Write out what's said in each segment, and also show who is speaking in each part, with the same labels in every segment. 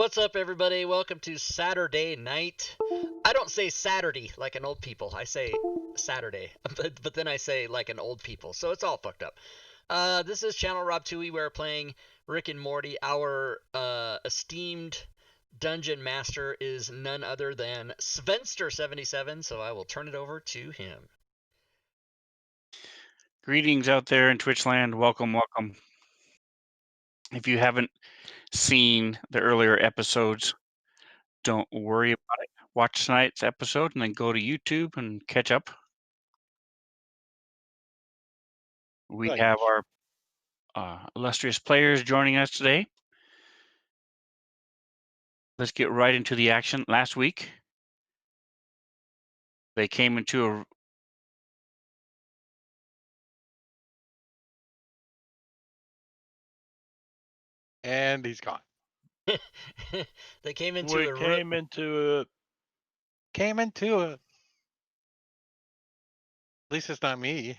Speaker 1: What's up, everybody? Welcome to Saturday night. I don't say Saturday like an old people. I say Saturday, but then I say like an old people, so it's all fucked up. This is Channel Rob Tui. We're playing Rick and Morty. Our esteemed dungeon master is none other than Svenster77, so I will turn it over to him.
Speaker 2: Greetings out there in Twitch land. Welcome, welcome. If you haven't seen the earlier episodes, don't worry about it. Watch tonight's episode and then go to YouTube and catch up. We
Speaker 3: Right.
Speaker 2: have our illustrious players joining us today. Let's get right into the action. Last week, they came into a
Speaker 3: And he's gone.
Speaker 1: They came into
Speaker 4: We
Speaker 1: a
Speaker 4: came into a.
Speaker 3: Came into a. At least it's not me.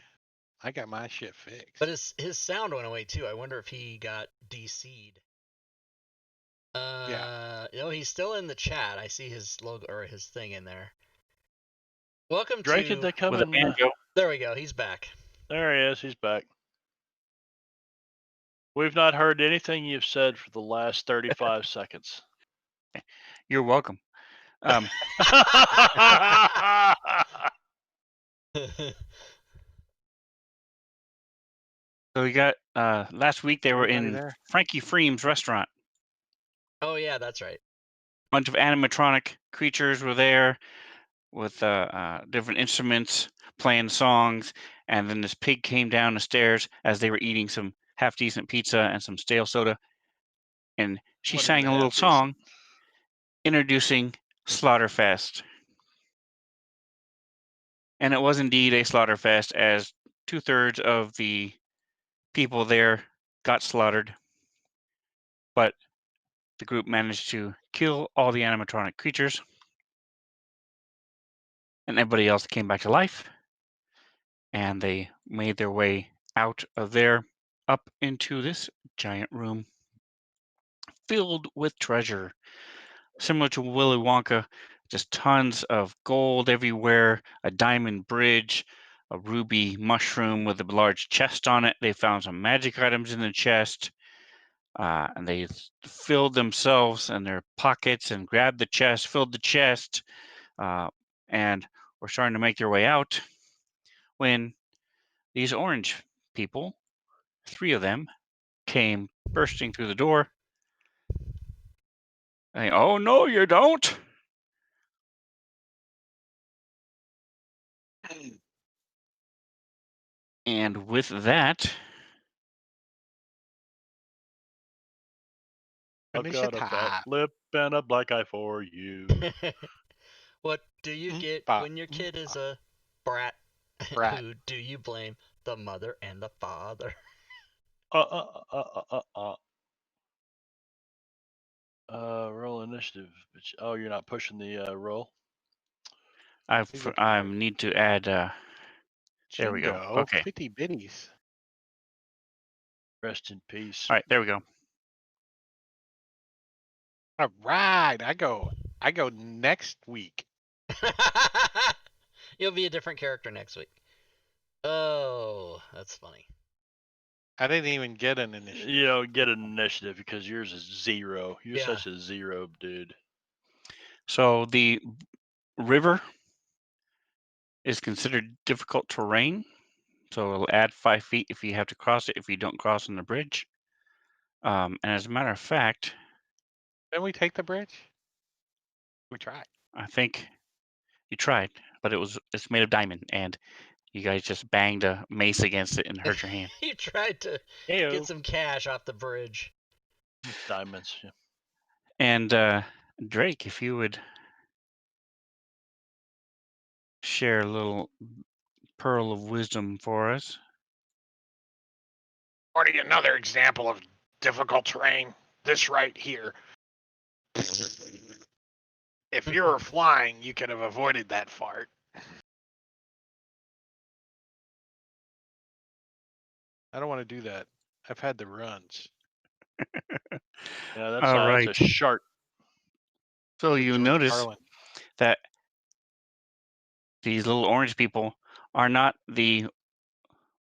Speaker 3: I got my shit fixed.
Speaker 1: but his sound went away too. I wonder if he got DC'd.
Speaker 3: Yeah.
Speaker 1: No, he's still in the chat. I see his logo or his thing in there. Welcome
Speaker 4: Drake,
Speaker 1: to.
Speaker 4: did they come
Speaker 2: with a
Speaker 4: in?
Speaker 2: banjo.
Speaker 1: There we go. He's back.
Speaker 4: There he is. He's back. We've not heard anything you've said for the last 35 seconds.
Speaker 2: You're welcome. So we got last week they were
Speaker 3: Everybody
Speaker 2: in
Speaker 3: there?
Speaker 2: Frankie Freem's restaurant.
Speaker 1: Oh yeah, that's right.
Speaker 2: Bunch of animatronic creatures were there with different instruments playing songs, and then this pig came down the stairs as they were eating some half decent pizza and some stale soda, and she
Speaker 3: What
Speaker 2: sang
Speaker 3: is
Speaker 2: a little
Speaker 3: half
Speaker 2: song introducing Slaughterfest. And it was indeed a Slaughterfest, as 2/3 of the people there got slaughtered, but the group managed to kill all the animatronic creatures, and everybody else came back to life, and they made their way out of there up into this giant room filled with treasure. Similar to Willy Wonka, just tons of gold everywhere, a diamond bridge, a ruby mushroom with a large chest on it. They found some magic items in the chest, and they filled themselves and their pockets and grabbed the chest, filled the chest, and were starting to make their way out when these orange people, 3 of them, came bursting through the door. Saying, "Oh no, you don't!" And with that,
Speaker 4: I've
Speaker 3: Finish
Speaker 4: got
Speaker 3: it
Speaker 4: a fat
Speaker 3: high.
Speaker 4: lip and a black eye for you.
Speaker 1: What do you get
Speaker 3: Bop,
Speaker 1: when your kid is a brat?
Speaker 3: Brat.
Speaker 1: Who do you blame? The mother and the father.
Speaker 4: Roll initiative. Oh, you're not pushing the roll?
Speaker 2: I need to add. There we go.
Speaker 3: Jingo,
Speaker 2: Okay.
Speaker 3: Bitty bitties.
Speaker 4: Rest in peace.
Speaker 2: All right, there we go.
Speaker 3: All right. I go next week.
Speaker 1: You'll be a different character next week. Oh, that's funny.
Speaker 3: I didn't even get an initiative.
Speaker 4: You don't get an initiative because yours is 0. You're
Speaker 1: Yeah.
Speaker 4: such a 0 dude.
Speaker 2: So the river is considered difficult terrain. So it'll add 5 feet if you have to cross it if you don't cross on the bridge. And as a matter of fact,
Speaker 3: Didn't we take the bridge? We tried.
Speaker 2: I think you tried, but it's made of diamond, and you guys just banged a mace against it and hurt your hand.
Speaker 1: You tried to
Speaker 3: Ew.
Speaker 1: get some cash off the bridge.
Speaker 4: Diamonds. Yeah.
Speaker 2: And Drake, if you would share a little pearl of wisdom for us.
Speaker 3: Already another example of difficult terrain. This right here. If you were flying, you could have avoided that fart. I don't want to do that. I've had the runs.
Speaker 4: Yeah,
Speaker 2: All right.
Speaker 4: that's a shark.
Speaker 2: So you notice
Speaker 3: Carlin.
Speaker 2: that these little orange people are not the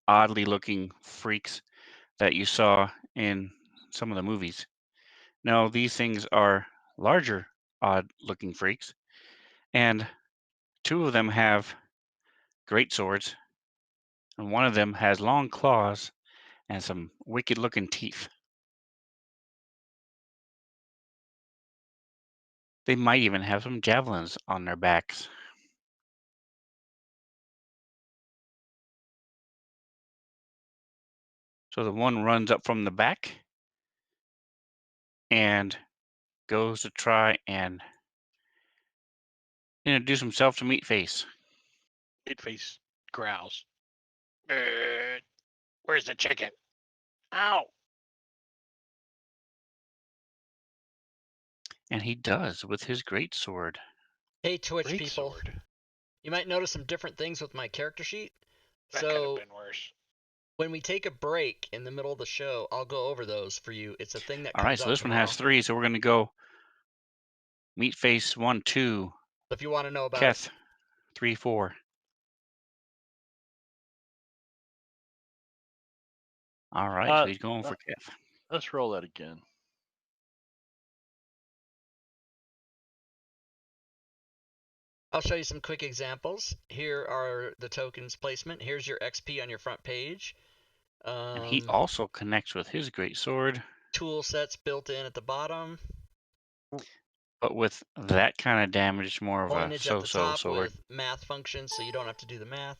Speaker 2: oddly looking freaks that you saw in some of the movies. No, these things are larger, odd looking freaks, and two of them have great swords, and one of them has long claws and some wicked looking teeth. They might even have some javelins on their backs. So the one runs up from the back and goes to try and introduce himself to Meatface.
Speaker 3: Meatface growls. Where's the chicken? Ow!
Speaker 2: And he does with his great sword.
Speaker 1: Hey, Twitch
Speaker 3: Great
Speaker 1: people.
Speaker 3: sword.
Speaker 1: You might notice some different things with my character sheet.
Speaker 3: That could have
Speaker 1: So
Speaker 3: been worse.
Speaker 1: when we take a break in the middle of the show, I'll go over those for you. It's a thing that
Speaker 2: All
Speaker 1: comes
Speaker 2: right, so
Speaker 1: up
Speaker 2: this one
Speaker 1: tomorrow.
Speaker 2: has 3, so we're going to go Meatface 1, 2,
Speaker 1: So if you want to know about
Speaker 2: Keth 3, 4. All right, so he's going for Keth.
Speaker 4: Let's roll that again.
Speaker 1: I'll show you some quick examples. Here are the tokens placement. Here's your XP on your front page.
Speaker 2: And he also connects with his great sword.
Speaker 1: Tool sets built in at the bottom.
Speaker 2: But with that kind of damage, it's more of a
Speaker 1: Coinage at the
Speaker 2: so-so
Speaker 1: top
Speaker 2: sword.
Speaker 1: with math functions, so you don't have to do the math.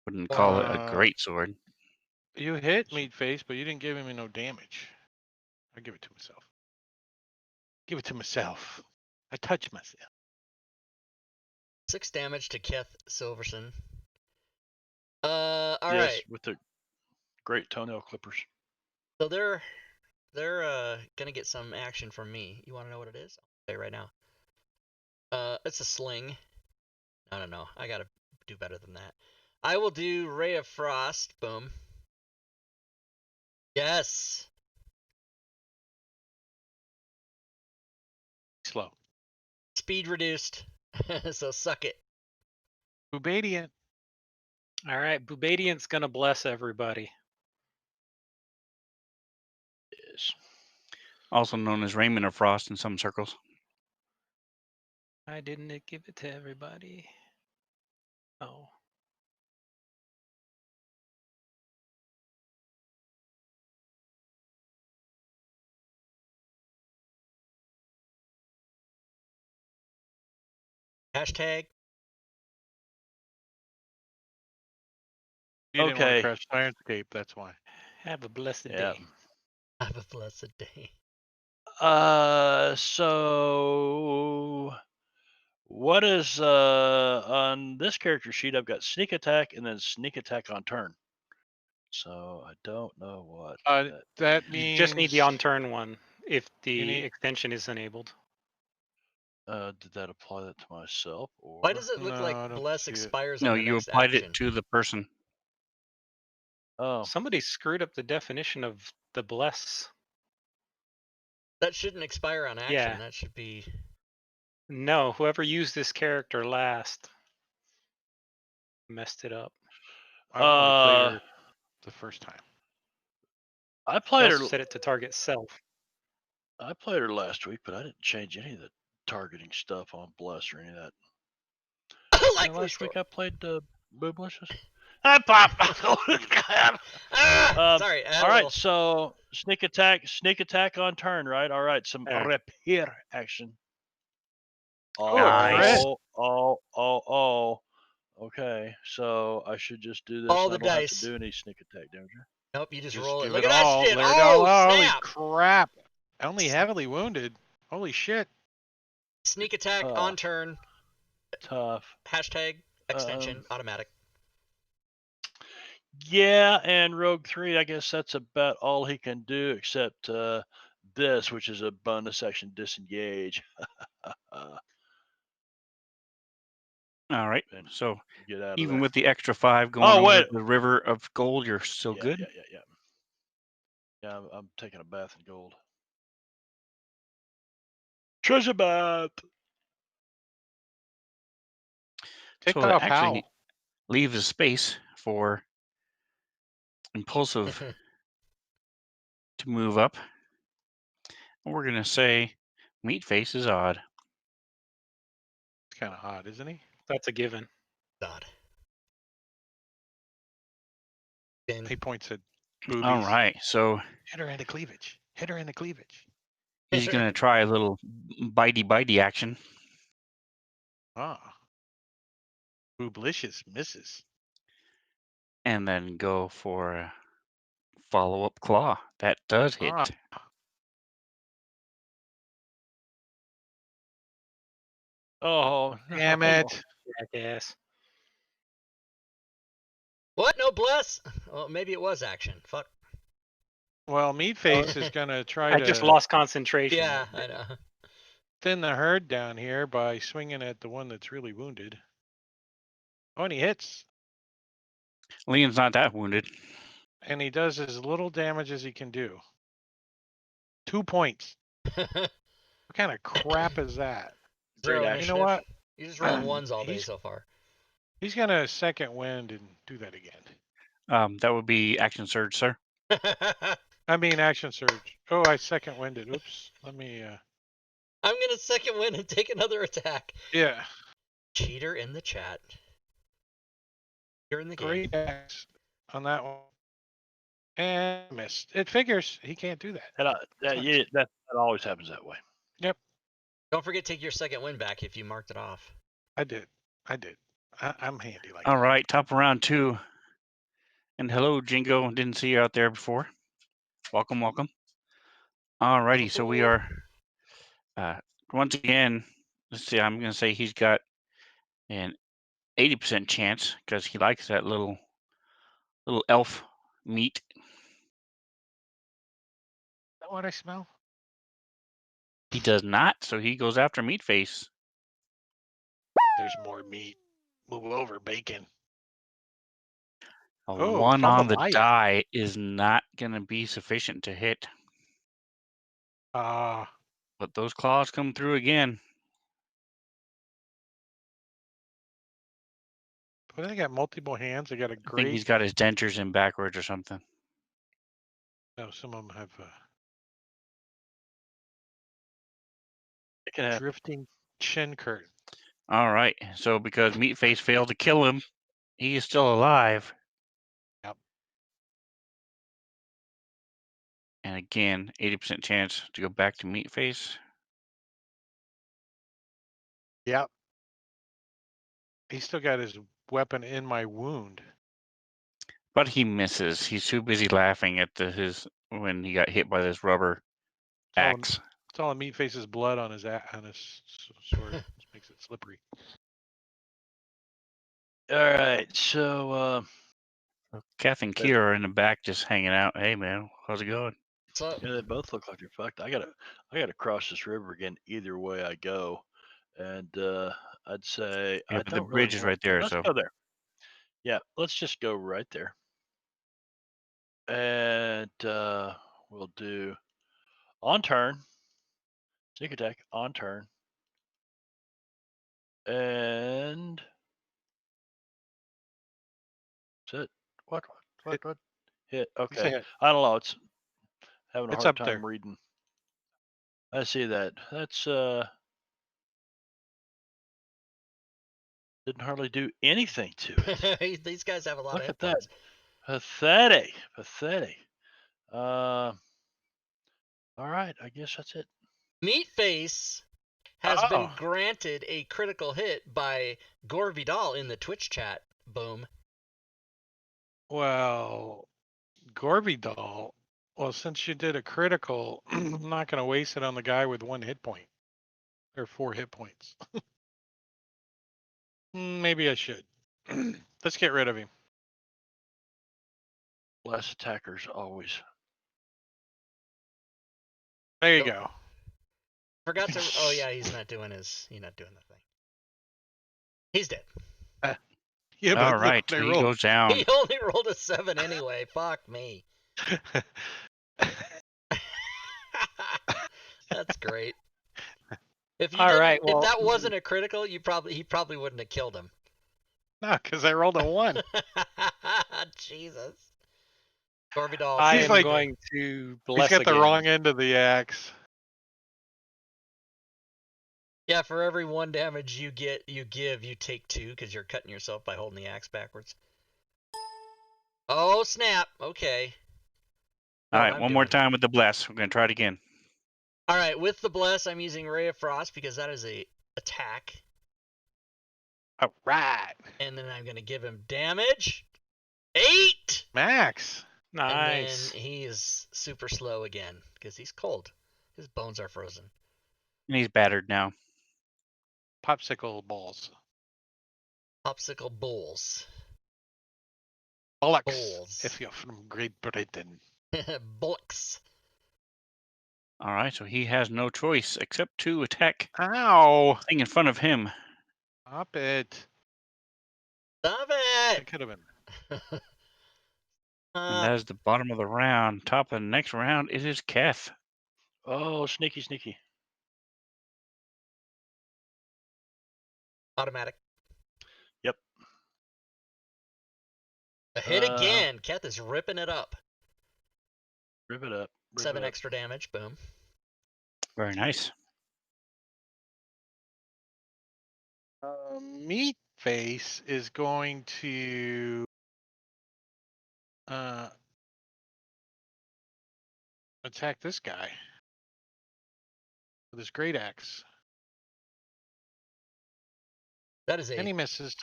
Speaker 2: Wouldn't call it a
Speaker 3: Uh,
Speaker 2: great sword.
Speaker 3: You hit Meatface, but you didn't give him no damage. I give it to myself. Give it to myself. I touch myself.
Speaker 1: 6 damage to Keth Silverson. All
Speaker 4: yes,
Speaker 1: right.
Speaker 4: with the great toenail clippers.
Speaker 1: So they're gonna get some action from me. You want to know what it is? I'll say right now. It's a sling. No. I gotta do better than that. I will do Ray of Frost. Boom. Yes.
Speaker 3: Slow.
Speaker 1: Speed reduced. So suck it.
Speaker 3: Bubadian.
Speaker 5: All right, Bubadian's gonna bless everybody.
Speaker 4: Yes.
Speaker 2: Also known as Raymond of Frost in some circles.
Speaker 5: Why didn't it give it to everybody? Oh.
Speaker 1: Hashtag.
Speaker 3: You didn't want
Speaker 4: Okay.
Speaker 3: to crash Ironscape, that's why.
Speaker 5: Have a blessed
Speaker 4: Yeah.
Speaker 5: day.
Speaker 1: Have a blessed day.
Speaker 4: So what is on this character sheet? I've got sneak attack and then sneak attack on turn. So I don't know what.
Speaker 3: That
Speaker 5: You
Speaker 3: means
Speaker 5: just need the on turn one if the
Speaker 3: need-
Speaker 5: extension is enabled.
Speaker 4: Did that apply that to myself or?
Speaker 1: Why does it look
Speaker 3: No, I
Speaker 1: like
Speaker 3: don't
Speaker 1: bless
Speaker 3: see it.
Speaker 1: expires
Speaker 2: No,
Speaker 1: on the
Speaker 2: you
Speaker 1: next
Speaker 2: applied
Speaker 1: action?
Speaker 2: it to the person.
Speaker 4: Oh,
Speaker 5: Somebody screwed up the definition of the bless.
Speaker 1: That shouldn't expire on action.
Speaker 5: Yeah.
Speaker 1: That should be.
Speaker 5: No, whoever used this character last messed it up.
Speaker 3: I only played her
Speaker 4: uh,
Speaker 3: the first time.
Speaker 4: I
Speaker 5: They
Speaker 4: played her.
Speaker 5: also set it to target self.
Speaker 4: I played her last week, but I didn't change any of the targeting stuff on bless or any of that.
Speaker 1: Likely
Speaker 4: Last
Speaker 1: story.
Speaker 4: week I played Booblicious. I pop.
Speaker 1: Sorry.
Speaker 4: All right, so sneak attack on turn, right? All right, some
Speaker 5: Yeah.
Speaker 4: repair action.
Speaker 2: Nice.
Speaker 4: Oh. Okay, so I should just do this.
Speaker 1: All
Speaker 4: I
Speaker 1: the
Speaker 4: don't have
Speaker 1: dice.
Speaker 4: to do any sneak attack damage.
Speaker 1: Nope, you just
Speaker 3: Just
Speaker 1: roll it.
Speaker 3: give
Speaker 1: Look
Speaker 3: it
Speaker 1: at that
Speaker 3: all.
Speaker 1: shit.
Speaker 3: Let it
Speaker 1: Oh,
Speaker 3: all. Holy
Speaker 1: snap.
Speaker 3: crap. Only heavily wounded. Holy shit.
Speaker 1: Sneak attack on turn.
Speaker 4: Tough.
Speaker 1: Hashtag extension automatic.
Speaker 4: Yeah, and Rogue 3, I guess that's about all he can do except this, which is a bonus action disengage.
Speaker 2: All right.
Speaker 4: And
Speaker 2: So
Speaker 4: get out of
Speaker 2: even
Speaker 4: there.
Speaker 2: with the extra 5 going over
Speaker 4: wait.
Speaker 2: the river of gold, you're still
Speaker 4: Yeah,
Speaker 2: good.
Speaker 4: Yeah, I'm taking a bath in gold. Treasure map.
Speaker 3: Ticked
Speaker 2: So it
Speaker 3: off
Speaker 2: actually
Speaker 3: how?
Speaker 2: leaves a space for impulsive to move up. And we're gonna say meat face is odd.
Speaker 3: It's kind of odd, isn't he?
Speaker 5: That's a given.
Speaker 1: God. Then
Speaker 3: He points at boobies.
Speaker 2: All right, so
Speaker 3: Hit her in the cleavage. Hit her in the cleavage.
Speaker 2: he's gonna try a little bitey action.
Speaker 3: Ah. Booblicious misses.
Speaker 2: And then go for a follow-up claw. That does hit.
Speaker 3: Ah.
Speaker 4: Oh,
Speaker 3: Damn
Speaker 4: no.
Speaker 3: it.
Speaker 5: Jackass.
Speaker 1: what? No bless? Well, maybe it was action. Fuck.
Speaker 3: Well, Meatface is going to try
Speaker 5: I
Speaker 3: to
Speaker 5: just lost concentration.
Speaker 1: Yeah, I know.
Speaker 3: thin the herd down here by swinging at the one that's really wounded. Oh, and he hits.
Speaker 2: Leon's not that wounded.
Speaker 3: And he does as little damage as he can do. 2 points. What kind of crap is that?
Speaker 5: Great
Speaker 1: Zero
Speaker 5: action.
Speaker 3: You know
Speaker 1: initiative.
Speaker 3: what?
Speaker 1: You're just rolling ones all day
Speaker 3: He's-
Speaker 1: so far.
Speaker 3: He's going to second wind and do that again.
Speaker 2: That would be action surge, sir.
Speaker 3: I mean, action surge. Oh, I second winded. Oops. Let me,
Speaker 1: I'm gonna second win and take another attack.
Speaker 3: yeah.
Speaker 1: Cheater in the chat. You're in the game.
Speaker 3: Great axe on that one. And missed. It figures he can't do that.
Speaker 4: That always happens that way.
Speaker 1: Don't forget to take your second win back if you marked it off.
Speaker 3: I did. I'm handy like
Speaker 2: All
Speaker 3: that.
Speaker 2: right, top of round 2. And hello, Jingo. Didn't see you out there before. Welcome, welcome. Alrighty, so we are once again. Let's see. I'm gonna say he's got an 80% chance because he likes that little elf meat.
Speaker 3: Is that what I smell?
Speaker 2: He does not, so he goes after meat face.
Speaker 3: There's more meat. Move over, bacon.
Speaker 2: A
Speaker 3: Oh,
Speaker 2: 1 on the
Speaker 3: jambalaya.
Speaker 2: die is not gonna be sufficient to hit.
Speaker 3: Ah,
Speaker 2: But those claws come through again.
Speaker 3: but they got multiple hands. They got a
Speaker 2: I think he's
Speaker 3: great.
Speaker 2: got his dentures in backwards or something.
Speaker 3: No, some of them have
Speaker 4: It can happen.
Speaker 3: drifting chin curtain.
Speaker 2: All right, so because Meatface failed to kill him, he is still alive.
Speaker 3: Yep.
Speaker 2: And again, 80% chance to go back to Meatface.
Speaker 3: Yep. He still got his weapon in my wound.
Speaker 2: But he misses. He's too busy laughing at his when he got hit by this rubber axe.
Speaker 3: It's all meat face's blood on his sword. Which makes it slippery.
Speaker 4: All right, so
Speaker 2: Kath and Kier are in the back just hanging out. Hey man, how's it going?
Speaker 1: So
Speaker 4: yeah, they both look like they're fucked. I gotta cross this river again either way I go, and I'd say
Speaker 2: Yeah,
Speaker 4: I
Speaker 2: but the
Speaker 4: don't
Speaker 2: bridge
Speaker 4: really
Speaker 2: is
Speaker 4: want-
Speaker 2: right there,
Speaker 4: Let's
Speaker 2: so
Speaker 4: go there. Yeah, let's just go right there, and we'll do on turn, sneak attack on turn, and that's it. What? Hit. Okay.
Speaker 3: hit.
Speaker 4: I don't know. It's having a
Speaker 3: It's
Speaker 4: hard
Speaker 3: up
Speaker 4: time
Speaker 3: there.
Speaker 4: reading. I see that. That's didn't hardly do anything to it.
Speaker 1: these guys have a lot
Speaker 4: Look
Speaker 1: of
Speaker 4: at
Speaker 1: hit points.
Speaker 4: that. Pathetic. All right. I guess that's it.
Speaker 1: Meatface has been
Speaker 3: Oh.
Speaker 1: granted a critical hit by Gore Vidal in the Twitch chat. Boom.
Speaker 3: Well, Gorby doll. Well, since you did a critical, I'm not going to waste it on the guy with 1 hit point or 4 hit points. Maybe I should. Let's get rid of him.
Speaker 4: Less attackers always.
Speaker 3: There you
Speaker 1: Nope.
Speaker 3: go.
Speaker 1: Forgot to. Oh yeah, he's not doing the thing. He's dead.
Speaker 3: Yeah,
Speaker 2: all
Speaker 3: but
Speaker 2: right,
Speaker 3: look what I
Speaker 2: he
Speaker 3: rolled.
Speaker 2: goes down.
Speaker 1: He only rolled a 7 anyway. Fuck me. That's great. If you
Speaker 5: All
Speaker 1: didn't,
Speaker 5: right,
Speaker 1: if
Speaker 5: well,
Speaker 1: that wasn't a critical, he probably wouldn't have killed him.
Speaker 3: No, because I rolled a 1.
Speaker 1: Jesus. Corby Doll.
Speaker 5: I
Speaker 3: He's
Speaker 5: am
Speaker 3: like-
Speaker 5: going to
Speaker 3: He's
Speaker 5: bless
Speaker 3: got the
Speaker 5: again.
Speaker 3: wrong end of the axe.
Speaker 1: Yeah, for every 1 damage you take 2 because you're cutting yourself by holding the axe backwards. Oh snap! Okay.
Speaker 2: All
Speaker 1: What
Speaker 2: right,
Speaker 1: I'm
Speaker 2: one more
Speaker 1: doing.
Speaker 2: time with the bless. We're gonna try it again.
Speaker 1: All right, with the bless, I'm using Ray of Frost because that is a attack,
Speaker 3: All right.
Speaker 1: and then I'm gonna give him damage. 8.
Speaker 3: Max.
Speaker 5: Nice.
Speaker 1: And then he is super slow again because he's cold. His bones are frozen.
Speaker 2: And he's battered now.
Speaker 3: Popsicle balls.
Speaker 1: Popsicle bulls.
Speaker 3: Bollocks.
Speaker 1: Bulls.
Speaker 3: If you're from Great Britain.
Speaker 1: Bullocks.
Speaker 2: All right, so he has no choice except to attack
Speaker 3: Ow.
Speaker 2: the thing in front of him.
Speaker 3: Stop it.
Speaker 1: Stop
Speaker 3: It
Speaker 1: it!
Speaker 3: could have been.
Speaker 2: And that is the bottom of the round. Top of the next round, it is Keth.
Speaker 4: Oh, sneaky, sneaky.
Speaker 1: Automatic.
Speaker 4: Yep.
Speaker 1: A hit again. Keth is ripping it up.
Speaker 4: Rip it up.
Speaker 1: 7 extra damage. Boom.
Speaker 2: Very nice.
Speaker 3: Meat Face is going to attack this guy with his great axe.
Speaker 1: That is
Speaker 3: And he
Speaker 1: a
Speaker 3: misses.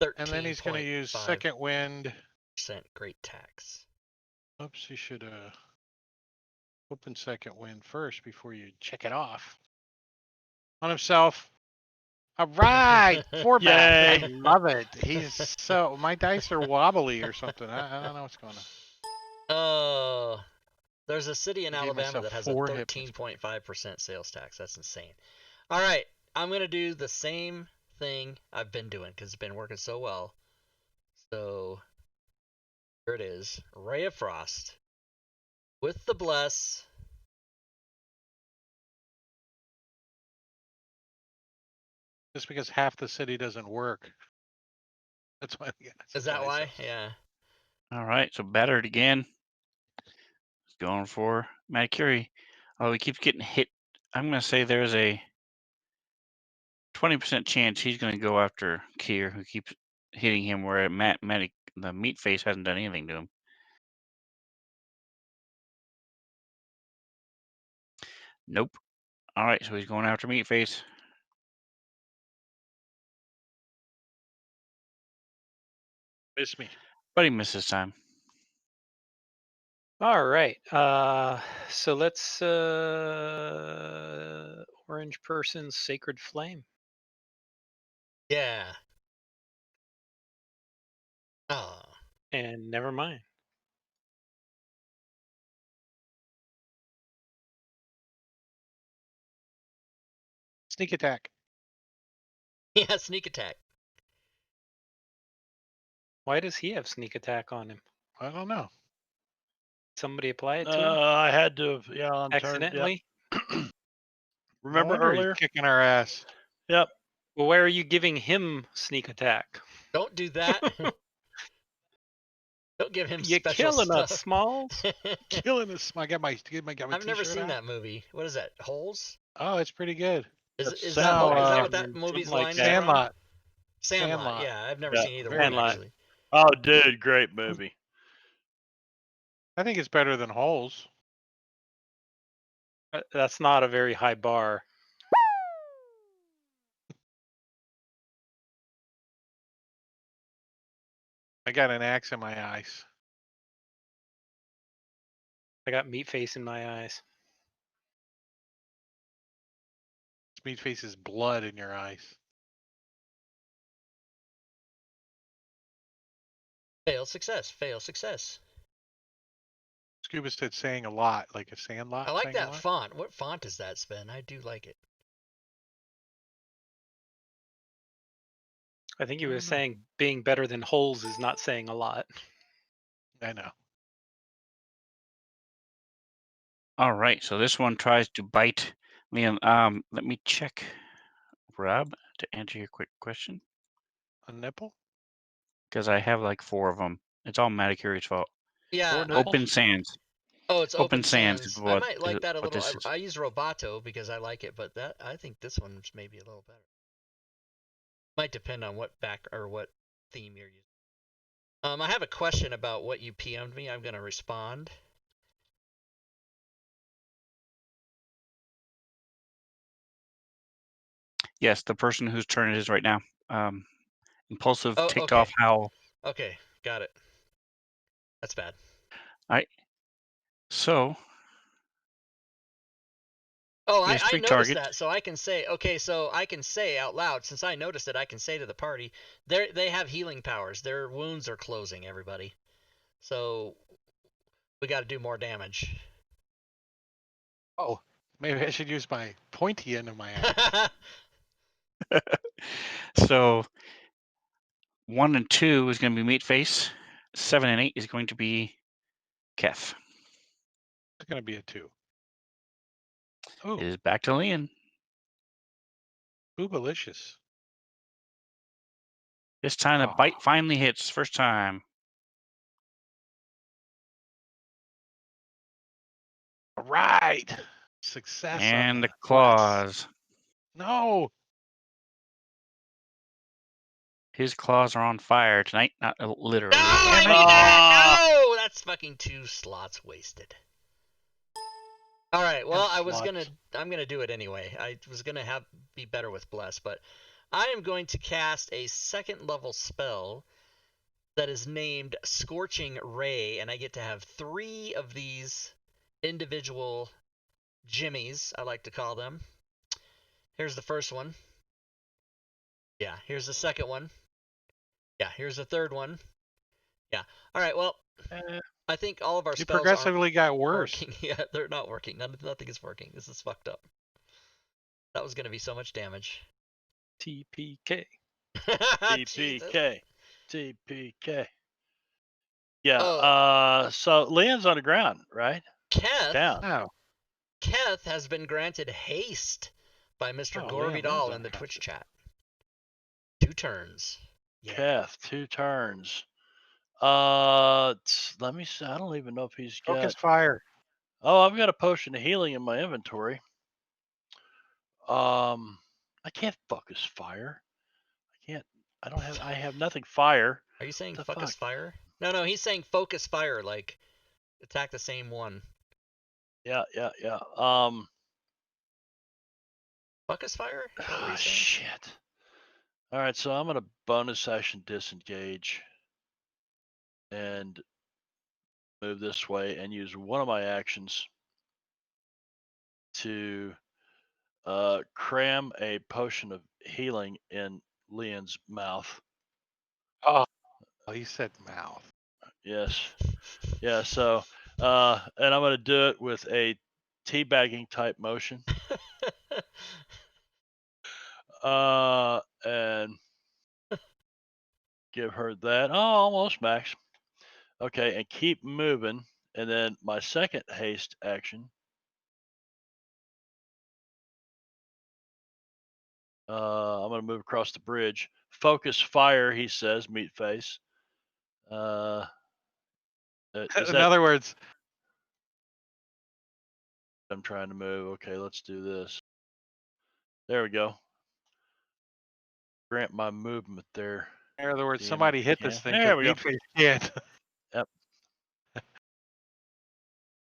Speaker 1: 13.
Speaker 3: And then he's going to use second wind.
Speaker 1: Great tax.
Speaker 3: Oops, you should open second wind first before you check it off. On himself. All right, 4 back. I love it. He's so my dice are wobbly or something. I don't know what's going on.
Speaker 1: Oh, there's a city in
Speaker 3: I gave
Speaker 1: Alabama
Speaker 3: myself
Speaker 1: that has a
Speaker 3: 4 hit points.
Speaker 1: 13.5% sales tax. That's insane. All right, I'm gonna do the same thing I've been doing because it's been working so well. So here it is, Ray of Frost with the bless.
Speaker 3: Just because half the city doesn't work. That's why.
Speaker 1: Is that why? Yeah.
Speaker 2: All right, so battered again. He's going for Matt Curie. Oh, he keeps getting hit. I'm going to say there's a 20% chance he's going to go after Kier, who keeps hitting him where the meat face hasn't done anything to him. Nope. All right, so he's going after meat face.
Speaker 3: Miss me.
Speaker 2: But he missed this time.
Speaker 5: All right. So let's orange person's sacred flame.
Speaker 1: Yeah. Oh.
Speaker 5: And never mind.
Speaker 3: Sneak attack.
Speaker 1: Yeah, sneak attack.
Speaker 5: Why does he have sneak attack on him?
Speaker 3: I don't know.
Speaker 5: Somebody apply it to him
Speaker 4: I had to, on turn.
Speaker 5: accidentally?
Speaker 4: Yep.
Speaker 3: No
Speaker 4: Remember
Speaker 3: wonder he's
Speaker 4: earlier?
Speaker 3: kicking our ass.
Speaker 4: Yep.
Speaker 5: Well, why are you giving him sneak attack?
Speaker 1: Don't do that. Don't give him
Speaker 5: You
Speaker 1: special
Speaker 5: killing
Speaker 1: stuff.
Speaker 5: us, Smalls.
Speaker 3: Killing us. I got my
Speaker 1: I've never
Speaker 3: t-shirt
Speaker 1: seen
Speaker 3: out.
Speaker 1: that movie. What is that? Holes?
Speaker 3: Oh, it's pretty good.
Speaker 1: Is
Speaker 4: That's
Speaker 1: that
Speaker 3: Sandlot.
Speaker 1: is that
Speaker 3: No,
Speaker 1: what that
Speaker 4: something
Speaker 1: movie's
Speaker 4: like
Speaker 1: line is
Speaker 4: that.
Speaker 1: from?
Speaker 3: Sandlot.
Speaker 1: Sandlot.
Speaker 3: Sandlot.
Speaker 1: Yeah, I've never
Speaker 4: Yeah,
Speaker 1: seen either
Speaker 3: very
Speaker 1: one
Speaker 5: Sandlot.
Speaker 1: actually.
Speaker 4: Oh, dude, great movie.
Speaker 3: I think it's better than Holes.
Speaker 5: That's not a very high bar.
Speaker 3: I got an axe in my eyes.
Speaker 5: I got meat face in my eyes.
Speaker 3: Meat Face's blood in your eyes.
Speaker 1: Fail success. Fail success.
Speaker 3: Scuba said saying a lot, like a Sandlot.
Speaker 1: I like
Speaker 3: saying a
Speaker 1: that
Speaker 3: lot.
Speaker 1: font. What font is that, Sven? I do like it.
Speaker 5: I think he
Speaker 3: I
Speaker 5: was
Speaker 3: don't know.
Speaker 5: saying being better than holes is not saying a lot.
Speaker 3: I know.
Speaker 2: All right, so this one tries to bite Liam. Let me check. Rob, to answer your quick question,
Speaker 3: A nipple?
Speaker 2: because I have like 4 of them. It's all Maticuri's fault.
Speaker 1: Yeah.
Speaker 3: Four nipples?
Speaker 2: Open Sands.
Speaker 1: Oh, it's
Speaker 2: Open
Speaker 1: open
Speaker 2: Sands
Speaker 1: sands.
Speaker 2: is
Speaker 1: I
Speaker 2: what
Speaker 1: might like that a little.
Speaker 2: this is.
Speaker 1: I use Roboto because I like it, but I think this one's maybe a little better. Might depend on what back or what theme you're using. I have a question about what you PM'd me. I'm gonna respond.
Speaker 2: Yes, the person whose turn it is right now. Impulsive
Speaker 1: Oh,
Speaker 2: ticked
Speaker 1: okay.
Speaker 2: off howl.
Speaker 1: Okay, got it. That's bad.
Speaker 2: So
Speaker 1: Oh,
Speaker 2: he has
Speaker 1: I
Speaker 2: 3
Speaker 1: noticed
Speaker 2: targets.
Speaker 1: that, so I can say, okay, so I can say out loud, since I noticed it, I can say to the party, they have healing powers. Their wounds are closing, everybody. So we got to do more damage.
Speaker 3: Oh, maybe I should use my pointy end of my axe.
Speaker 2: So 1 and 2 is going to be Meat Face. 7 and 8 is going to be Keth.
Speaker 3: It's going to be a 2. Oh,
Speaker 2: It is back to Leon.
Speaker 3: boobalicious.
Speaker 2: This time the
Speaker 3: Oh.
Speaker 2: bite finally hits. First time.
Speaker 3: All right. Success on
Speaker 2: And the
Speaker 3: the
Speaker 2: claws.
Speaker 3: No.
Speaker 2: His claws are on fire tonight. Not literally.
Speaker 1: No, I
Speaker 3: Damn
Speaker 1: need
Speaker 3: it.
Speaker 1: that! No! That's fucking 2 slots wasted. Alright, well,
Speaker 3: Slots.
Speaker 1: I'm gonna do it anyway. I was gonna be better with Bless, but I am going to cast a 2nd level spell that is named Scorching Ray, and I get to have 3 of these individual jimmies, I like to call them. Here's the first one. Yeah, here's the second one. Yeah, here's the third one. Yeah. Alright, well, I think all of our
Speaker 3: You
Speaker 1: spells
Speaker 3: progressively got worse.
Speaker 1: working. Yeah, they're not working. Nothing is working. This is fucked up. That was going to be so much damage.
Speaker 5: TPK.
Speaker 1: Jesus.
Speaker 4: TPK. TPK. Yeah.
Speaker 1: Oh.
Speaker 4: So Leon's on the ground, right?
Speaker 1: Keth,
Speaker 4: Down.
Speaker 3: Oh.
Speaker 1: Keth has been granted haste by Mr.
Speaker 3: Oh,
Speaker 1: Gorby
Speaker 3: Leon's
Speaker 1: Doll in the
Speaker 3: unhappy.
Speaker 1: Twitch chat. 2 turns. Yeah.
Speaker 4: Keth, 2 turns. Let me see. I don't even know if he's got.
Speaker 3: Focus fire.
Speaker 4: Oh, I've got a potion of healing in my inventory. I can't focus fire. I can't. I have nothing fire.
Speaker 1: Are you saying
Speaker 4: What the
Speaker 1: focus
Speaker 4: fuck?
Speaker 1: fire? No, he's saying focus fire, like attack the same one.
Speaker 4: Yeah.
Speaker 1: Focus fire? Is that what he's saying?
Speaker 4: Shit. All right, so I'm gonna bonus action disengage and move this way and use one of my actions to cram a potion of healing in Leon's mouth.
Speaker 3: Oh, he said mouth.
Speaker 4: Yes. Yeah, so and I'm gonna do it with a teabagging type motion. And give her that. Oh, almost max. Okay, and keep moving. And then my second haste action. I'm gonna move across the bridge. Focus fire, he says, meat face. Is
Speaker 3: In
Speaker 4: that
Speaker 3: other words,
Speaker 4: I'm trying to move? Okay, let's do this. There we go. Grant my movement there. DM
Speaker 3: somebody hit
Speaker 4: can.
Speaker 3: this thing
Speaker 4: There
Speaker 3: because
Speaker 4: we go.
Speaker 3: Meatface can't.
Speaker 4: Yep.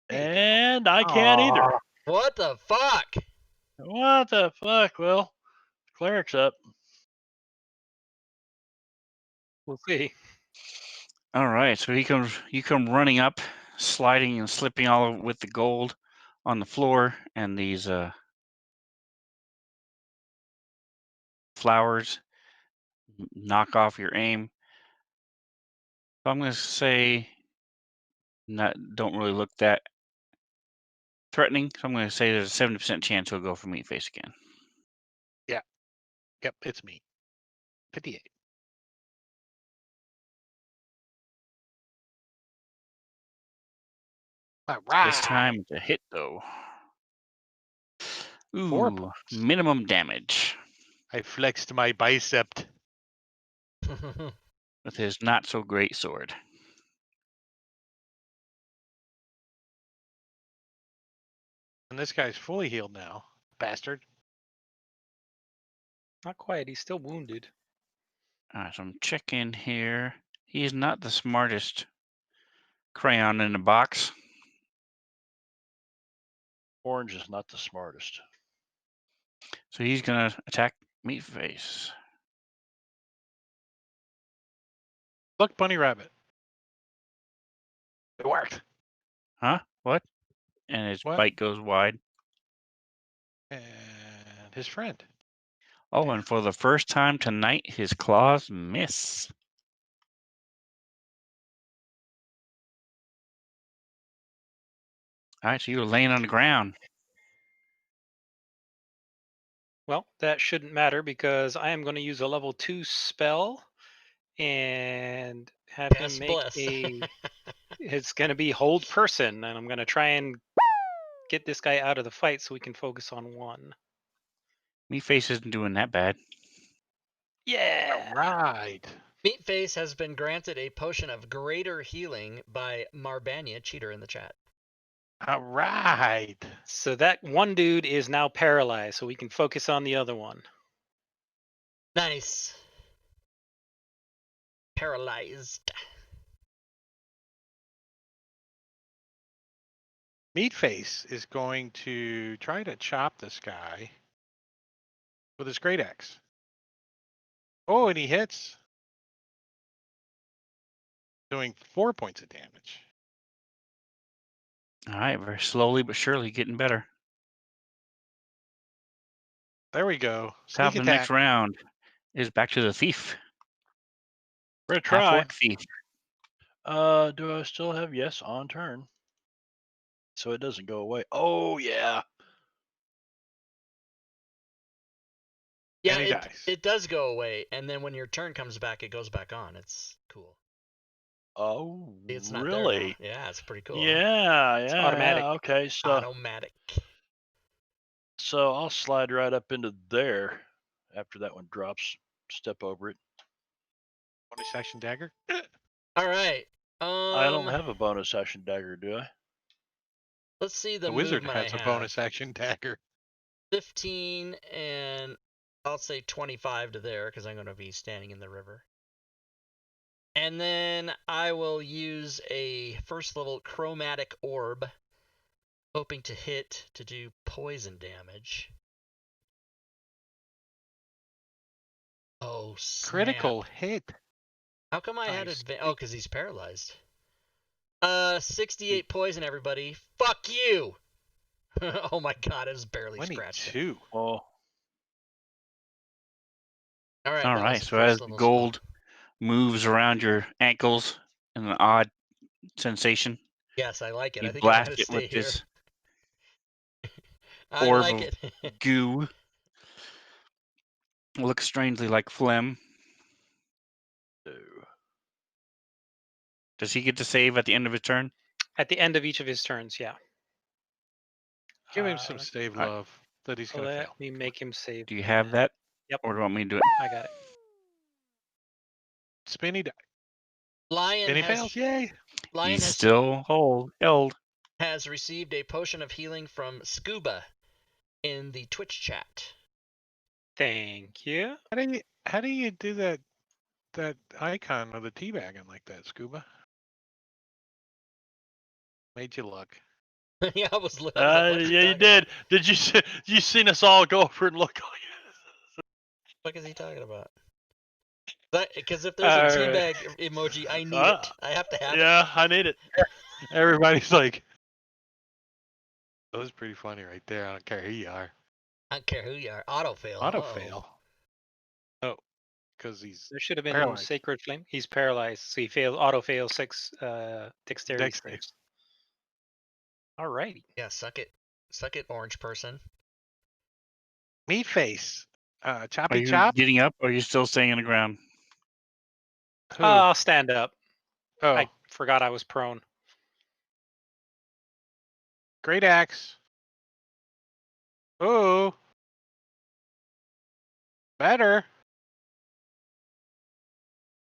Speaker 3: There you go.
Speaker 4: And I can't either.
Speaker 3: Aw.
Speaker 1: What the fuck?
Speaker 4: What the fuck? Well, cleric's up.
Speaker 5: We'll see.
Speaker 2: All right, so you come running up, sliding and slipping all over with the gold on the floor and these flowers knock off your aim. So I'm going to say don't really look that threatening. So I'm going to say there's a 70% chance he'll go for meat face again.
Speaker 3: Yep, it's me. 58. All right.
Speaker 2: This time it's a hit though.
Speaker 3: 4
Speaker 2: Ooh,
Speaker 3: points.
Speaker 2: minimum damage.
Speaker 3: I flexed my bicep.
Speaker 2: with his not so great sword.
Speaker 3: And this guy's fully healed now. Bastard.
Speaker 5: Not quite. He's still wounded.
Speaker 2: Alright, so I'm checking here. He's not the smartest crayon in the box.
Speaker 4: Orange is not the smartest.
Speaker 2: So he's gonna attack Meatface.
Speaker 3: Look, bunny rabbit. It worked.
Speaker 2: Huh? What? And his
Speaker 3: What?
Speaker 2: bite goes wide.
Speaker 3: And his friend.
Speaker 2: Oh,
Speaker 3: Damn.
Speaker 2: and for the first time tonight, his claws miss. Alright, so you're laying on the ground.
Speaker 5: Well, that shouldn't matter because I am going to use a level 2 spell and have him
Speaker 1: Yes,
Speaker 5: make
Speaker 1: bless.
Speaker 5: a. It's going to be hold person, and I'm going to try and get this guy out of the fight so we can focus on one.
Speaker 2: Meatface isn't doing that bad.
Speaker 5: Yeah.
Speaker 3: Right.
Speaker 1: Meatface has been granted a potion of greater healing by Marbania, cheater in the chat.
Speaker 3: All right.
Speaker 5: So that one dude is now paralyzed, so we can focus on the other one.
Speaker 1: Nice. Paralyzed.
Speaker 3: Meatface is going to try to chop this guy with his great axe. Oh, and he hits. Doing 4 points of damage.
Speaker 2: Alright, very slowly but surely getting better.
Speaker 3: There we go.
Speaker 2: Top
Speaker 3: Sneak
Speaker 2: of the next
Speaker 3: attack.
Speaker 2: round is back to the thief.
Speaker 4: We're gonna
Speaker 2: Half
Speaker 4: try.
Speaker 2: orc thief.
Speaker 4: Do I still have yes on turn? So it doesn't go away. Oh yeah.
Speaker 1: Yeah,
Speaker 3: And he dies.
Speaker 1: it does go away, and then when your turn comes back, it goes back on. It's cool.
Speaker 4: Oh
Speaker 1: It's not
Speaker 4: really?
Speaker 1: there now. Yeah, it's pretty cool. Huh?
Speaker 4: Yeah,
Speaker 5: It's
Speaker 4: yeah,
Speaker 5: automatic.
Speaker 4: yeah. Okay, so
Speaker 1: Automatic.
Speaker 4: I'll slide right up into there after that one drops. Step over it.
Speaker 3: Bonus action dagger.
Speaker 1: All right.
Speaker 4: I don't have a bonus action dagger, do I?
Speaker 1: Let's see the
Speaker 3: The wizard
Speaker 1: movement
Speaker 3: has
Speaker 1: I
Speaker 3: a
Speaker 1: have.
Speaker 3: bonus action dagger.
Speaker 1: 15 and I'll say 25 to there because I'm going to be standing in the river. And then I will use a first level Chromatic Orb, hoping to hit to do poison damage. Oh, snap.
Speaker 3: Critical hit.
Speaker 1: How come I had
Speaker 3: Nice.
Speaker 1: advantage? Oh, because he's paralyzed. 68 poison, everybody. Fuck you! Oh my god, it was barely scratched.
Speaker 3: 22.
Speaker 4: Oh,
Speaker 1: Alright,
Speaker 2: All
Speaker 1: that
Speaker 2: right,
Speaker 1: was a
Speaker 2: so as
Speaker 1: first
Speaker 2: the
Speaker 1: level
Speaker 2: gold
Speaker 1: spell.
Speaker 2: moves around your ankles in an odd sensation,
Speaker 1: Yes, I like it.
Speaker 2: you
Speaker 1: I think I'm
Speaker 2: blast
Speaker 1: going to
Speaker 2: it with
Speaker 1: stay here.
Speaker 2: this
Speaker 1: I
Speaker 2: orb
Speaker 1: like
Speaker 2: of
Speaker 1: it.
Speaker 2: goo. Looks strangely like phlegm.
Speaker 4: no.
Speaker 2: Does he get to save at the end of his turn?
Speaker 5: At the end of each of his turns, yeah.
Speaker 3: Give him some save
Speaker 2: alright.
Speaker 3: love that he's going to
Speaker 5: Let
Speaker 3: fail.
Speaker 5: me make him save.
Speaker 2: Do you have that?
Speaker 5: Yep.
Speaker 2: Or do you want me to do it?
Speaker 5: I got it.
Speaker 3: Spinny die.
Speaker 1: Lion
Speaker 3: Spinny
Speaker 1: has
Speaker 3: fails. Yay.
Speaker 1: Lion
Speaker 2: He's
Speaker 1: has
Speaker 2: still held.
Speaker 1: has received a potion of healing from Scuba in the Twitch chat.
Speaker 5: Thank you.
Speaker 3: How do you do that icon of the teabagging like that, Scuba? Made you look.
Speaker 1: Yeah, I was like, what's he
Speaker 4: Yeah, you
Speaker 1: talking
Speaker 4: did.
Speaker 1: about?
Speaker 4: Did you seen us all go over and look?
Speaker 1: What is he talking about? Because if there's a
Speaker 5: Alright.
Speaker 1: teabag emoji, I need it. I have to have it.
Speaker 4: Yeah, I need it.
Speaker 3: Everybody's like, that was pretty funny right there. I don't care who you are.
Speaker 1: I don't care who you are. Auto fail.
Speaker 3: Auto
Speaker 1: Uh-oh.
Speaker 3: fail. Oh, because he's
Speaker 5: There should have been
Speaker 3: paralyzed.
Speaker 5: Sacred Flame. He's paralyzed, so he failed auto fail 6 dexterity
Speaker 3: Dex save.
Speaker 5: saves. Alrighty.
Speaker 1: Yeah, suck it. Suck it, orange person.
Speaker 3: Meat face.
Speaker 2: Are
Speaker 3: Choppy
Speaker 2: you
Speaker 3: chop.
Speaker 2: getting up or are you still staying on the ground?
Speaker 3: Who?
Speaker 5: I'll stand up.
Speaker 3: Oh,
Speaker 5: I forgot I was prone.
Speaker 3: great axe. Oh. Better.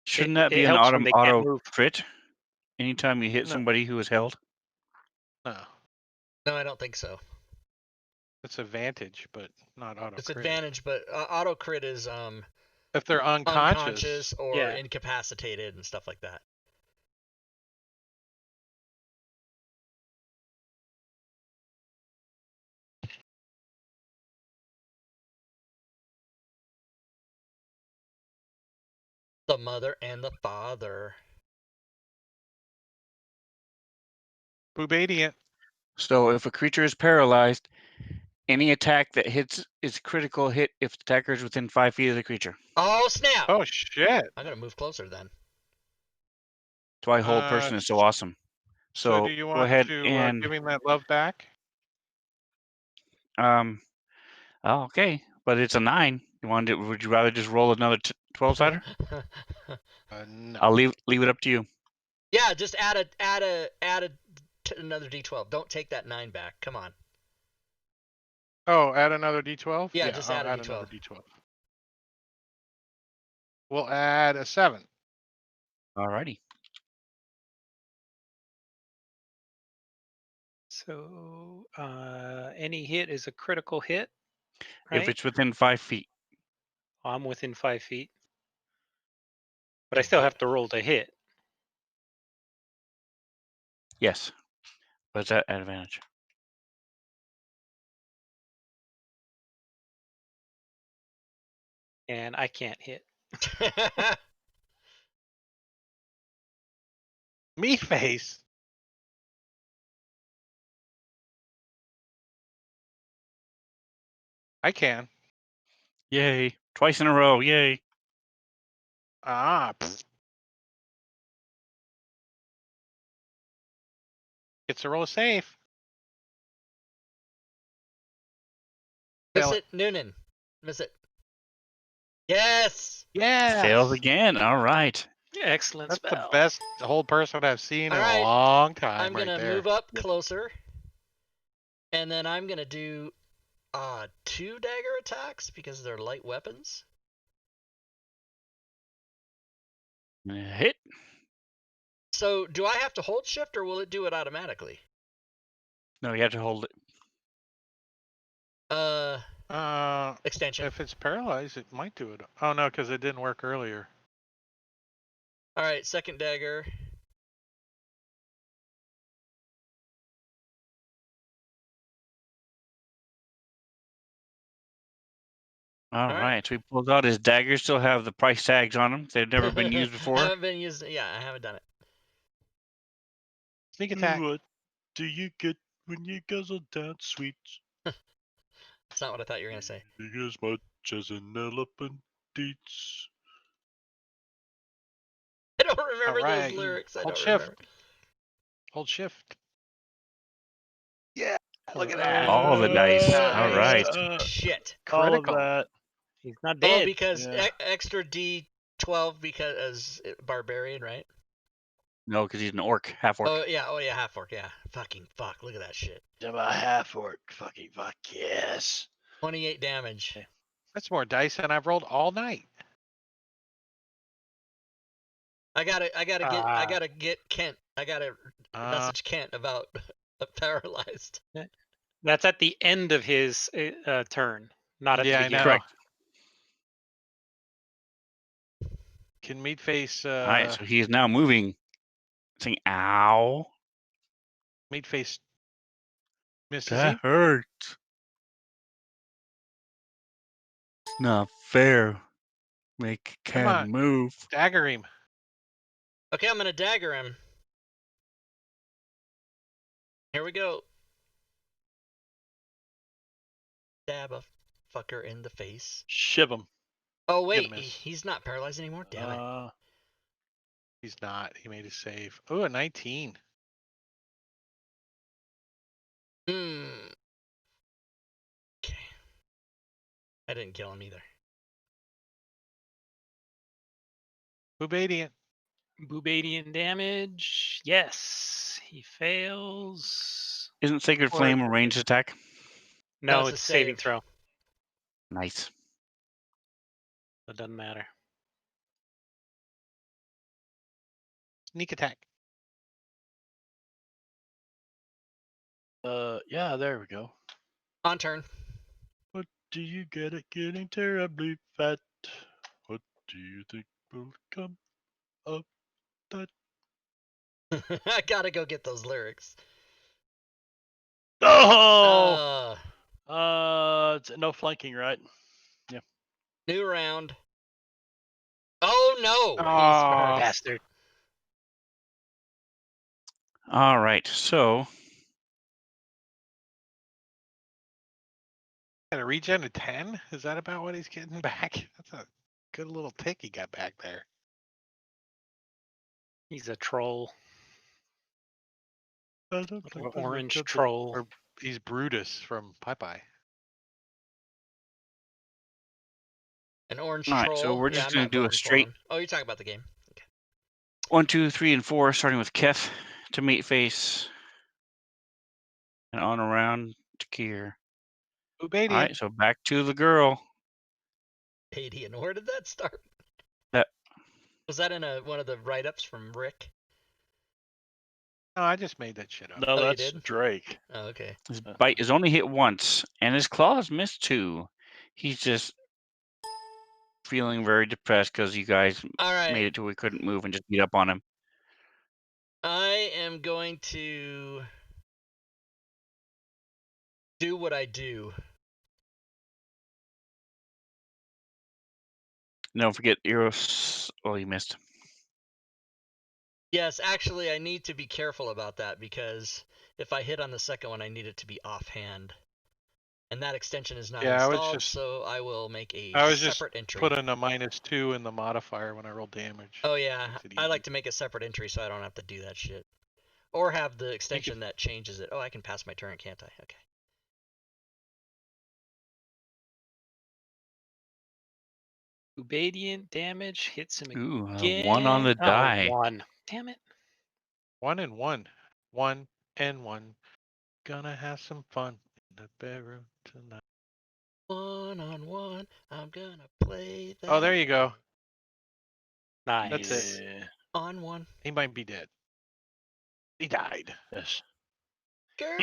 Speaker 2: Shouldn't that be
Speaker 5: it
Speaker 2: an
Speaker 5: helps when they can't
Speaker 2: auto
Speaker 5: move.
Speaker 2: crit? Anytime you hit
Speaker 3: No.
Speaker 2: somebody who is held?
Speaker 3: No.
Speaker 1: No, I don't think so.
Speaker 3: It's advantage, but not auto
Speaker 1: It's
Speaker 3: crit.
Speaker 1: advantage, but auto crit is
Speaker 3: If they're
Speaker 1: unconscious or
Speaker 5: Yeah.
Speaker 1: incapacitated and stuff like that. The mother and the father.
Speaker 3: Boobadiant.
Speaker 2: So if a creature is paralyzed, any attack that hits is critical hit if the attacker is within 5 feet of the creature.
Speaker 1: Oh snap!
Speaker 3: Oh shit.
Speaker 1: I'm gonna move closer then.
Speaker 2: That's why hold person is so awesome.
Speaker 3: So
Speaker 2: So
Speaker 3: do you
Speaker 2: go
Speaker 3: want
Speaker 2: ahead
Speaker 3: to
Speaker 2: and
Speaker 3: give him that love back?
Speaker 2: oh, okay, but it's a 9. Would you rather just roll another 12-sider?
Speaker 3: No.
Speaker 2: I'll leave it up to you.
Speaker 1: Yeah, just add another D12. Don't take that 9 back. Come on.
Speaker 3: Oh, add another D12?
Speaker 1: Yeah, just
Speaker 3: I'll
Speaker 1: add a
Speaker 3: add
Speaker 1: D12.
Speaker 3: another D12. We'll add a 7.
Speaker 2: Alrighty.
Speaker 5: So any hit is a critical hit, right?
Speaker 2: If it's within 5 feet.
Speaker 5: I'm within 5 feet. But I still have to roll to hit.
Speaker 2: Yes. But it's at advantage.
Speaker 5: And I can't hit.
Speaker 3: Me face. I can.
Speaker 2: Yay. Twice in a row. Yay.
Speaker 3: Ah. Pfft. Gets a roll safe.
Speaker 1: Miss
Speaker 3: Fail
Speaker 1: it, Noonan. Miss it. Yes!
Speaker 3: Yes.
Speaker 2: Fails again. All right.
Speaker 5: Excellent
Speaker 3: That's
Speaker 5: spell.
Speaker 3: the best hold person I've seen
Speaker 1: All
Speaker 3: in
Speaker 1: right.
Speaker 3: a long time.
Speaker 1: I'm gonna
Speaker 3: right there.
Speaker 1: move up closer. And then I'm gonna do 2 dagger attacks because they're light weapons.
Speaker 2: Hit.
Speaker 1: So do I have to hold shift or will it do it automatically?
Speaker 2: No, you have to hold it.
Speaker 1: Extension.
Speaker 3: If it's paralyzed, it might do it. Oh no, because it didn't work earlier.
Speaker 1: All right, second dagger.
Speaker 2: All
Speaker 1: right.
Speaker 2: right. So he pulls out his daggers. Still have the price tags on them. They've never been used before.
Speaker 1: haven't been used. Yeah, I haven't done it.
Speaker 3: Sneak attack.
Speaker 4: What do you get when you guzzle down sweets?
Speaker 1: That's not what I thought you were gonna say.
Speaker 4: As much as an elephant eats.
Speaker 1: I don't remember
Speaker 3: Alright,
Speaker 1: those lyrics. I
Speaker 3: hold
Speaker 1: don't
Speaker 3: shift.
Speaker 1: remember.
Speaker 3: Hold shift. Yeah. Look at that.
Speaker 2: All the dice.
Speaker 3: Nice.
Speaker 2: All right.
Speaker 1: Shit.
Speaker 4: All of
Speaker 3: Critical.
Speaker 4: that.
Speaker 5: He's not
Speaker 1: Oh,
Speaker 5: dead.
Speaker 1: because
Speaker 4: Yeah.
Speaker 1: extra D12 because barbarian, right?
Speaker 2: No, because he's an orc, half orc.
Speaker 1: Oh yeah, half orc. Yeah. Fucking fuck. Look at that shit.
Speaker 4: I'm a half orc. Fucking fuck yes.
Speaker 1: 28 damage.
Speaker 3: That's more dice than I've rolled all night.
Speaker 1: I gotta get Kent. I gotta message Kent about paralyzed.
Speaker 5: That's at the end of his turn, not at the
Speaker 3: Yeah, I
Speaker 5: beginning.
Speaker 3: know.
Speaker 2: Correct.
Speaker 3: Can meat face
Speaker 2: All right. So he is now moving. Saying, ow.
Speaker 3: meat face misses
Speaker 2: That
Speaker 3: him?
Speaker 2: hurts. It's not fair. Make
Speaker 3: Come
Speaker 2: Ken
Speaker 3: on.
Speaker 2: move.
Speaker 3: Dagger him.
Speaker 1: Okay, I'm gonna dagger him. Here we go. Stab a fucker in the face.
Speaker 4: Shiv him.
Speaker 1: Oh
Speaker 3: Gonna
Speaker 1: wait,
Speaker 3: miss.
Speaker 1: he's not paralyzed anymore. Damn it.
Speaker 3: He's not. He made a save. Oh, a 19.
Speaker 1: Okay. I didn't kill him either.
Speaker 3: Boobadiant.
Speaker 5: Boobadian damage. Yes. He fails.
Speaker 2: Isn't Sacred
Speaker 3: Or-
Speaker 2: Flame a ranged attack?
Speaker 5: No,
Speaker 1: it's a
Speaker 5: it's saving
Speaker 1: save.
Speaker 5: throw.
Speaker 2: Nice.
Speaker 5: It doesn't matter.
Speaker 3: Sneak attack.
Speaker 4: Yeah, there we go.
Speaker 1: On turn.
Speaker 4: What do you get at getting terribly fat? What do you think will come of that?
Speaker 1: I gotta go get those lyrics.
Speaker 4: Oh!
Speaker 1: Uh,
Speaker 4: No flanking, right?
Speaker 1: new round. Oh no!
Speaker 3: Oh,
Speaker 5: Bastard.
Speaker 2: All right. So
Speaker 3: got a regen of 10? Is that about what he's getting back? That's a good little tick he got back there.
Speaker 5: He's a troll.
Speaker 4: I don't
Speaker 5: Little
Speaker 4: like the
Speaker 5: orange
Speaker 4: look of it.
Speaker 5: troll.
Speaker 3: Or he's Brutus from Popeye.
Speaker 1: An orange
Speaker 2: all right.
Speaker 1: troll.
Speaker 2: So we're
Speaker 1: Yeah,
Speaker 2: just
Speaker 1: I'm
Speaker 2: gonna
Speaker 1: not
Speaker 2: do a
Speaker 1: voting for
Speaker 2: straight
Speaker 1: him. Oh, you're talking about the game. Okay.
Speaker 2: 1, 2, 3, and 4, starting with Keth to meat face, and on around to Kier. All
Speaker 3: Ubadian.
Speaker 2: right. So back to the girl.
Speaker 1: 80, and where did that start?
Speaker 2: That
Speaker 1: Was that in one of the write-ups from Rick?
Speaker 3: No, I just made that shit up.
Speaker 4: No,
Speaker 1: Oh, you
Speaker 4: that's
Speaker 1: did?
Speaker 4: Drake.
Speaker 1: Oh, okay.
Speaker 2: his bite is only hit once, and his claws missed 2. He's just feeling very depressed because you guys
Speaker 1: All right.
Speaker 2: made it till we couldn't move and just beat up on him.
Speaker 1: I am going to do what I do.
Speaker 2: Don't forget Eros. Oh, you missed.
Speaker 1: Yes, actually, I need to be careful about that because if I hit on the second one, I need it to be offhand. And that extension is not
Speaker 3: Yeah, I was
Speaker 1: installed,
Speaker 3: just-
Speaker 1: so I will make a
Speaker 3: I was just
Speaker 1: separate entry.
Speaker 3: put in a -2 in the modifier when I roll damage.
Speaker 1: Oh yeah,
Speaker 3: Makes it
Speaker 1: I like
Speaker 3: easy.
Speaker 1: to make a separate entry so I don't have to do that shit. Or have the extension that changes it. Oh, I can pass my turn, can't I? Okay.
Speaker 5: Ubadian damage hits him
Speaker 2: Ooh,
Speaker 5: again.
Speaker 2: 1 on the die.
Speaker 5: 1. Damn it.
Speaker 3: 1 and 1. 1 and 1. Gonna have some fun in the bedroom tonight.
Speaker 1: 1-on-1, I'm gonna play that.
Speaker 3: Oh, there you go.
Speaker 5: Nice.
Speaker 3: That's it.
Speaker 4: Yeah.
Speaker 1: On one.
Speaker 3: He might be dead. He died.
Speaker 4: Yes.
Speaker 1: Girl!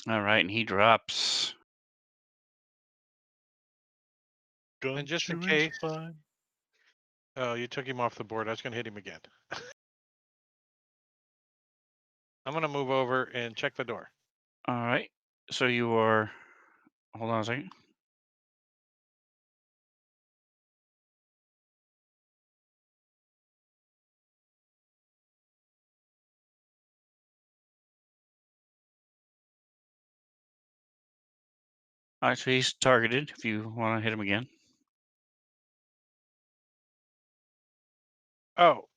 Speaker 2: All right, and he drops.
Speaker 3: And just in
Speaker 4: Gun
Speaker 3: case-
Speaker 4: chewing's fine.
Speaker 3: Oh, you took him off the board. I was gonna hit him again. I'm gonna move over and check the door.
Speaker 2: All right. So you are. Hold on a second. All right, so he's targeted if you want to hit him again.
Speaker 3: Oh,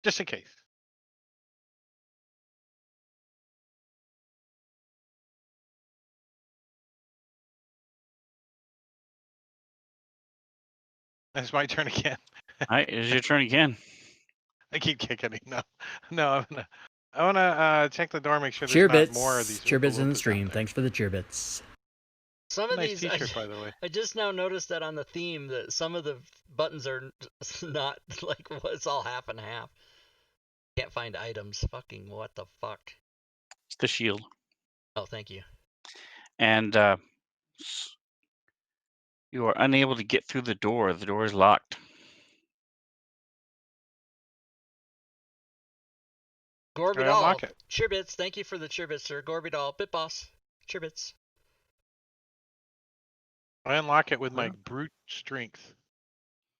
Speaker 3: just in case. It's my turn again.
Speaker 2: All right, it's your turn again.
Speaker 3: I keep kicking him. No, I wanna check the door, make sure there's not more of these.
Speaker 6: Cheerbits in
Speaker 3: Oompa
Speaker 6: the
Speaker 3: Loompas
Speaker 6: stream.
Speaker 3: out there.
Speaker 6: Thanks for the cheerbits.
Speaker 1: Some of
Speaker 3: Nice
Speaker 1: these,
Speaker 3: T-shirt, by the way.
Speaker 1: I just now noticed that on the theme that some of the buttons are not like it's all half and half. Can't find items. Fucking what the fuck?
Speaker 2: It's the shield.
Speaker 1: Oh, thank you.
Speaker 2: And you are unable to get through the door. The door is locked.
Speaker 1: Gorbidol.
Speaker 3: Unlock it.
Speaker 1: Cheerbits. Thank you for the cheerbits, sir. Gorbidol. Bit boss. Cheerbits.
Speaker 3: I unlock it with my brute strength.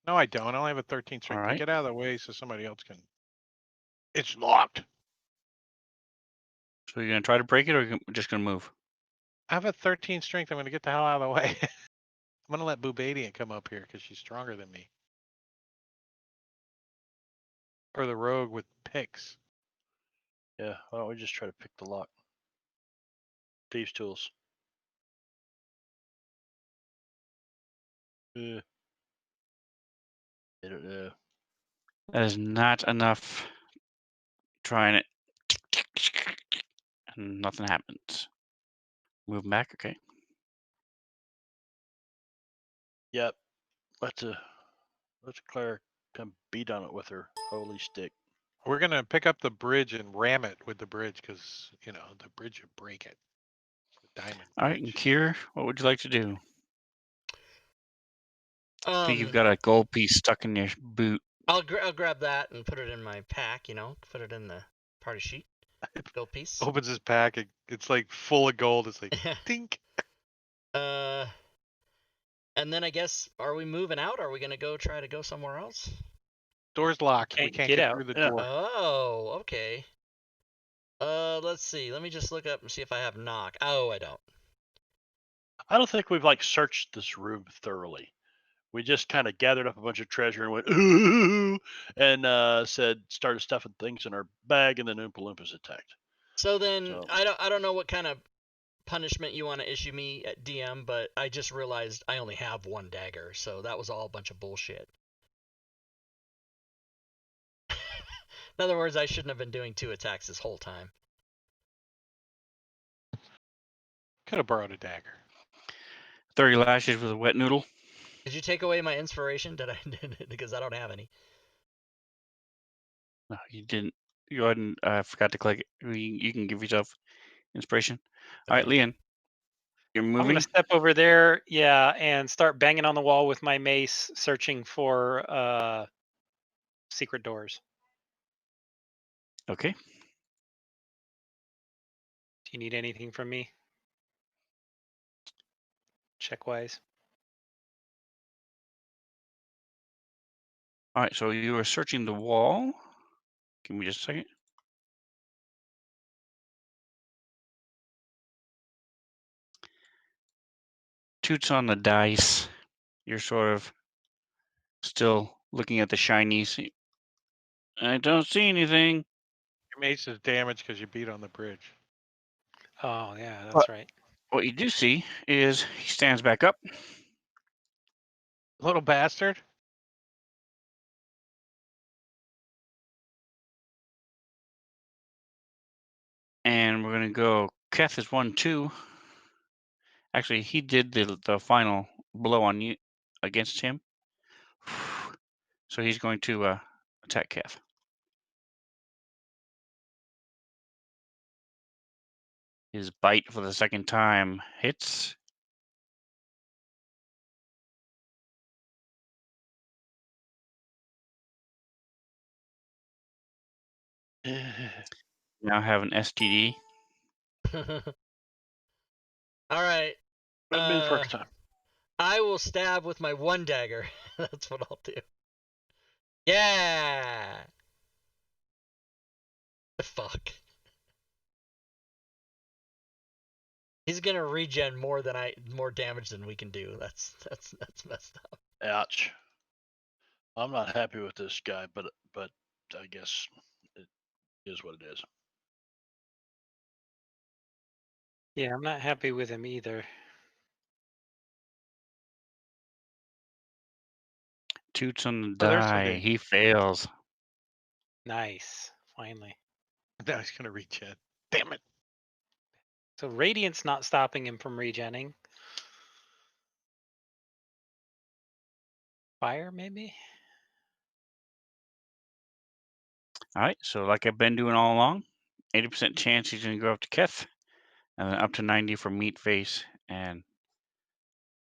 Speaker 3: No, I don't. I only have a 13 strength.
Speaker 2: right.
Speaker 3: Get out of the way so somebody else can. It's locked.
Speaker 2: So you're going to try to break it or you're just going to move?
Speaker 3: I have a 13 strength. I'm gonna get the hell out of the way. I'm gonna let Bubadian come up here because she's stronger than me. Or the rogue with picks.
Speaker 4: Yeah, why don't we just try to pick the lock? Thieves' tools. I don't know.
Speaker 2: That is not enough. Trying it. And nothing happens. Move back, okay.
Speaker 4: Yep. Let's Claire come beat on it with her holy stick.
Speaker 3: We're gonna pick up the bridge and ram it with the bridge because you know the bridge would break it. The diamond
Speaker 2: All right, and
Speaker 3: bridge.
Speaker 2: Kier, what would you like to do? I think you've
Speaker 1: Um,
Speaker 2: got a gold piece stuck in your boot.
Speaker 1: I'll grab that and put it in my pack. You know, put it in the party sheet. Gold piece.
Speaker 3: Opens his pack. It's like full of gold. It's like dink.
Speaker 1: And then I guess, are we moving out? Are we gonna try to go somewhere else?
Speaker 3: Door's locked. We
Speaker 5: Can't
Speaker 3: can't
Speaker 5: get
Speaker 3: get
Speaker 5: out.
Speaker 3: through the
Speaker 4: Yeah.
Speaker 3: door.
Speaker 1: Oh, okay. Let's see. Let me just look up and see if I have knock. Oh, I don't.
Speaker 4: I don't think we've like searched this room thoroughly. We just kind of gathered up a bunch of treasure and went ooh, and started stuffing things in our bag, and then Oompa Loompas attacked.
Speaker 1: So then
Speaker 4: So-
Speaker 1: I don't know what kind of punishment you want to issue me at DM, but I just realized I only have one dagger, so that was all a bunch of bullshit. In other words, I shouldn't have been doing 2 attacks this whole time.
Speaker 3: Could have borrowed a dagger.
Speaker 2: 30 lashes with a wet noodle.
Speaker 1: Did you take away my inspiration? Did I? Because I don't have any.
Speaker 2: No, you didn't. Go ahead and I forgot to click it. You can give yourself inspiration. All right,
Speaker 1: Okay.
Speaker 2: Leon, you're
Speaker 5: I'm
Speaker 2: moving.
Speaker 5: gonna step over there, yeah, and start banging on the wall with my mace, searching for secret doors.
Speaker 2: Okay.
Speaker 5: Do you need anything from me? Check wise.
Speaker 2: All right, so you are searching the wall. Give me just a second. Toots on the dice. You're sort of still looking at the shinies. I don't see anything.
Speaker 3: Your mace is damaged because you beat on the bridge.
Speaker 5: Oh yeah, that's
Speaker 2: But-
Speaker 5: right.
Speaker 2: What you do see is he stands back up.
Speaker 3: Little bastard.
Speaker 2: And we're gonna go. Keth is 1-2. Actually, he did the final blow on you against him. So he's going to attack Keth. His bite for the second time hits. Now have an STD.
Speaker 1: All right.
Speaker 4: That'd be the first time.
Speaker 1: I will stab with my one dagger. That's what I'll do. Yeah. Fuck. He's gonna regen more damage than we can do. That's messed up.
Speaker 4: Ouch. I'm not happy with this guy, but I guess it is what it is.
Speaker 5: Yeah, I'm not happy with him either.
Speaker 2: Toots on the
Speaker 3: Oh, there's
Speaker 2: die.
Speaker 3: something.
Speaker 2: He fails.
Speaker 5: Nice, finally.
Speaker 3: Now he's gonna reach in. Damn it.
Speaker 5: So Radiant's not stopping him from regenning. Fire, maybe?
Speaker 2: All right, so like I've been doing all along, 80% chance he's going to go up to Keth, and then up to 90 for Meat Face, and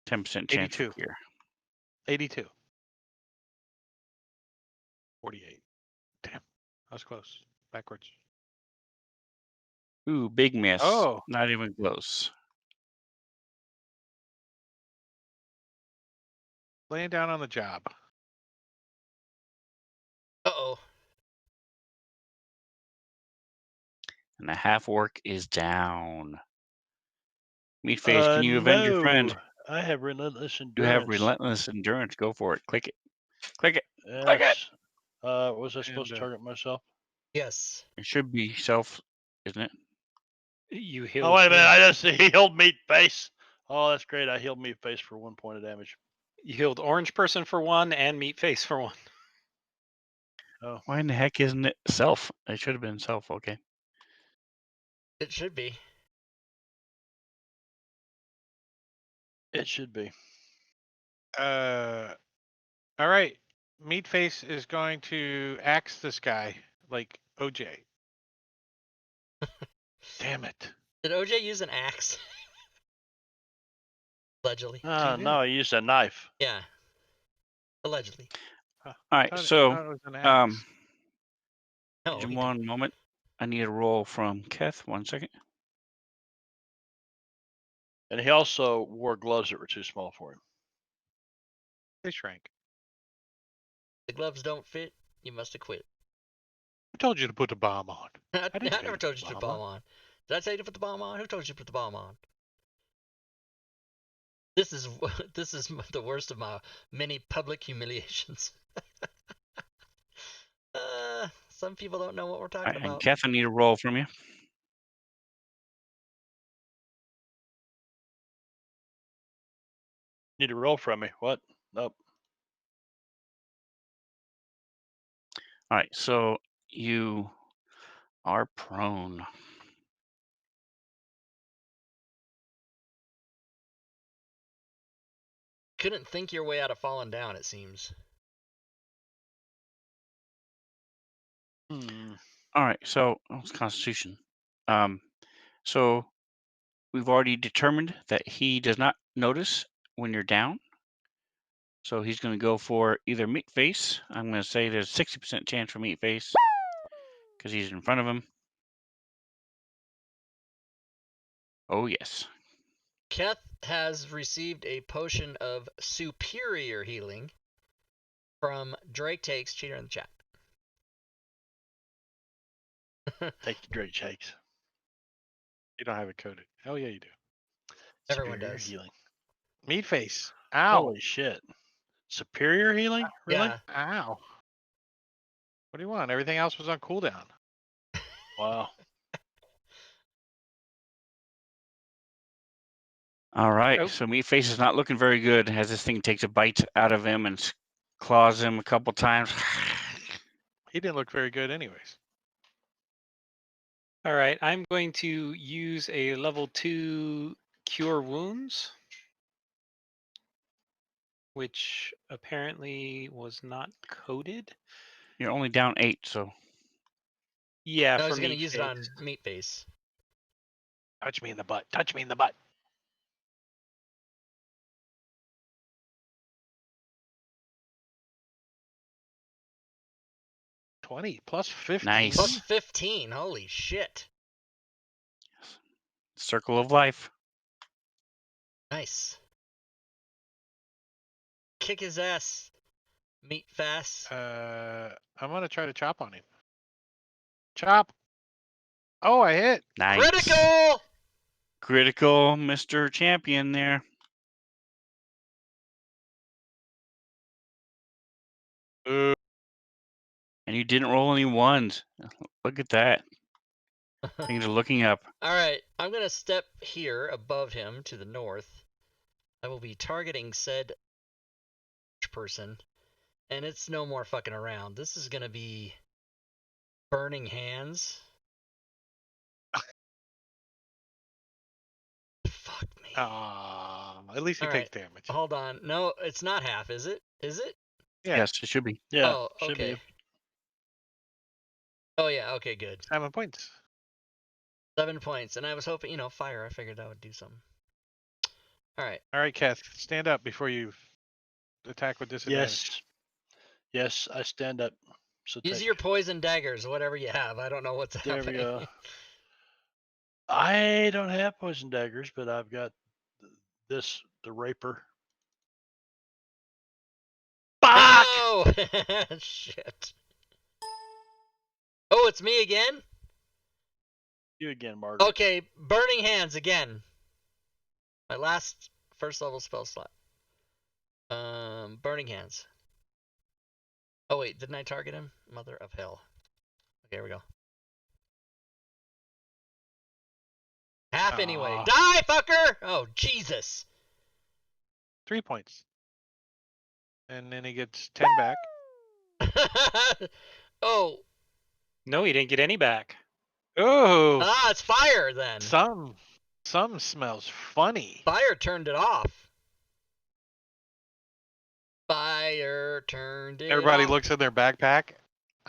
Speaker 2: 10% chance for
Speaker 3: 82.
Speaker 2: Kier.
Speaker 3: 82. 48. Damn. I was close. Backwards.
Speaker 2: Ooh, big miss.
Speaker 3: Oh.
Speaker 2: Not even close.
Speaker 3: Laying down on the job.
Speaker 1: Uh-oh.
Speaker 2: And the half orc is down. Meat Face, can you avenge your friend?
Speaker 4: No, I have relentless endurance.
Speaker 2: You have relentless endurance. Go for it. Click it. Click it. Click it.
Speaker 4: Yes. Was I supposed to
Speaker 3: And,
Speaker 4: target myself?
Speaker 1: Yes.
Speaker 2: It should be self, isn't it?
Speaker 5: You heal.
Speaker 4: Oh wait a minute! I just healed Meat Face. Oh, that's great! I healed Meat Face for 1 point of damage.
Speaker 5: You healed orange person for 1 and meat face for 1.
Speaker 4: Oh,
Speaker 2: Why in the heck isn't it self? It should have been self. Okay.
Speaker 1: It should be.
Speaker 4: it should be.
Speaker 3: All right. Meatface is going to axe this guy like OJ. Damn it.
Speaker 1: Did OJ use an axe? Allegedly.
Speaker 3: did.
Speaker 4: No, he used a knife.
Speaker 1: Yeah. Allegedly.
Speaker 2: All right.
Speaker 3: I
Speaker 2: So,
Speaker 3: thought it was an axe.
Speaker 1: No,
Speaker 2: just
Speaker 1: he
Speaker 2: one moment. I need a roll from Keth. 1 second.
Speaker 4: And he also wore gloves that were too small for him.
Speaker 3: They shrank.
Speaker 1: the gloves don't fit. You must have quit.
Speaker 3: I told you to put the bomb on.
Speaker 1: I
Speaker 3: didn't tell
Speaker 1: never
Speaker 3: you
Speaker 1: told
Speaker 3: to
Speaker 1: you to
Speaker 3: put
Speaker 1: put
Speaker 3: the
Speaker 1: the
Speaker 3: bomb
Speaker 1: bomb on. Did I tell you to put the bomb on? Who told you to put the bomb on? This is the worst of my many public humiliations. Some people don't know what we're
Speaker 2: All
Speaker 1: talking
Speaker 2: right, and
Speaker 1: about.
Speaker 2: Keth, I need a roll from you.
Speaker 4: Need to roll from me. What? Nope.
Speaker 2: All right. So you are prone.
Speaker 1: Couldn't think your way out of falling down, it seems.
Speaker 2: All right. So it's Constitution. So we've already determined that he does not notice when you're down. So he's going to go for either meat face. I'm going to say there's 60% chance for meat face because he's in front of him. Oh, yes.
Speaker 1: Keth has received a potion of superior healing from Drake Takes, cheater in the chat.
Speaker 4: Take the Drake shakes.
Speaker 3: You don't have it coded. Hell yeah, you do.
Speaker 1: Everyone
Speaker 4: Superior
Speaker 1: does.
Speaker 4: healing.
Speaker 3: Meatface. Ow.
Speaker 4: Holy shit. Superior healing? Really?
Speaker 1: Yeah.
Speaker 3: Ow. What do you want? Everything else was on cooldown.
Speaker 4: Wow.
Speaker 2: All right.
Speaker 5: Oh.
Speaker 2: So meat face is not looking very good as this thing takes a bite out of him and claws him a couple times.
Speaker 3: He didn't look very good anyways.
Speaker 5: All right, I'm going to use a level 2 cure wounds, which apparently was not coded.
Speaker 2: You're only down 8, so
Speaker 5: Yeah,
Speaker 1: No,
Speaker 5: for
Speaker 1: he's going to
Speaker 5: meat
Speaker 1: use
Speaker 5: face.
Speaker 1: it on meat face.
Speaker 3: Touch me in the butt. Touch me in the butt. $20 plus 15.
Speaker 2: Nice.
Speaker 1: Plus 15. Holy shit.
Speaker 2: circle of life.
Speaker 1: Nice. Kick his ass. Meat fast.
Speaker 3: I'm gonna try to chop on him. Chop. Oh, I hit.
Speaker 2: Nice.
Speaker 1: Critical!
Speaker 2: Critical, Mr. Champion there.
Speaker 3: Ooh.
Speaker 2: And you didn't roll any ones. Look at that. Things are looking up.
Speaker 1: Alright, I'm going to step here above him to the north. I will be targeting said person. And it's no more fucking around. This is going to be burning hands. Fuck me.
Speaker 3: At least he
Speaker 1: All
Speaker 3: takes
Speaker 1: right.
Speaker 3: damage.
Speaker 1: Hold on. No, it's not half, is it? Is it?
Speaker 3: Yeah.
Speaker 2: Yes, it should be.
Speaker 4: Yeah.
Speaker 1: Oh,
Speaker 4: should
Speaker 1: okay.
Speaker 4: be.
Speaker 1: Oh, yeah. Okay, good.
Speaker 3: 7 points.
Speaker 1: 7 points. And I was hoping, fire. I figured that would do something. All right.
Speaker 3: All right, Kath, stand up before you attack with disadvantage.
Speaker 4: Yes. Yes, I stand up. So
Speaker 1: Use
Speaker 4: take-
Speaker 1: your poison daggers, whatever you have. I don't know what's
Speaker 4: There
Speaker 1: happening.
Speaker 4: we go. I don't have poison daggers, but I've got the raper. Fuck!
Speaker 1: Oh! Shit. Oh, it's me again?
Speaker 4: You again, Margaret.
Speaker 1: Okay, burning hands again. My last first level spell slot. Burning hands. Oh wait, didn't I target him? Mother of hell. Okay, here we go. Half anyway.
Speaker 3: Aw.
Speaker 1: Die, fucker! Oh, Jesus.
Speaker 3: 3 points. and then he gets 10 back.
Speaker 1: Oh,
Speaker 5: No, he didn't get any back.
Speaker 3: Oh,
Speaker 1: it's fire then.
Speaker 3: some smells funny.
Speaker 1: Fire turned it off. Fire turned it
Speaker 3: Everybody
Speaker 1: off.
Speaker 3: looks in their backpack.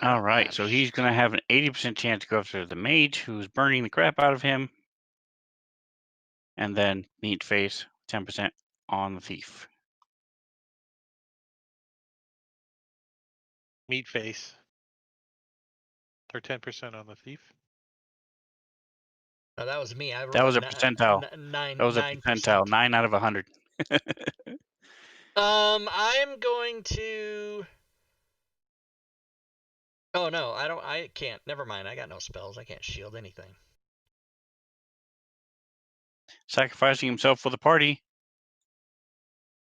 Speaker 2: All right, so he's going to have an 80% chance to go after the mage, who's burning the crap out of him. And then meat face, 10% on the thief.
Speaker 3: Meat face. They're 10% on the thief.
Speaker 1: No, that was me. I rolled
Speaker 2: That was a
Speaker 1: ni-
Speaker 2: percentile.
Speaker 1: n- nine,
Speaker 2: That was a
Speaker 1: 9%.
Speaker 2: percentile, 9 out of 100.
Speaker 1: I'm going to. Oh no, I don't. I can't. Never mind. I got no spells. I can't shield anything.
Speaker 2: Sacrificing himself for the party.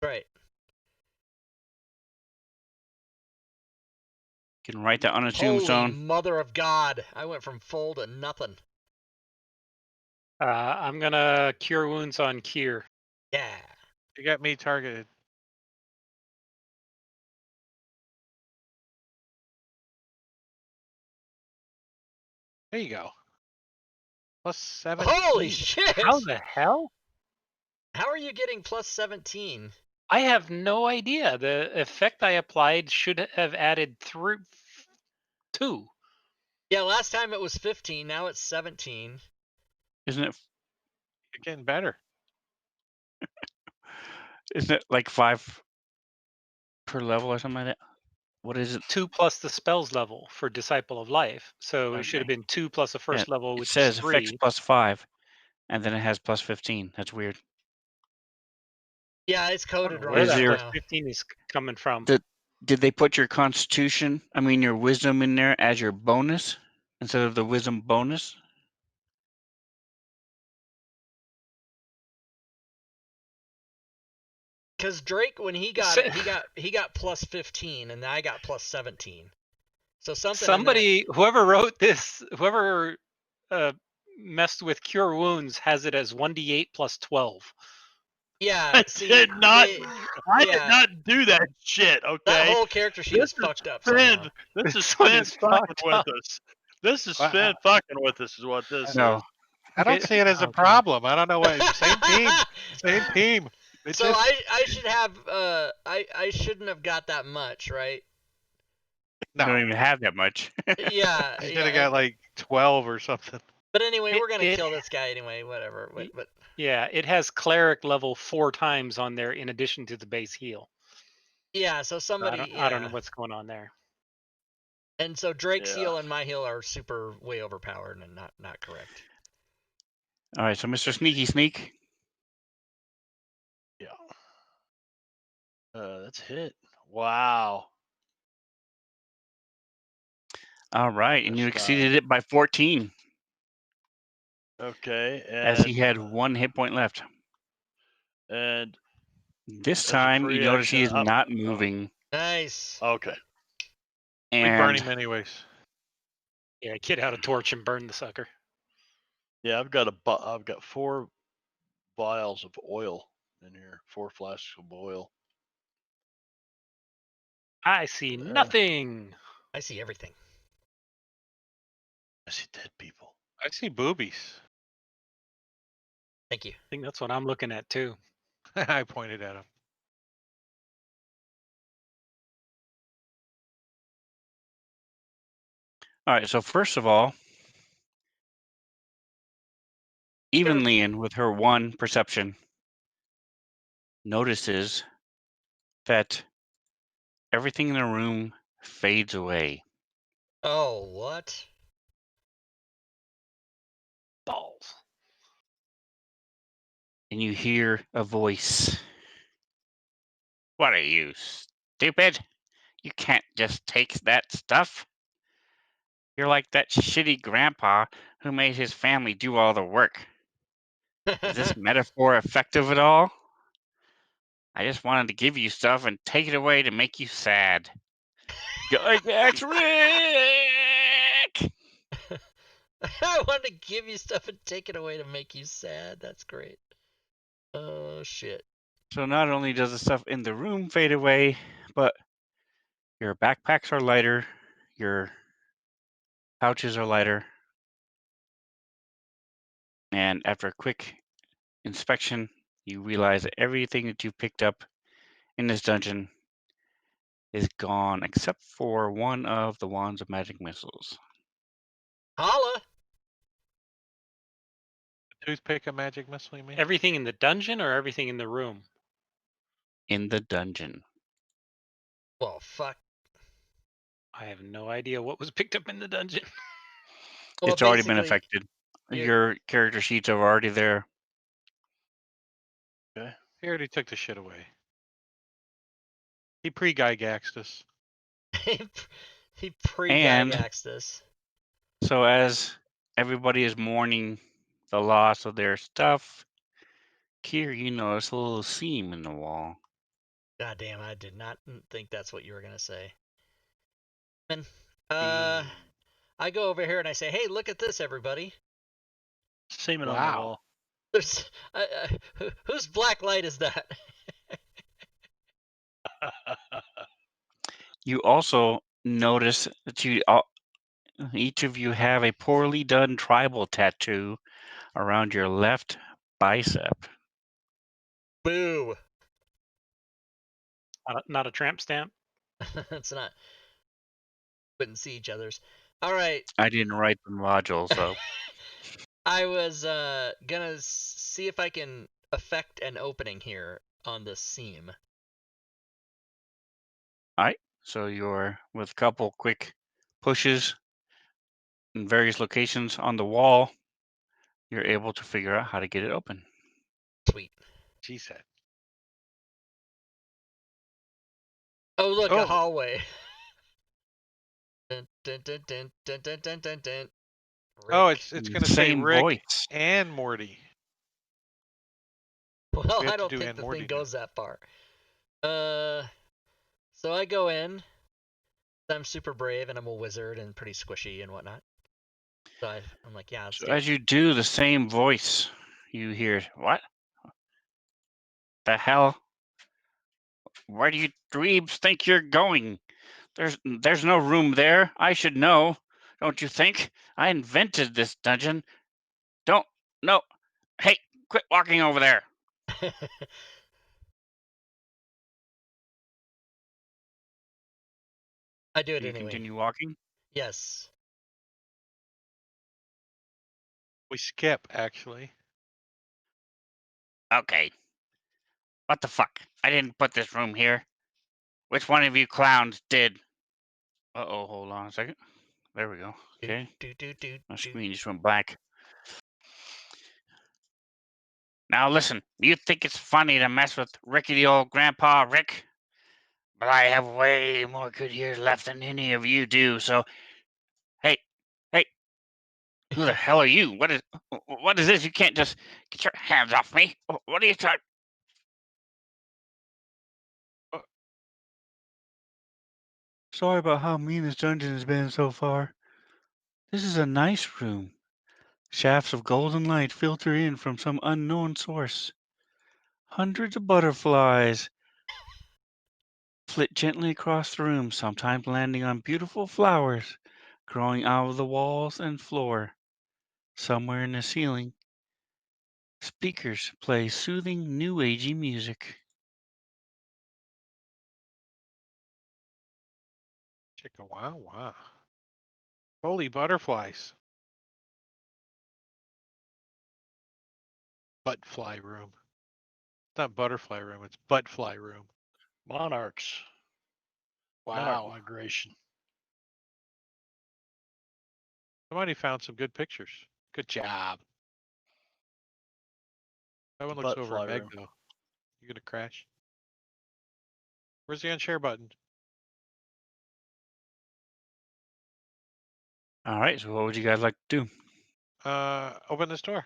Speaker 1: Right.
Speaker 2: Can write that on a
Speaker 1: Holy
Speaker 2: tombstone.
Speaker 1: mother of God! I went from full to nothing.
Speaker 5: I'm gonna cure wounds on Kier.
Speaker 1: Yeah.
Speaker 3: You got me targeted. There you go. Plus 7.
Speaker 1: Holy shit!
Speaker 5: How the hell?
Speaker 1: How are you getting plus 17?
Speaker 5: I have no idea. The effect I applied should have added 2.
Speaker 1: Yeah, last time it was 15. Now it's 17.
Speaker 2: Isn't it?
Speaker 3: You're getting better.
Speaker 2: Isn't it like 5 per level or something like that? What is it?
Speaker 5: 2 plus the spells level for Disciple of Life. So it should have
Speaker 2: Okay.
Speaker 5: been 2 plus the first level,
Speaker 2: It
Speaker 5: which
Speaker 2: says
Speaker 5: is
Speaker 2: effects
Speaker 5: 3.
Speaker 2: plus 5, and then it has plus 15. That's weird.
Speaker 1: Yeah, it's coded wrong
Speaker 5: Where
Speaker 2: Is
Speaker 5: that
Speaker 2: there-
Speaker 1: right
Speaker 5: first
Speaker 1: now.
Speaker 5: 15 is coming from?
Speaker 2: Did they put your constitution, your wisdom in there as your bonus instead of the wisdom bonus?
Speaker 1: Because Drake, when he got it, he got plus 15, and I got plus 17. So
Speaker 5: Somebody, whoever wrote this, whoever messed with cure wounds, has it as 1d8 plus 12.
Speaker 1: Yeah,
Speaker 4: I
Speaker 1: see,
Speaker 4: did not. I
Speaker 1: yeah.
Speaker 4: did not do that shit. Okay.
Speaker 1: That whole character sheet is fucked up. Somehow.
Speaker 4: This is
Speaker 5: one
Speaker 4: Finn
Speaker 5: is
Speaker 4: fucking
Speaker 5: fucked
Speaker 4: with
Speaker 5: up.
Speaker 4: us. This is
Speaker 3: Well,
Speaker 4: Finn fucking with us. Is what this
Speaker 2: No.
Speaker 4: is.
Speaker 3: I don't see it as a
Speaker 5: Okay.
Speaker 3: problem. I don't know why. Same team. Same team. It's
Speaker 1: So
Speaker 3: just,
Speaker 1: I should have I shouldn't have got that much, right?
Speaker 2: You don't
Speaker 3: no.
Speaker 2: even have that much.
Speaker 1: Yeah.
Speaker 3: You should
Speaker 1: yeah.
Speaker 3: have got like 12 or something.
Speaker 1: But anyway, we're gonna
Speaker 5: It-
Speaker 1: kill this guy anyway. Whatever. But
Speaker 5: Yeah, it has cleric level 4 times on there in addition to the base heal.
Speaker 1: yeah. So
Speaker 5: So
Speaker 1: somebody.
Speaker 5: I don't know what's going on there.
Speaker 1: And so Drake's
Speaker 4: Yeah.
Speaker 1: heal and my heal are super way overpowered and not correct.
Speaker 2: All right, so Mr. Sneaky Sneak.
Speaker 4: Yeah. That's hit. Wow.
Speaker 2: All right, and you
Speaker 4: This
Speaker 2: exceeded it by 14
Speaker 4: Okay.
Speaker 2: as he
Speaker 4: And
Speaker 2: had 1 hit point left.
Speaker 4: and
Speaker 2: This
Speaker 4: as a
Speaker 2: time, you
Speaker 4: free
Speaker 2: notice he is
Speaker 4: action,
Speaker 2: not moving.
Speaker 1: Nice.
Speaker 4: okay.
Speaker 3: We burn
Speaker 2: And
Speaker 3: him anyways.
Speaker 5: Yeah, get out a torch and burn the sucker.
Speaker 4: Yeah, I've got 4 vials of oil in here. 4 flasks of oil.
Speaker 5: I see nothing.
Speaker 1: I see everything.
Speaker 4: I see dead people.
Speaker 3: I see boobies.
Speaker 1: Thank you.
Speaker 5: I think that's what I'm looking at too.
Speaker 3: I pointed at him.
Speaker 2: all right, so first of all, Evelyn, with her 1 perception, notices that everything in the room fades away.
Speaker 1: Oh, what?
Speaker 5: Balls.
Speaker 2: And you hear a voice. What are you, stupid? You can't just take that stuff. You're like that shitty grandpa who made his family do all the work. Is this metaphor effective at all? I just wanted to give you stuff and take it away to make you sad. Gygax Rick!
Speaker 1: I wanted to give you stuff and take it away to make you sad. That's great. Oh shit.
Speaker 2: So not only does the stuff in the room fade away, but your backpacks are lighter, your pouches are lighter, and after a quick inspection, you realize that everything that you picked up in this dungeon is gone except for one of the wands of magic missiles.
Speaker 1: Holla!
Speaker 3: Toothpick a magic missile, you mean?
Speaker 5: Everything in the dungeon or everything in the room?
Speaker 2: In the dungeon.
Speaker 1: Well, fuck.
Speaker 5: I have no idea what was picked up in the dungeon.
Speaker 1: Well,
Speaker 2: It's already been
Speaker 1: basically,
Speaker 2: affected.
Speaker 1: you're-
Speaker 2: Your character sheets are already there.
Speaker 4: Okay.
Speaker 3: He already took the shit away. He pre-Gygaxed us.
Speaker 1: he pre-Gygaxed us.
Speaker 2: So as everybody is mourning the loss of their stuff, Kier, you notice a little seam in the wall.
Speaker 1: God damn, I did not think that's what you were gonna say. And
Speaker 3: Fiend.
Speaker 1: I go over here and I say, "Hey, look at this, everybody!
Speaker 4: Semen on the
Speaker 3: Wow.
Speaker 4: wall.
Speaker 1: There's whose black light is that?"
Speaker 2: You also notice that each of you have a poorly done tribal tattoo around your left bicep.
Speaker 1: Boo!
Speaker 5: Not a tramp stamp.
Speaker 1: It's not. Couldn't see each other's. All right.
Speaker 2: I didn't write the module, so
Speaker 1: I was gonna see if I can affect an opening here on this seam.
Speaker 2: so you're with a couple quick pushes in various locations on the wall, you're able to figure out how to get it open.
Speaker 1: Sweet.
Speaker 3: She said.
Speaker 1: Oh, look, a
Speaker 3: Oh.
Speaker 1: hallway. Dun, dun, dun, dun, dun, dun, dun, dun, dun.
Speaker 3: Oh,
Speaker 1: Rick.
Speaker 3: it's gonna say
Speaker 2: Same
Speaker 3: Rick
Speaker 2: voice.
Speaker 3: and Morty.
Speaker 1: Well,
Speaker 3: we have
Speaker 1: I
Speaker 3: to
Speaker 1: don't
Speaker 3: do
Speaker 1: think
Speaker 3: and
Speaker 1: the
Speaker 3: Morty
Speaker 1: thing
Speaker 3: now.
Speaker 1: goes that far. So I go in. I'm super brave and I'm a wizard and pretty squishy and whatnot. So I'm like, yeah, let's
Speaker 2: So
Speaker 1: do it.
Speaker 2: as you do the same voice, you hear, what? The hell? Where do you dweebs think you're going? There's no room there. I should know. Don't you think? I invented this dungeon. Don't, no. Hey, quit walking over there.
Speaker 1: I do it
Speaker 2: Do you
Speaker 1: anyway.
Speaker 2: continue walking?
Speaker 1: Yes.
Speaker 3: We skip, actually.
Speaker 2: Okay. What the fuck? I didn't put this room here. Which one of you clowns did? Uh-oh, hold on a second. There we go. Okay. My screen just went black. Now listen, you think it's funny to mess with rickety old Grandpa Rick? But I have way more good years left than any of you do, so... Hey, who the hell are you? What is this? You can't just... Get your hands off me. What are you trying... Sorry about how mean this dungeon has been so far. This is a nice room. Shafts of golden light filter in from some unknown source. Hundreds of butterflies flit gently across the room, sometimes landing on beautiful flowers growing out of the walls and floor. Somewhere in the ceiling, speakers play soothing, new agey music.
Speaker 3: Chicka wow wow. Holy butterflies. Buttfly room. It's not butterfly room, it's buttfly room.
Speaker 4: Monarchs. Monarch
Speaker 3: Wow.
Speaker 4: migration.
Speaker 3: Somebody found some good pictures. Good job. That one looks over
Speaker 4: Buttfly
Speaker 3: Meg
Speaker 4: room.
Speaker 3: though. You gonna crash? Where's the unshare button?
Speaker 2: All right, so what would you guys like to do?
Speaker 3: Open this door.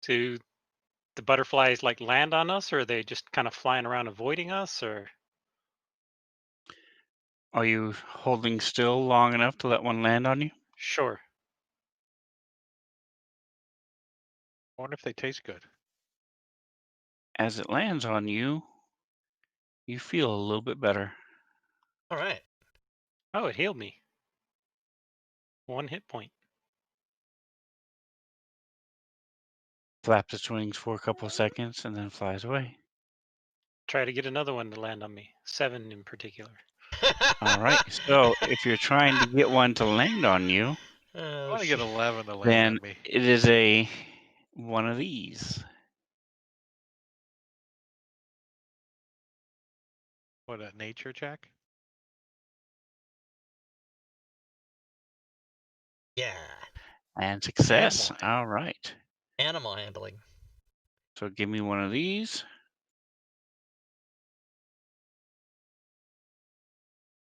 Speaker 5: Do the butterflies like land on us, or are they just kind of flying around avoiding us, or?
Speaker 2: Are you holding still long enough to let one land on you?
Speaker 5: Sure.
Speaker 3: I wonder if they taste good.
Speaker 2: As it lands on you, You feel a little bit better.
Speaker 1: All right.
Speaker 5: Oh, it healed me. 1 hit point.
Speaker 2: Flaps its wings for a couple of seconds and then flies away.
Speaker 5: Try to get another one to land on me. 7 in particular.
Speaker 2: All right. So if you're trying to get one to land on you,
Speaker 3: I
Speaker 1: Oh,
Speaker 3: want to get 11 to land
Speaker 2: then
Speaker 3: on me.
Speaker 2: it is one of these.
Speaker 3: What, a nature check?
Speaker 1: yeah.
Speaker 2: And success.
Speaker 3: Animal
Speaker 2: All right.
Speaker 1: Animal handling.
Speaker 2: So give me one of these.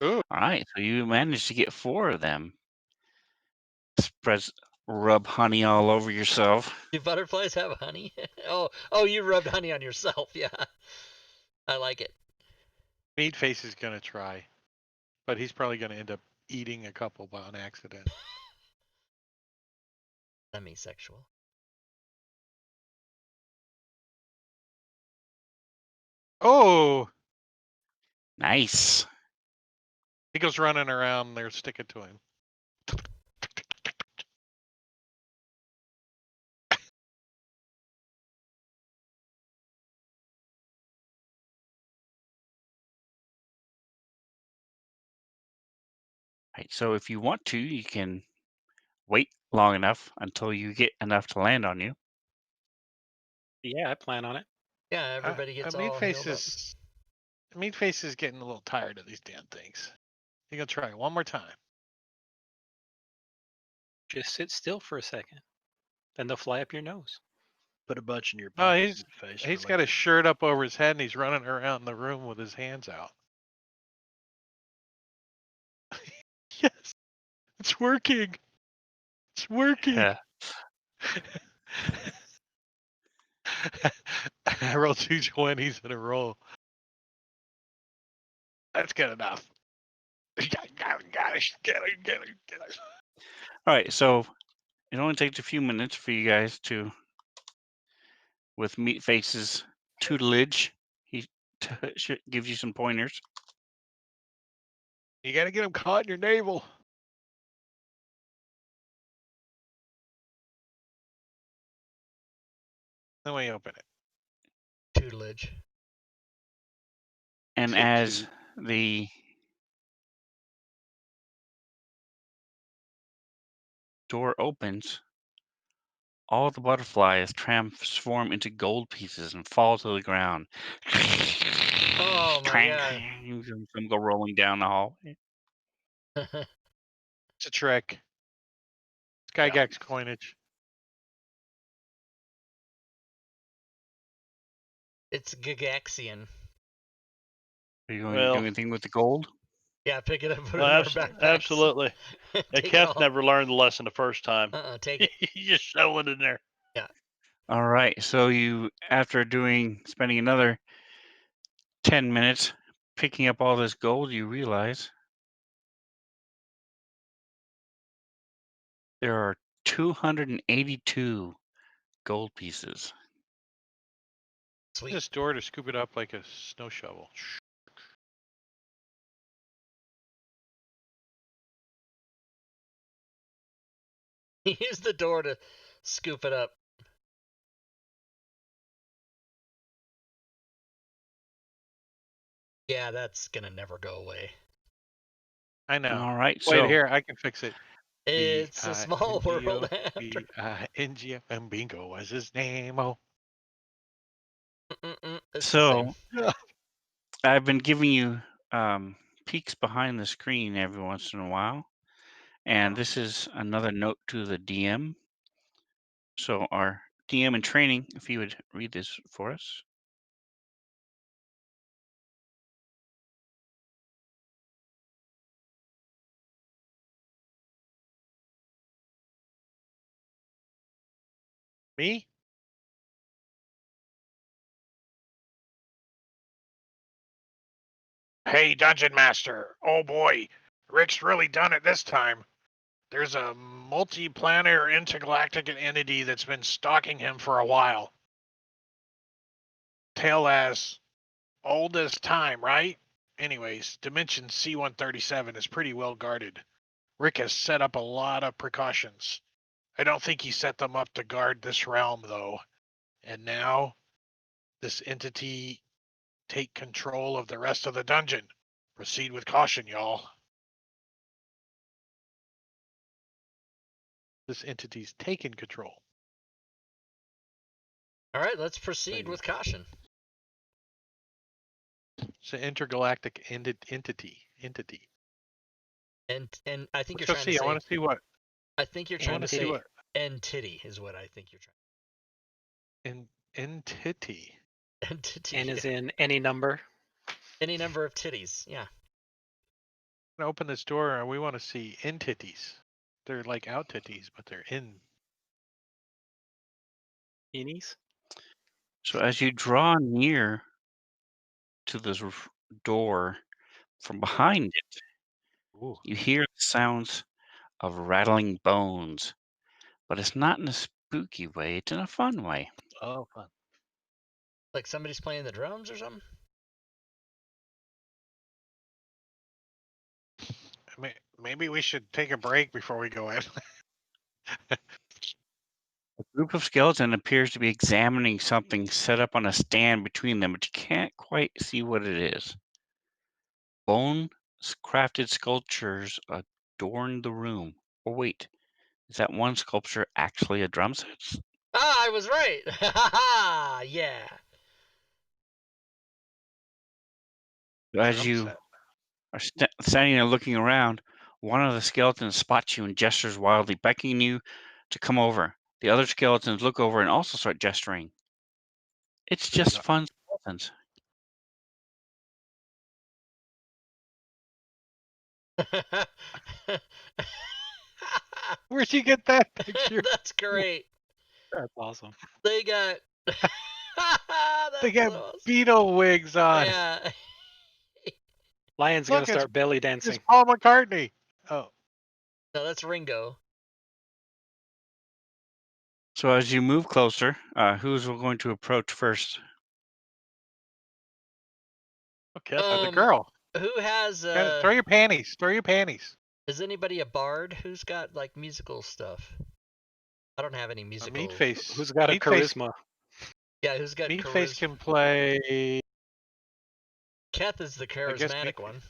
Speaker 3: Ooh.
Speaker 2: All right. So you managed to get 4 of them. Rub honey all over yourself.
Speaker 1: Do butterflies have honey? oh, you rubbed honey on yourself. Yeah. I like it.
Speaker 3: Meatface is going to try, but he's probably going to end up eating a couple by an accident.
Speaker 1: Demisexual.
Speaker 3: Oh!
Speaker 2: Nice.
Speaker 3: He goes running around. They're sticking to him.
Speaker 2: Right. So if you want to, you can wait long enough until you get enough to land on you.
Speaker 5: Yeah, I plan on it.
Speaker 1: Yeah, everybody gets all healed up.
Speaker 3: Meatface is getting a little tired of these damn things. He's going to try one more time.
Speaker 5: Just sit still for a second. Then they'll fly up your nose.
Speaker 4: Put a bunch in your
Speaker 3: No,
Speaker 4: pocket.
Speaker 3: he's got his shirt up over his head and he's running around the room with his hands out. Yes, it's working. It's working.
Speaker 2: Yeah.
Speaker 3: I rolled 2 20s in a row. That's good enough. Get it.
Speaker 2: All right. So it only takes a few minutes for you guys to, with Meatface's tutelage, he gives you some pointers.
Speaker 3: You got to get him caught in your navel. Then we open it.
Speaker 1: Tutelage.
Speaker 2: And
Speaker 3: Said
Speaker 2: as
Speaker 3: toot.
Speaker 2: the door opens, all the butterflies transform into gold pieces and fall to the ground.
Speaker 1: Oh my god.
Speaker 2: Some go rolling down the hallway.
Speaker 3: It's a trick. Skygax coinage.
Speaker 1: It's Gagaxian.
Speaker 2: Are you going to do anything with the gold?
Speaker 1: Yeah, pick it up, put it in our backpacks.
Speaker 4: Absolutely. Yeah,
Speaker 1: Take it
Speaker 4: Keth
Speaker 1: all.
Speaker 4: never learned the lesson the first time.
Speaker 1: Take it.
Speaker 4: You just show it in there.
Speaker 1: Yeah.
Speaker 2: All right. So you, after spending another 10 minutes picking up all this gold, you realize there are 282 gold pieces.
Speaker 1: Sweet.
Speaker 3: This door to scoop it up like a snow shovel.
Speaker 1: Use the door to scoop it up. Yeah, that's gonna never go away.
Speaker 3: I know.
Speaker 2: All right.
Speaker 3: Wait,
Speaker 2: So
Speaker 3: here, I can fix it.
Speaker 1: It's a small world after.
Speaker 3: B-I-N-G-O, and Bingo was his name. Oh.
Speaker 1: It's the same.
Speaker 2: I've been giving you peeks behind the screen every once in a while. And this is another note to the DM. So our DM in training, if you would read this for us.
Speaker 3: Me? Hey, Dungeon Master. Oh boy, Rick's really done it this time. There's a multi-planar intergalactic entity that's been stalking him for a while. Tail as old as time, right? Anyways, Dimension C-137 is pretty well guarded. Rick has set up a lot of precautions. I don't think he set them up to guard this realm, though. And now, this entity take control of the rest of the dungeon. Proceed with caution, y'all. This entity's taken control.
Speaker 1: All right, let's proceed with caution.
Speaker 3: It's an intergalactic entity.
Speaker 1: And I think
Speaker 3: Let's
Speaker 1: you're
Speaker 3: go
Speaker 1: trying
Speaker 3: see.
Speaker 1: to say.
Speaker 3: I want to see what.
Speaker 1: I think you're
Speaker 3: I
Speaker 1: trying
Speaker 3: want
Speaker 1: to
Speaker 3: to see
Speaker 1: say
Speaker 3: what.
Speaker 1: entity is what I think you're trying.
Speaker 3: Entity.
Speaker 1: Entity.
Speaker 5: N is
Speaker 1: yeah.
Speaker 5: in any number.
Speaker 1: Any number of titties. Yeah.
Speaker 3: I'm gonna open this door and we want to see entities. They're like out titties, but they're in.
Speaker 5: Innies.
Speaker 2: So as you draw near to this door, from behind it,
Speaker 3: Ooh.
Speaker 2: you hear the sounds of rattling bones, but it's not in a spooky way, it's in a fun way.
Speaker 4: Oh, fun.
Speaker 1: Like somebody's playing the drums or something?
Speaker 3: Maybe we should take a break before we go in.
Speaker 2: A group of skeletons appears to be examining something set up on a stand between them, but you can't quite see what it is. Bone-crafted sculptures adorn the room. Oh, wait. Is that one sculpture actually a drum set?
Speaker 1: Ah, I was right. Ha ha ha! Yeah.
Speaker 2: As
Speaker 3: Drum
Speaker 2: you
Speaker 3: set.
Speaker 2: are standing there looking around, one of the skeletons spots you and gestures wildly, beckoning you to come over. The other skeletons look over and also start gesturing. It's
Speaker 3: This is
Speaker 2: just fun skeletons.
Speaker 3: Where'd you get that picture?
Speaker 1: That's great.
Speaker 5: That's awesome.
Speaker 1: They got. That's
Speaker 3: They got
Speaker 1: so awesome.
Speaker 3: Beatle wigs on.
Speaker 1: Yeah.
Speaker 5: Lion's
Speaker 3: Look,
Speaker 5: gonna start belly
Speaker 3: It's
Speaker 5: dancing.
Speaker 3: Paul McCartney. Oh,
Speaker 1: No, that's Ringo.
Speaker 2: So as you move closer, who's going to approach first?
Speaker 4: Okay.
Speaker 3: the girl.
Speaker 1: Who has
Speaker 3: Throw your panties. Throw your panties.
Speaker 1: is anybody a bard who's got like musical stuff? I don't have any musical.
Speaker 3: Meat face.
Speaker 5: Who's got a
Speaker 3: Meat face-
Speaker 5: charisma?
Speaker 1: Yeah, who's got
Speaker 3: Meat
Speaker 1: charisma?
Speaker 3: face can play.
Speaker 1: Keth is the charismatic one.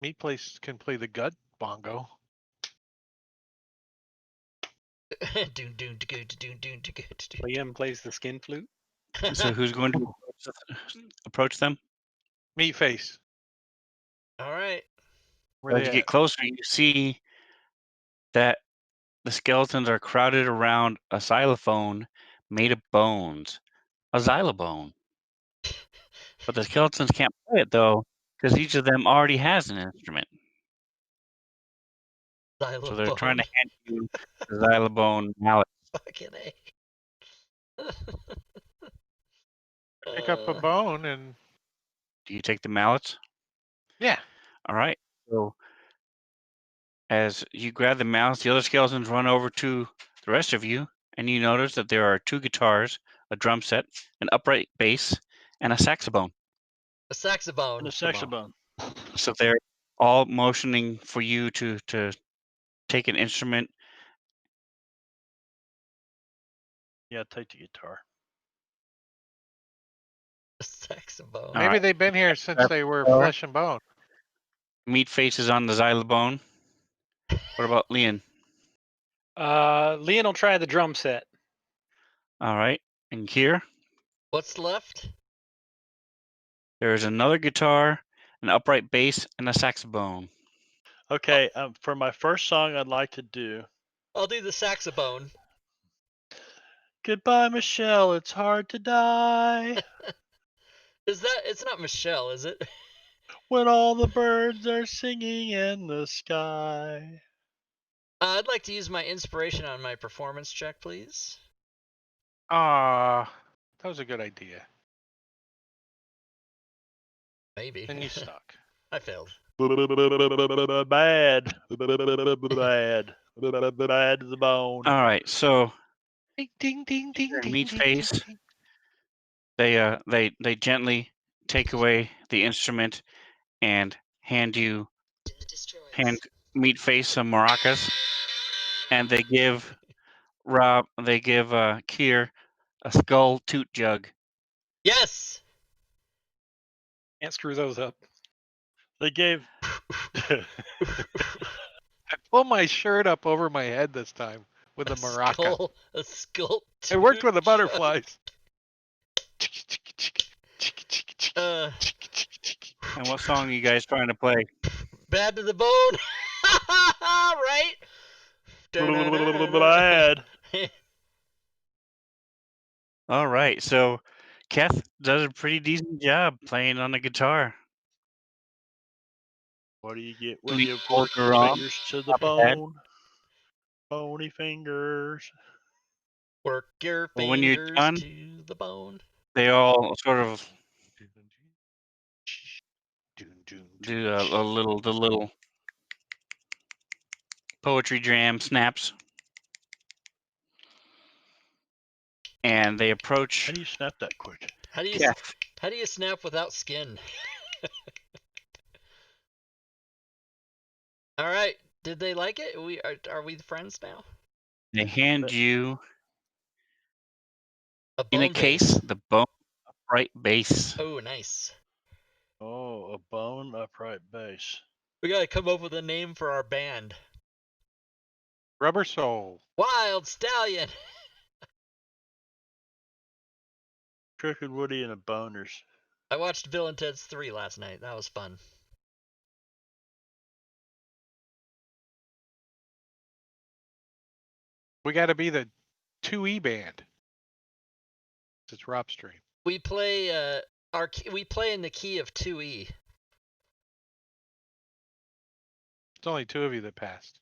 Speaker 3: Meat face can play the gut bongo.
Speaker 5: Liam plays the skin flute.
Speaker 2: So who's going to approach them?
Speaker 3: Meat face.
Speaker 1: All right.
Speaker 3: Where
Speaker 2: As
Speaker 3: they
Speaker 2: you
Speaker 3: at?
Speaker 2: get closer, you see that the skeletons are crowded around a xylophone made of bones, a xylobone. But the skeletons can't play it though, because each of them already has an instrument.
Speaker 1: Xylophone.
Speaker 2: So they're trying to hand you the xylobone mallet.
Speaker 1: Fucking A.
Speaker 3: Pick up a bone and.
Speaker 2: Do you take the mallets?
Speaker 3: Yeah.
Speaker 2: All right. So as you grab the mallets, the other skeletons run over to the rest of you, and you notice that there are 2 guitars, a drum set, an upright bass, and a saxophone.
Speaker 1: A saxophone.
Speaker 4: And a saxophone.
Speaker 2: So they're all motioning for you to take an instrument.
Speaker 4: Yeah, take the guitar.
Speaker 1: A saxophone.
Speaker 2: All
Speaker 3: Maybe
Speaker 2: right.
Speaker 3: they've been here since they were
Speaker 2: Guitar.
Speaker 3: flesh and bone.
Speaker 2: Meat face is on the xylophone. What about Leon?
Speaker 5: Liam will try the drum set.
Speaker 2: All right. And here,
Speaker 1: What's left?
Speaker 2: there is another guitar, an upright bass, and a saxophone.
Speaker 4: Okay, for my first song, I'd like to do
Speaker 1: I'll do the saxophone.
Speaker 4: Goodbye, Michelle, it's hard to die
Speaker 1: Is that? It's not Michelle, is it?
Speaker 4: when all the birds are singing in the sky.
Speaker 1: I'd like to use my inspiration on my performance check, please.
Speaker 3: Ah, that was a good idea.
Speaker 1: Maybe.
Speaker 3: And you stuck.
Speaker 1: I failed.
Speaker 4: Bad. Bad. Bad to the bone.
Speaker 2: All right. So
Speaker 3: Ding, ding, ding, ding,
Speaker 2: Your
Speaker 3: ding,
Speaker 2: meat
Speaker 3: ding,
Speaker 2: face.
Speaker 3: ding.
Speaker 2: They gently take away the instrument and hand meat face some maracas, and they give Kier a skull toot jug.
Speaker 1: Yes.
Speaker 5: Can't screw those up.
Speaker 4: They gave.
Speaker 3: I pull my shirt up over my head this time with a maraca.
Speaker 1: A skull.
Speaker 3: It worked with the
Speaker 1: toot
Speaker 3: butterflies.
Speaker 1: jug.
Speaker 2: And what song are you guys trying to play?
Speaker 1: Bad to the bone. Right?
Speaker 4: Bad.
Speaker 2: All right, so Keth does a pretty decent job playing on the guitar.
Speaker 4: What do you get when
Speaker 2: Lead
Speaker 4: you
Speaker 2: hold
Speaker 4: work
Speaker 2: your
Speaker 4: your
Speaker 2: arm,
Speaker 4: fingers to the
Speaker 2: top of head.
Speaker 4: bone? Bony fingers.
Speaker 1: Work your
Speaker 2: Well, when you're
Speaker 1: fingers
Speaker 2: done,
Speaker 1: to the bone.
Speaker 2: they all sort of do the little poetry jam snaps, and they approach
Speaker 4: How do you snap that quick?
Speaker 1: How do you
Speaker 2: Keth.
Speaker 1: how do you snap without skin? All right. Did they like it? Are we friends now?
Speaker 2: They hand you
Speaker 1: A
Speaker 2: in a
Speaker 1: bone
Speaker 2: case
Speaker 1: base.
Speaker 2: the bone upright bass.
Speaker 1: Oh, nice.
Speaker 4: Oh, a bone upright bass.
Speaker 1: We gotta come up with a name for our band.
Speaker 3: Rubber Soul.
Speaker 1: Wild Stallion.
Speaker 4: Crooked Woody and a boners.
Speaker 1: I watched Bill and Ted's 3 last night. That was fun.
Speaker 3: We got to be the 2E band. It's Rob Stream.
Speaker 1: We play we play in the key of 2E.
Speaker 3: It's only two of you that passed.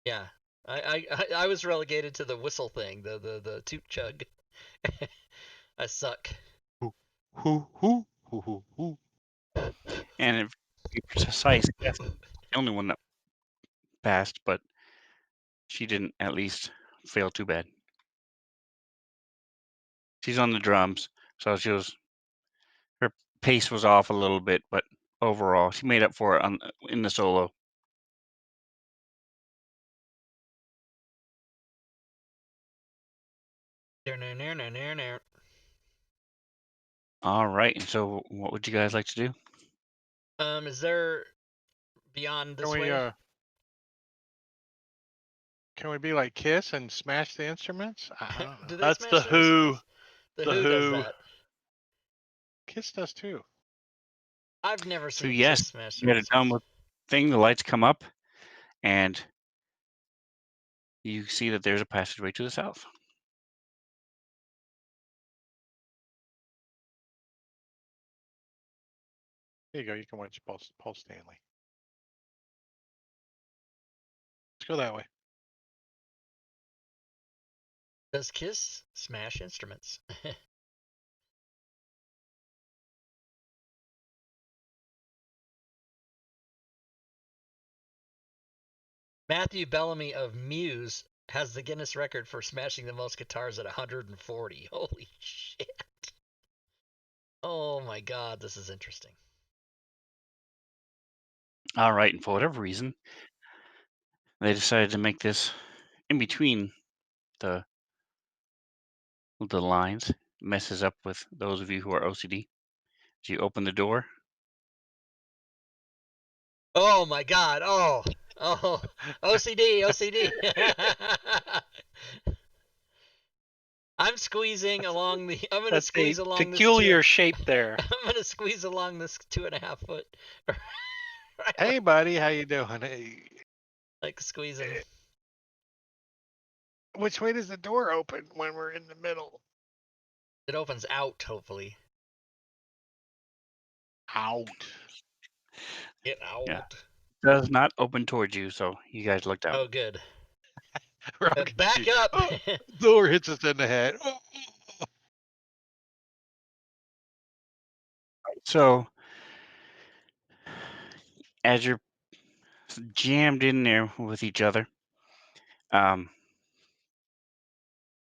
Speaker 1: Yeah. I was relegated to the whistle thing, the toot chug. I suck.
Speaker 3: Hoo.
Speaker 2: And if you're precise, Keth was the only one that passed, but she didn't at least fail too bad. She's on the drums, so her pace was off a little bit, but overall she made up for it in the solo. All right, and so what would you guys like to do?
Speaker 1: Is there beyond this way?
Speaker 3: Can we be like Kiss and smash the instruments? I don't know.
Speaker 1: Do they
Speaker 4: That's
Speaker 1: smash
Speaker 4: the
Speaker 1: their
Speaker 4: Who.
Speaker 1: instruments? The
Speaker 4: The
Speaker 1: Who does
Speaker 4: Who.
Speaker 1: that.
Speaker 3: Kiss does too.
Speaker 1: I've never
Speaker 2: So
Speaker 1: seen
Speaker 2: yes,
Speaker 1: Kiss smash
Speaker 2: you
Speaker 1: their
Speaker 2: get it done
Speaker 1: instruments.
Speaker 2: with thing. The lights come up, and you see that there's a passageway to the south.
Speaker 3: There you go. You can watch Paul Stanley. Let's go that way.
Speaker 1: Does Kiss smash instruments? Matthew Bellamy of Muse has the Guinness record for smashing the most guitars at 140. Holy shit. Oh my god, this is interesting.
Speaker 2: All right, and for whatever reason, they decided to make this in between the lines. Messes up with those of you who are OCD. So you open the door.
Speaker 1: Oh my god. Oh. OCD. I'm squeezing along the. I'm gonna
Speaker 5: That's
Speaker 1: squeeze
Speaker 5: a
Speaker 1: along
Speaker 5: peculiar
Speaker 1: this.
Speaker 5: shape there.
Speaker 1: I'm gonna squeeze along this 2.5 foot. Right,
Speaker 3: Hey, buddy, how you doing? Hey.
Speaker 1: like squeezing.
Speaker 3: Which way does the door open when we're in the middle?
Speaker 1: It opens out, hopefully.
Speaker 3: Out.
Speaker 1: Get out.
Speaker 2: Yeah. Does not open towards you, so you guys looked out.
Speaker 1: Oh, good.
Speaker 3: Rock
Speaker 1: Back up.
Speaker 3: Oh, door hits us in the head. Oh.
Speaker 2: So as you're jammed in there with each other,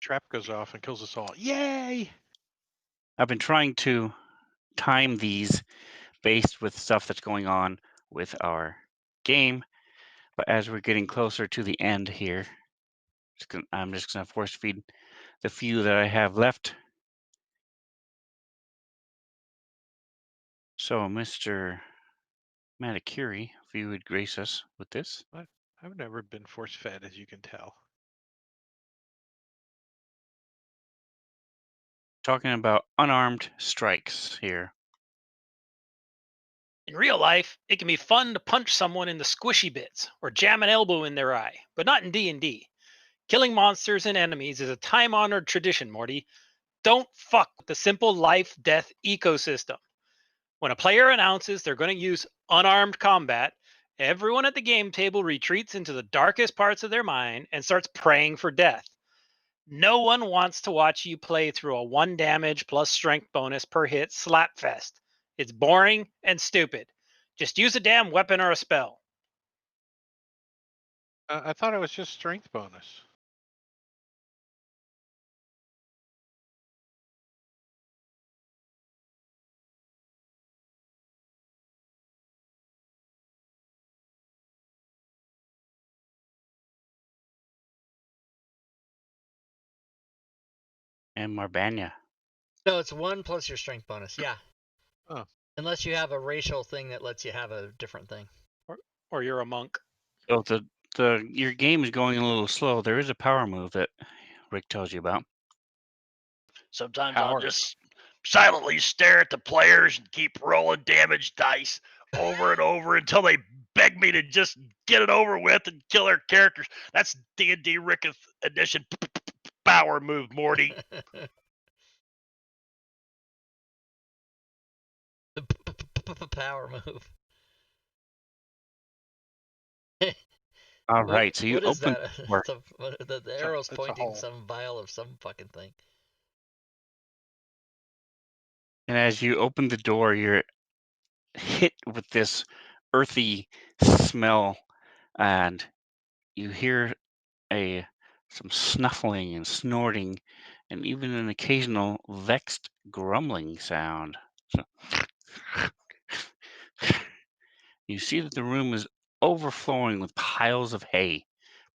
Speaker 3: Trap goes off and kills us all. Yay!
Speaker 2: I've been trying to time these based with stuff that's going on with our game, but as we're getting closer to the end here, I'm just going to force feed the few that I have left. So, Mr. Manicuri, if you would grace us with this.
Speaker 3: I've never been force fed, as you can tell.
Speaker 2: Talking about unarmed strikes here.
Speaker 5: In real life, it can be fun to punch someone in the squishy bits or jam an elbow in their eye, but not in D&D. Killing monsters and enemies is a time-honored tradition, Morty. Don't fuck with the simple life-death ecosystem. When a player announces they're going to use unarmed combat, everyone at the game table retreats into the darkest parts of their mind and starts praying for death. No one wants to watch you play through a 1 damage plus strength bonus per hit slapfest. It's boring and stupid. Just use a damn weapon or a spell.
Speaker 3: I thought it was just strength bonus.
Speaker 2: And Marbanya.
Speaker 1: No, it's 1 plus your strength bonus. Yeah.
Speaker 3: Oh.
Speaker 1: Unless you have a racial thing that lets you have a different thing.
Speaker 5: Or you're a monk.
Speaker 2: So your game is going a little slow. There is a power move that Rick tells you about.
Speaker 4: Sometimes
Speaker 3: Power.
Speaker 4: I'll just silently stare at the players and keep rolling damage dice over and over until they beg me to just get it over with and kill their characters. That's D&D Rickedness edition power move, Morty.
Speaker 1: The power move.
Speaker 2: All right, so you
Speaker 1: What is
Speaker 2: open
Speaker 1: that?
Speaker 2: the door.
Speaker 1: The arrow's
Speaker 3: it's a
Speaker 1: pointing
Speaker 3: hole.
Speaker 1: some vial of some fucking thing.
Speaker 2: And as you open the door, you're hit with this earthy smell, and you hear some snuffling and snorting, and even an occasional vexed grumbling sound. So, you see that the room is overflowing with piles of hay,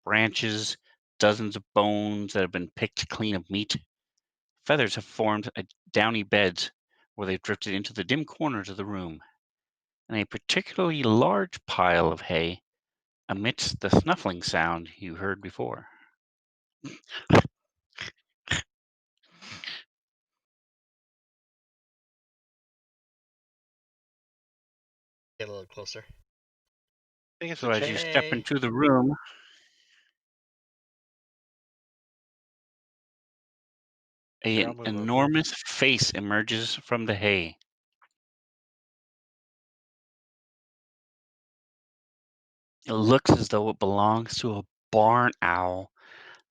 Speaker 2: branches, dozens of bones that have been picked clean of meat. Feathers have formed downy beds where they've drifted into the dim corners of the room, and a particularly large pile of hay amidst the snuffling sound you heard before.
Speaker 1: Get a little closer.
Speaker 3: I think it's
Speaker 2: So
Speaker 3: a
Speaker 2: as you step
Speaker 1: Hey.
Speaker 2: into the room,
Speaker 3: Here, I'll
Speaker 2: an
Speaker 3: move over.
Speaker 2: enormous face emerges from the hay. It looks as though it belongs to a barn owl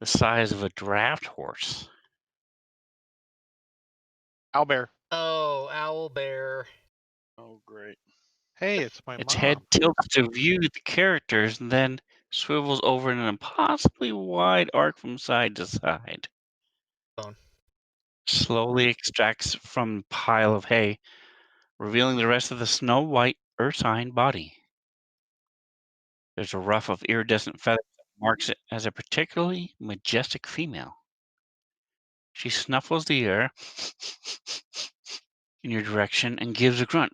Speaker 2: the size of a draft horse.
Speaker 3: Owlbear.
Speaker 1: Oh, owl bear.
Speaker 4: Oh, great.
Speaker 3: Hey, it's my
Speaker 2: Its
Speaker 3: mom.
Speaker 2: head tilts to view the characters and then swivels over in an impossibly wide arc from side to side.
Speaker 1: Bone.
Speaker 2: Slowly extracts from the pile of hay, revealing the rest of the snow white ursine body. There's a ruff of iridescent feathers that marks it as a particularly majestic female. She snuffles the air in your direction and gives a grunt.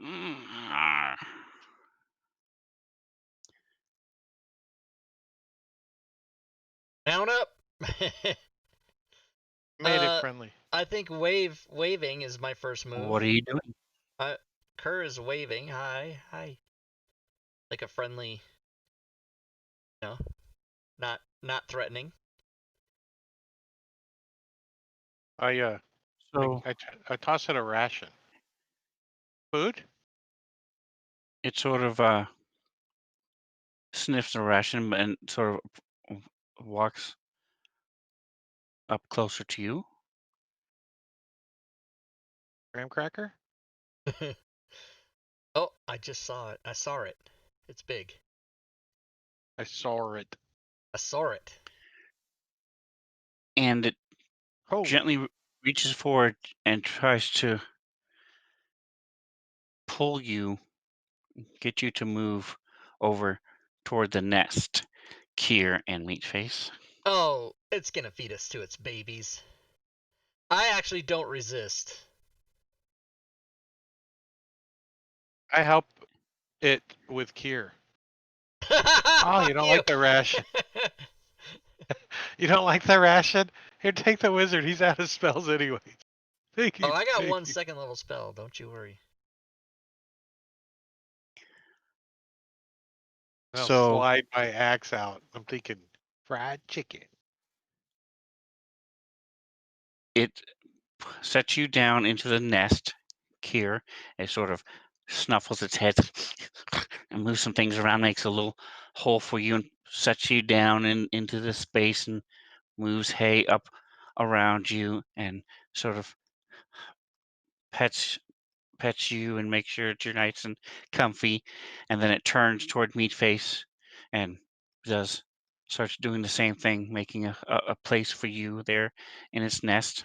Speaker 1: Mount up.
Speaker 3: Made it friendly.
Speaker 1: I think waving is my first move.
Speaker 2: What are you doing?
Speaker 1: Kerr is waving. Hi. Like a friendly, not threatening.
Speaker 2: So
Speaker 3: I toss it a ration. Food?
Speaker 2: it sort of sniffs the ration and sort of walks up closer to you.
Speaker 3: Graham cracker?
Speaker 1: Oh, I just saw it. I saw it. It's big.
Speaker 3: I saw it.
Speaker 1: I saw it.
Speaker 2: And it
Speaker 3: Oh,
Speaker 2: gently reaches forward and tries to pull you, get you to move over toward the nest, Kier and Meatface.
Speaker 1: Oh, it's gonna feed us to its babies. I actually don't resist.
Speaker 3: I help it with Kier. Oh, you don't
Speaker 1: Fuck
Speaker 3: like the ration? You don't like the ration? Here, take the wizard. He's out of spells anyway. Thank you.
Speaker 1: Oh, I got
Speaker 3: thank
Speaker 1: one
Speaker 3: you.
Speaker 1: second level spell. Don't you worry.
Speaker 3: I'll
Speaker 2: So
Speaker 3: slide my axe out. I'm thinking fried chicken.
Speaker 2: it sets you down into the nest, Kier. It sort of snuffles its head and moves some things around, makes a little hole for you, and sets you down into the space and moves hay up around you and sort of pets you and makes sure that you're nice and comfy. And then it turns toward Meatface and does starts doing the same thing, making a place for you there in its nest.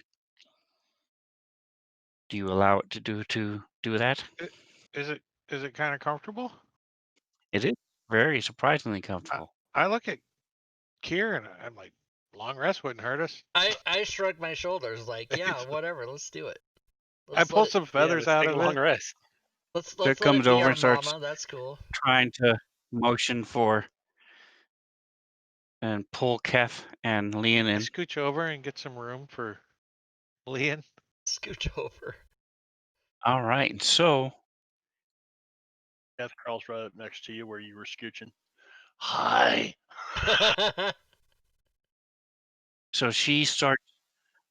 Speaker 2: Do you allow it to do that?
Speaker 3: Is it kind of comfortable?
Speaker 2: It is very surprisingly comfortable.
Speaker 3: I look at Kier and I'm like, long rest wouldn't hurt us.
Speaker 1: I shrugged my shoulders like, yeah, whatever, let's do it.
Speaker 3: I
Speaker 1: Let's
Speaker 3: pull
Speaker 1: let it,
Speaker 3: some
Speaker 5: Yeah,
Speaker 3: feathers
Speaker 5: let's
Speaker 3: out
Speaker 5: take a
Speaker 3: of
Speaker 5: long
Speaker 3: it.
Speaker 5: rest.
Speaker 1: let's
Speaker 2: There
Speaker 1: let
Speaker 2: comes
Speaker 1: it be
Speaker 2: over
Speaker 1: our
Speaker 2: and starts
Speaker 1: mama. That's cool.
Speaker 2: trying to motion for and pull Keth and Leon
Speaker 3: I
Speaker 2: in.
Speaker 3: scooch over and get some room for Leon.
Speaker 1: Scooch over.
Speaker 2: All right, and so
Speaker 4: Kath crawls right up next to you where you were scooching. Hi.
Speaker 2: she starts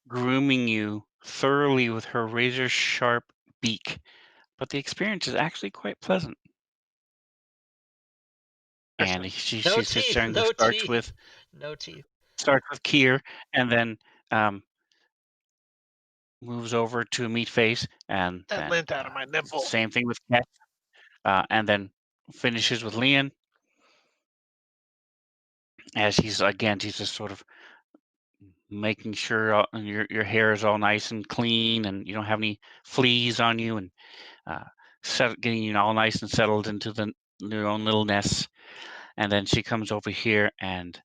Speaker 2: grooming you thoroughly with her razor sharp beak, but the experience is actually quite pleasant. And
Speaker 1: No
Speaker 2: she sits
Speaker 1: teeth.
Speaker 2: there and
Speaker 1: No
Speaker 2: starts
Speaker 1: teeth.
Speaker 2: with
Speaker 1: No teeth.
Speaker 2: Kier, and then moves over to Meatface, and
Speaker 3: That
Speaker 2: then
Speaker 3: lint out of my nipple.
Speaker 2: same thing with Cat, and then finishes with Leon. As she's just sort of making sure your hair is all nice and clean, and you don't have any fleas on you, and getting you all nice and settled into your own little nests. And then she comes over here and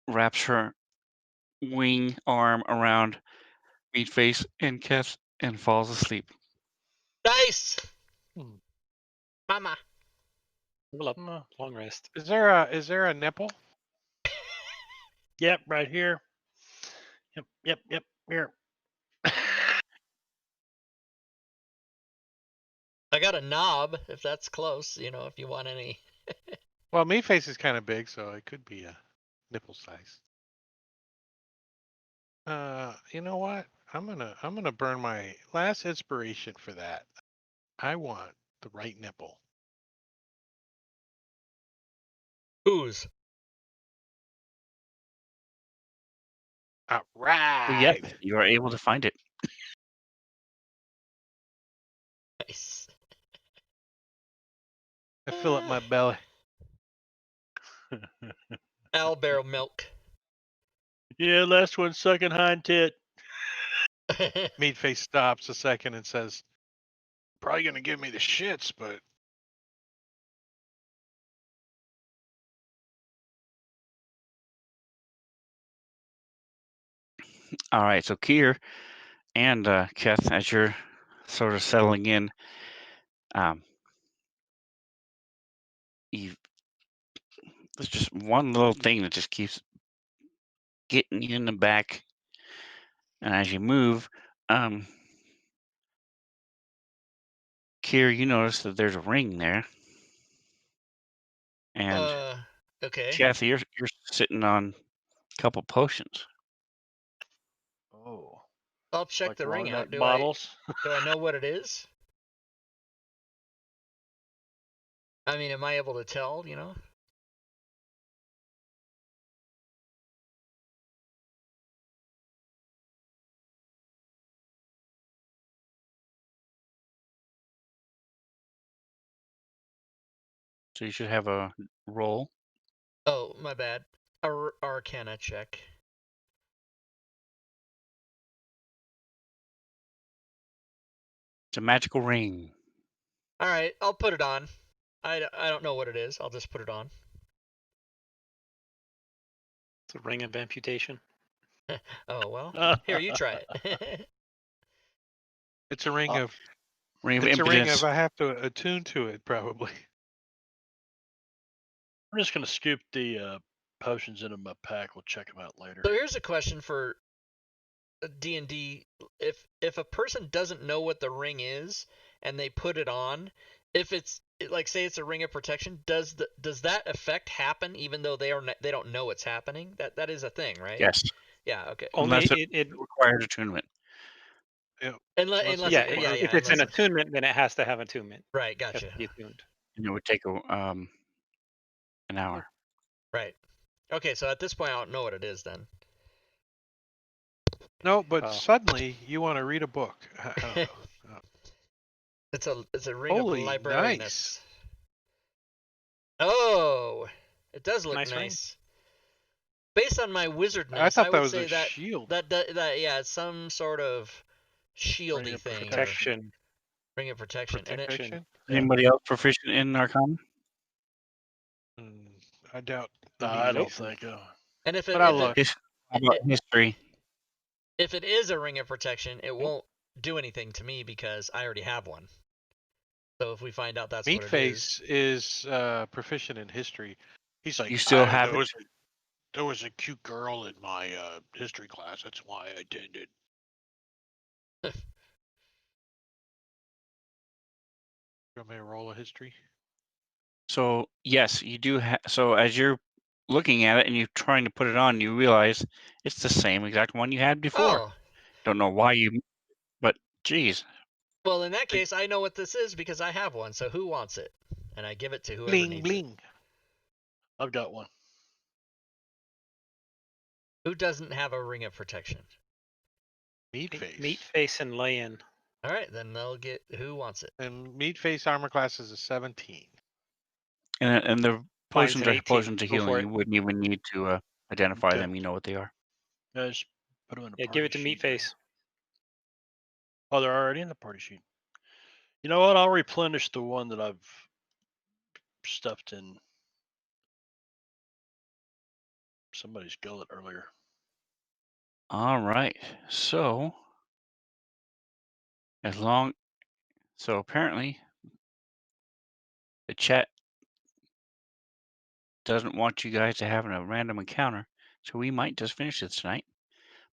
Speaker 2: wraps her wing arm around Meatface and Keth and falls asleep.
Speaker 1: Nice.
Speaker 3: Hmm.
Speaker 1: Mama.
Speaker 5: Level up. Long rest.
Speaker 3: Is there a nipple?
Speaker 4: Yep, right here. Yep. Here.
Speaker 1: I got a knob, if that's close, if you want any.
Speaker 3: Well, me face is kind of big, so it could be a nipple size. You know what? I'm gonna burn my last inspiration for that. I want the right nipple.
Speaker 1: Whose?
Speaker 3: All
Speaker 2: Well, yes,
Speaker 3: right.
Speaker 2: you are able to find it.
Speaker 1: Nice.
Speaker 3: I fill up my belly.
Speaker 1: Owlbear milk.
Speaker 4: Yeah, last one, sucking hind tit.
Speaker 3: Meat face stops a second and says, "Probably gonna give me the shits, but
Speaker 2: All right, so Kier and Keth, as you're sort of settling in, um, there's just one little thing that just keeps getting you in the back, and as you move, um, Kier, you notice that there's a ring there, and
Speaker 1: Okay.
Speaker 2: Keth, you're sitting on a couple potions.
Speaker 4: Oh,
Speaker 1: I'll check
Speaker 4: like
Speaker 1: the
Speaker 4: long
Speaker 1: ring
Speaker 4: neck
Speaker 1: out. Do
Speaker 4: bottles.
Speaker 1: I know what it is? I mean, am I able to tell,
Speaker 2: So you should have a roll.
Speaker 1: Oh, my bad. Arcana check.
Speaker 2: It's a magical ring.
Speaker 1: All right, I'll put it on. I don't know what it is. I'll just put it on.
Speaker 5: It's a ring of amputation.
Speaker 1: Oh well. Here, you try it.
Speaker 3: It's a ring of.
Speaker 2: Ring of
Speaker 3: It's a ring
Speaker 2: impotence.
Speaker 3: of. I have to attune to it probably.
Speaker 4: I'm just gonna scoop the potions into my pack. We'll check them out later.
Speaker 1: So here's a question for D&D. If a person doesn't know what the ring is and they put it on, if it's like, say it's a ring of protection, does that effect happen even though they don't know it's happening? That is a thing, right?
Speaker 2: Yes.
Speaker 1: Yeah. Okay.
Speaker 5: Only
Speaker 2: Unless
Speaker 5: it
Speaker 2: requires attunement.
Speaker 1: Unless
Speaker 5: yeah,
Speaker 1: it, yeah,
Speaker 5: if it's an
Speaker 1: unless
Speaker 5: attunement, then it has to have attunement.
Speaker 1: right.
Speaker 5: It has
Speaker 1: Gotcha.
Speaker 5: to be attuned.
Speaker 2: And it would take an hour.
Speaker 1: Right. Okay. So at this point, I don't know what it is then.
Speaker 3: No, but
Speaker 5: Oh.
Speaker 3: suddenly you want to read a book. I don't know.
Speaker 1: It's a ring
Speaker 3: Holy,
Speaker 1: of librarianness.
Speaker 3: nice.
Speaker 1: Oh, it does look
Speaker 5: Nice ring.
Speaker 1: nice. Based on my wizardness,
Speaker 3: I thought that
Speaker 1: would
Speaker 3: was
Speaker 1: say
Speaker 3: a
Speaker 1: that
Speaker 3: shield.
Speaker 1: that yeah, it's some sort of shieldy
Speaker 4: Ring of
Speaker 1: thing. Or
Speaker 5: Protection.
Speaker 1: ring of protection. And it,
Speaker 3: Protection.
Speaker 1: Yeah.
Speaker 2: Anybody else proficient in Arcana?
Speaker 3: I doubt.
Speaker 4: I don't
Speaker 3: immediately.
Speaker 4: think.
Speaker 1: and if it,
Speaker 3: But I'll
Speaker 1: if,
Speaker 3: look.
Speaker 1: it
Speaker 2: How about history?
Speaker 1: if it is a ring of protection, it won't do anything to me because I already have one. So if we find out that's what it is.
Speaker 3: Meatface is proficient in history. He's like,
Speaker 2: You still have
Speaker 3: there
Speaker 2: it?
Speaker 3: there was a cute girl in my history class. That's why I attended. You want me to roll a history?
Speaker 2: So yes, you do. So as you're looking at it and you're trying to put it on, you realize it's the same exact one you had before.
Speaker 1: Oh,
Speaker 2: Don't know why you, but geez.
Speaker 1: well, in that case, I know what this is because I have one. So who wants it? And I give it to whoever
Speaker 3: Bling
Speaker 1: needs it.
Speaker 3: bling.
Speaker 4: I've got one.
Speaker 1: Who doesn't have a ring of protection?
Speaker 3: Meatface.
Speaker 5: Meatface and lay-in.
Speaker 1: All right, then they'll get who wants it.
Speaker 3: And Meatface armor class is a 17.
Speaker 2: And the
Speaker 5: Mine's
Speaker 2: potions
Speaker 5: an
Speaker 2: are
Speaker 5: 18.
Speaker 2: potions of
Speaker 5: Go for
Speaker 2: healing.
Speaker 5: it.
Speaker 2: You wouldn't even need to identify
Speaker 4: Okay.
Speaker 2: them. You know what they are.
Speaker 4: Yeah, just put them in a
Speaker 5: Yeah,
Speaker 4: party
Speaker 5: give it to
Speaker 4: sheet.
Speaker 5: Meatface.
Speaker 4: Oh, they're already in the party sheet. You know what? I'll replenish the one that I've stuffed in somebody's gullet earlier.
Speaker 2: All right. So apparently the chat doesn't want you guys to have a random encounter, so we might just finish this tonight.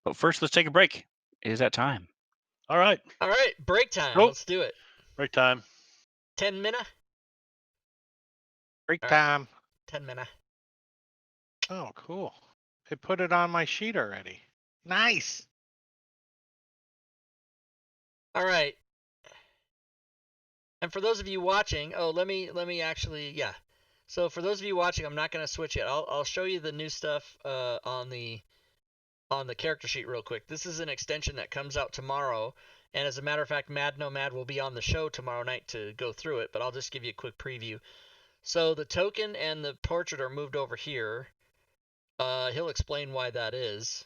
Speaker 2: But first, let's take a break. It is that time.
Speaker 4: All right,
Speaker 1: All right, break time.
Speaker 4: Nope.
Speaker 1: Let's do it.
Speaker 4: break time.
Speaker 1: 10 minutes.
Speaker 3: Break
Speaker 1: All right.
Speaker 3: time.
Speaker 1: 10 minutes.
Speaker 3: Oh, cool. They put it on my sheet already. Nice.
Speaker 1: All right. And for those of you watching, let me actually, yeah. So for those of you watching, I'm not going to switch yet. I'll show you the new stuff on the character sheet real quick. This is an extension that comes out tomorrow, and as a matter of fact, Mad Nomad will be on the show tomorrow night to go through it, but I'll just give you a quick preview. So the token and the portrait are moved over here. He'll explain why that is.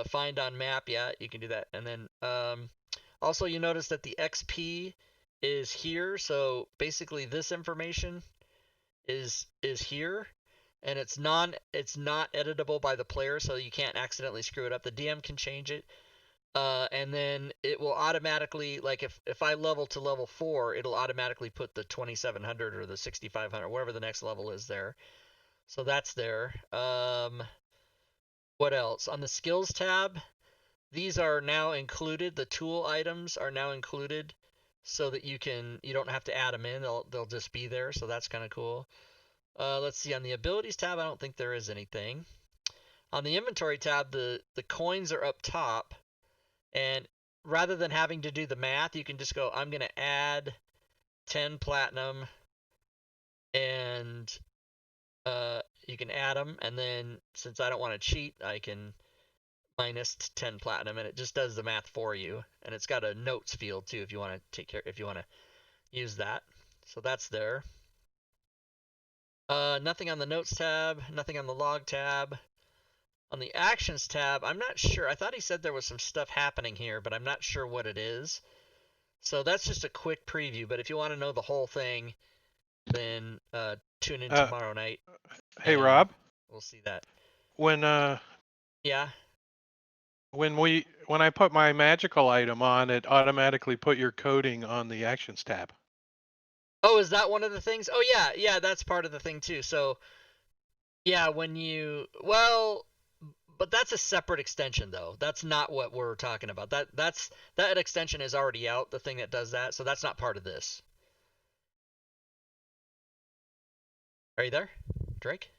Speaker 1: Find on map, yeah, you can do that. And then also you notice that the XP is here, so basically this information is here, and it's not editable by the player, so you can't accidentally screw it up. The DM can change it, and then it will automatically, like if I level to level 4, it'll automatically put the 2700 or the 6500, whatever the next level is there. So that's there. What else? On the skills tab, these are now included. The tool items are now included, so that you don't have to add them in. They'll just be there. So that's kind of cool. Let's see, on the abilities tab, I don't think there is anything. On the inventory tab, the coins are up top, and rather than having to do the math, you can just go, I'm going to add 10 platinum, and you can add them, and then since I don't want to cheat, I can minus 10 platinum, and it just does the math for you. And it's got a notes field too if you want to use that. So that's there. Nothing on the notes tab, nothing on the log tab. On the actions tab, I'm not sure. I thought he said there was some stuff happening here, but I'm not sure what it is. So that's just a quick preview. But if you want to know the whole thing, then tune in
Speaker 3: Uh,
Speaker 1: tomorrow night.
Speaker 3: Hey,
Speaker 1: and
Speaker 3: Rob.
Speaker 1: We'll see that.
Speaker 3: When
Speaker 1: Yeah.
Speaker 3: when I put my magical item on, it automatically put your coding on the actions tab.
Speaker 1: Oh, is that one of the things? Oh yeah, yeah, that's part of the thing too. So yeah, but that's a separate extension though. That's not what we're talking about. That extension is already out, the thing that does that. So that's not part of this. Are you there, Drake?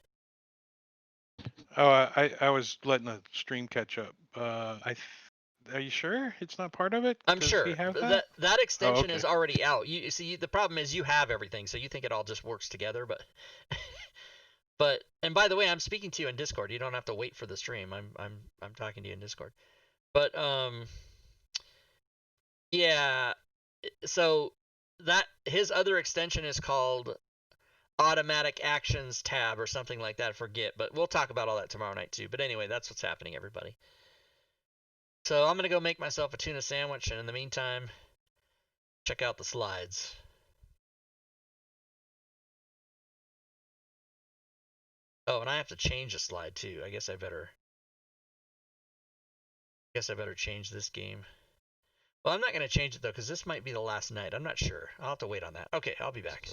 Speaker 3: Oh, I was letting the stream catch up. Are you sure it's not part of it?
Speaker 1: I'm
Speaker 3: Does he
Speaker 1: sure
Speaker 3: have
Speaker 1: that
Speaker 3: that?
Speaker 1: that extension
Speaker 3: okay.
Speaker 1: is already out. You see, the problem is you have everything, so you think it all just works together, but and by the way, I'm speaking to you in Discord. You don't have to wait for the stream. I'm talking to you in Discord. But yeah, so that his other extension is called Automatic Actions tab or something like that. I forget, but we'll talk about all that tomorrow night too. But anyway, that's what's happening, everybody. So I'm gonna go make myself a tuna sandwich, and in the meantime, check out the slides. Oh, and I have to change a slide too. I guess I better change this game. Well, I'm not gonna change it though, because this might be the last night. I'm not sure. I'll have to wait on that. Okay, I'll be back.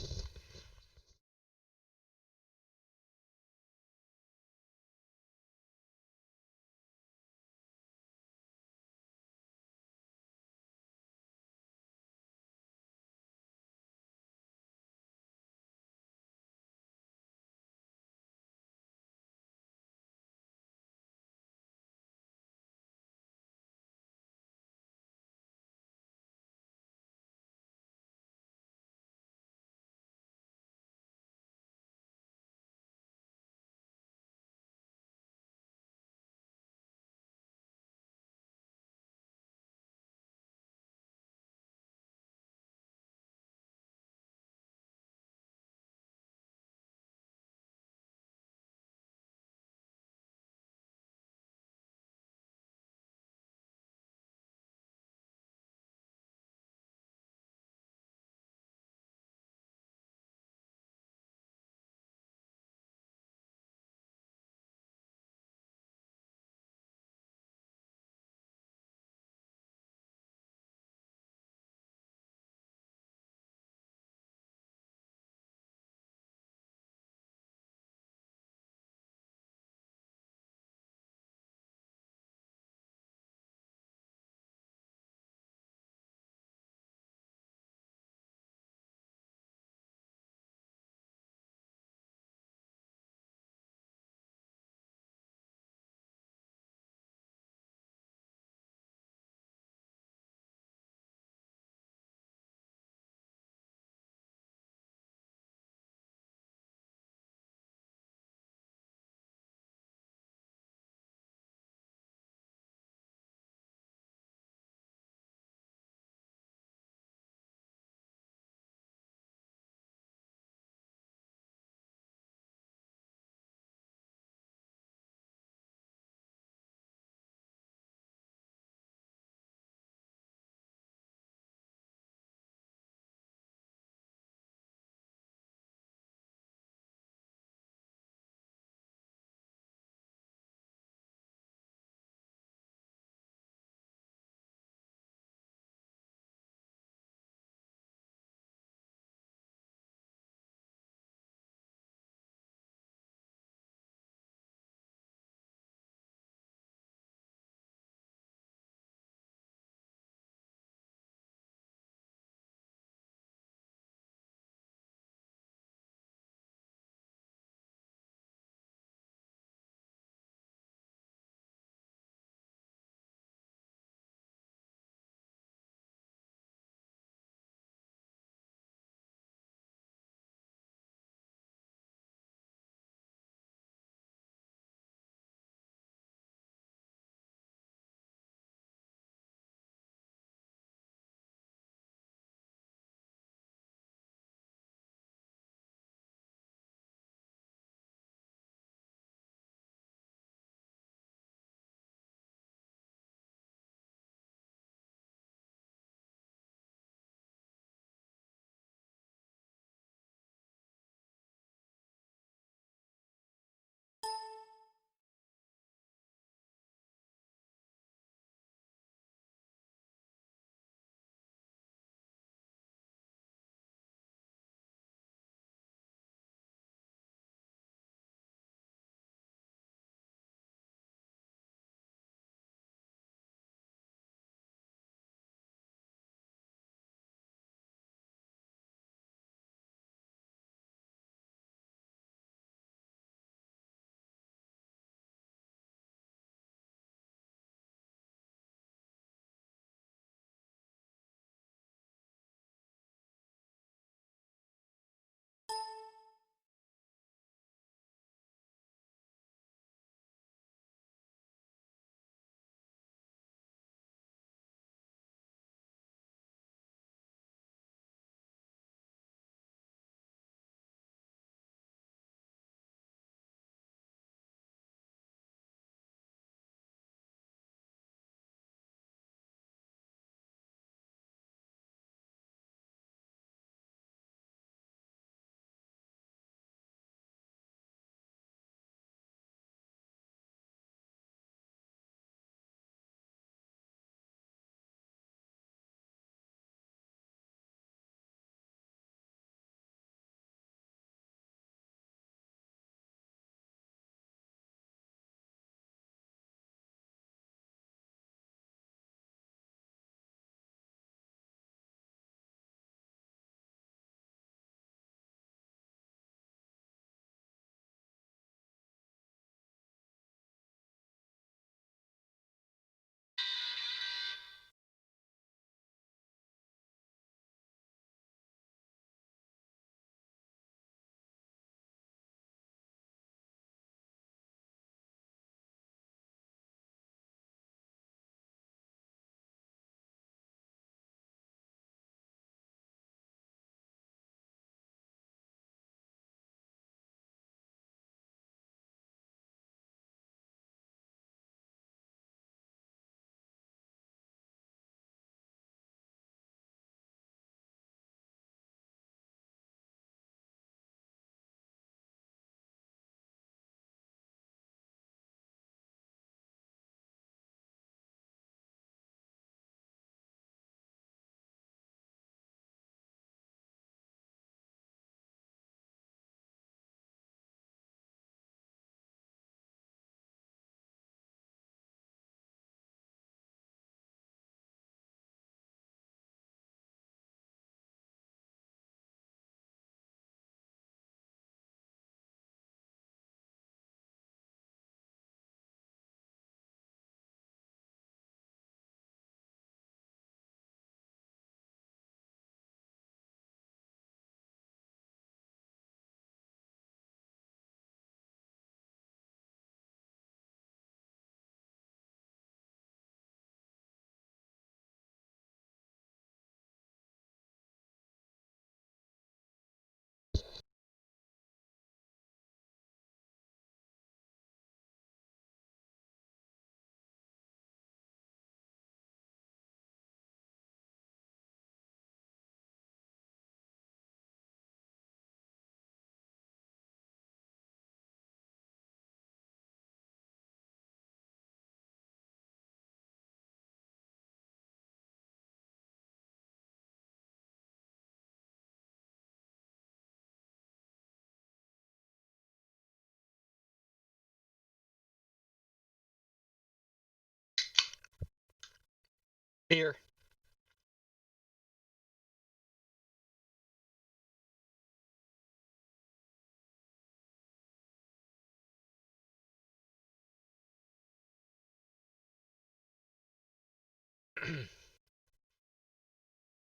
Speaker 1: Beer.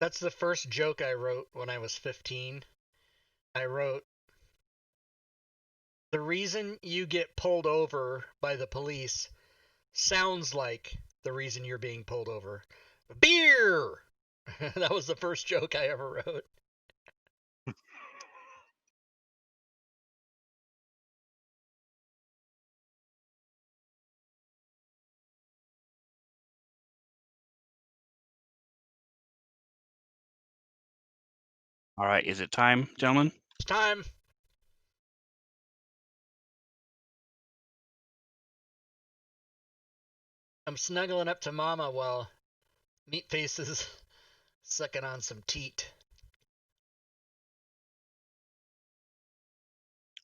Speaker 1: That's the first joke I wrote when I was 15. I wrote, the reason you get pulled over by the police sounds like the reason you're being pulled over. Beer! That was the first joke I ever wrote.
Speaker 2: All right, is it time, gentlemen?
Speaker 1: It's time. I'm snuggling up to Mama while Meatface is sucking on some teat.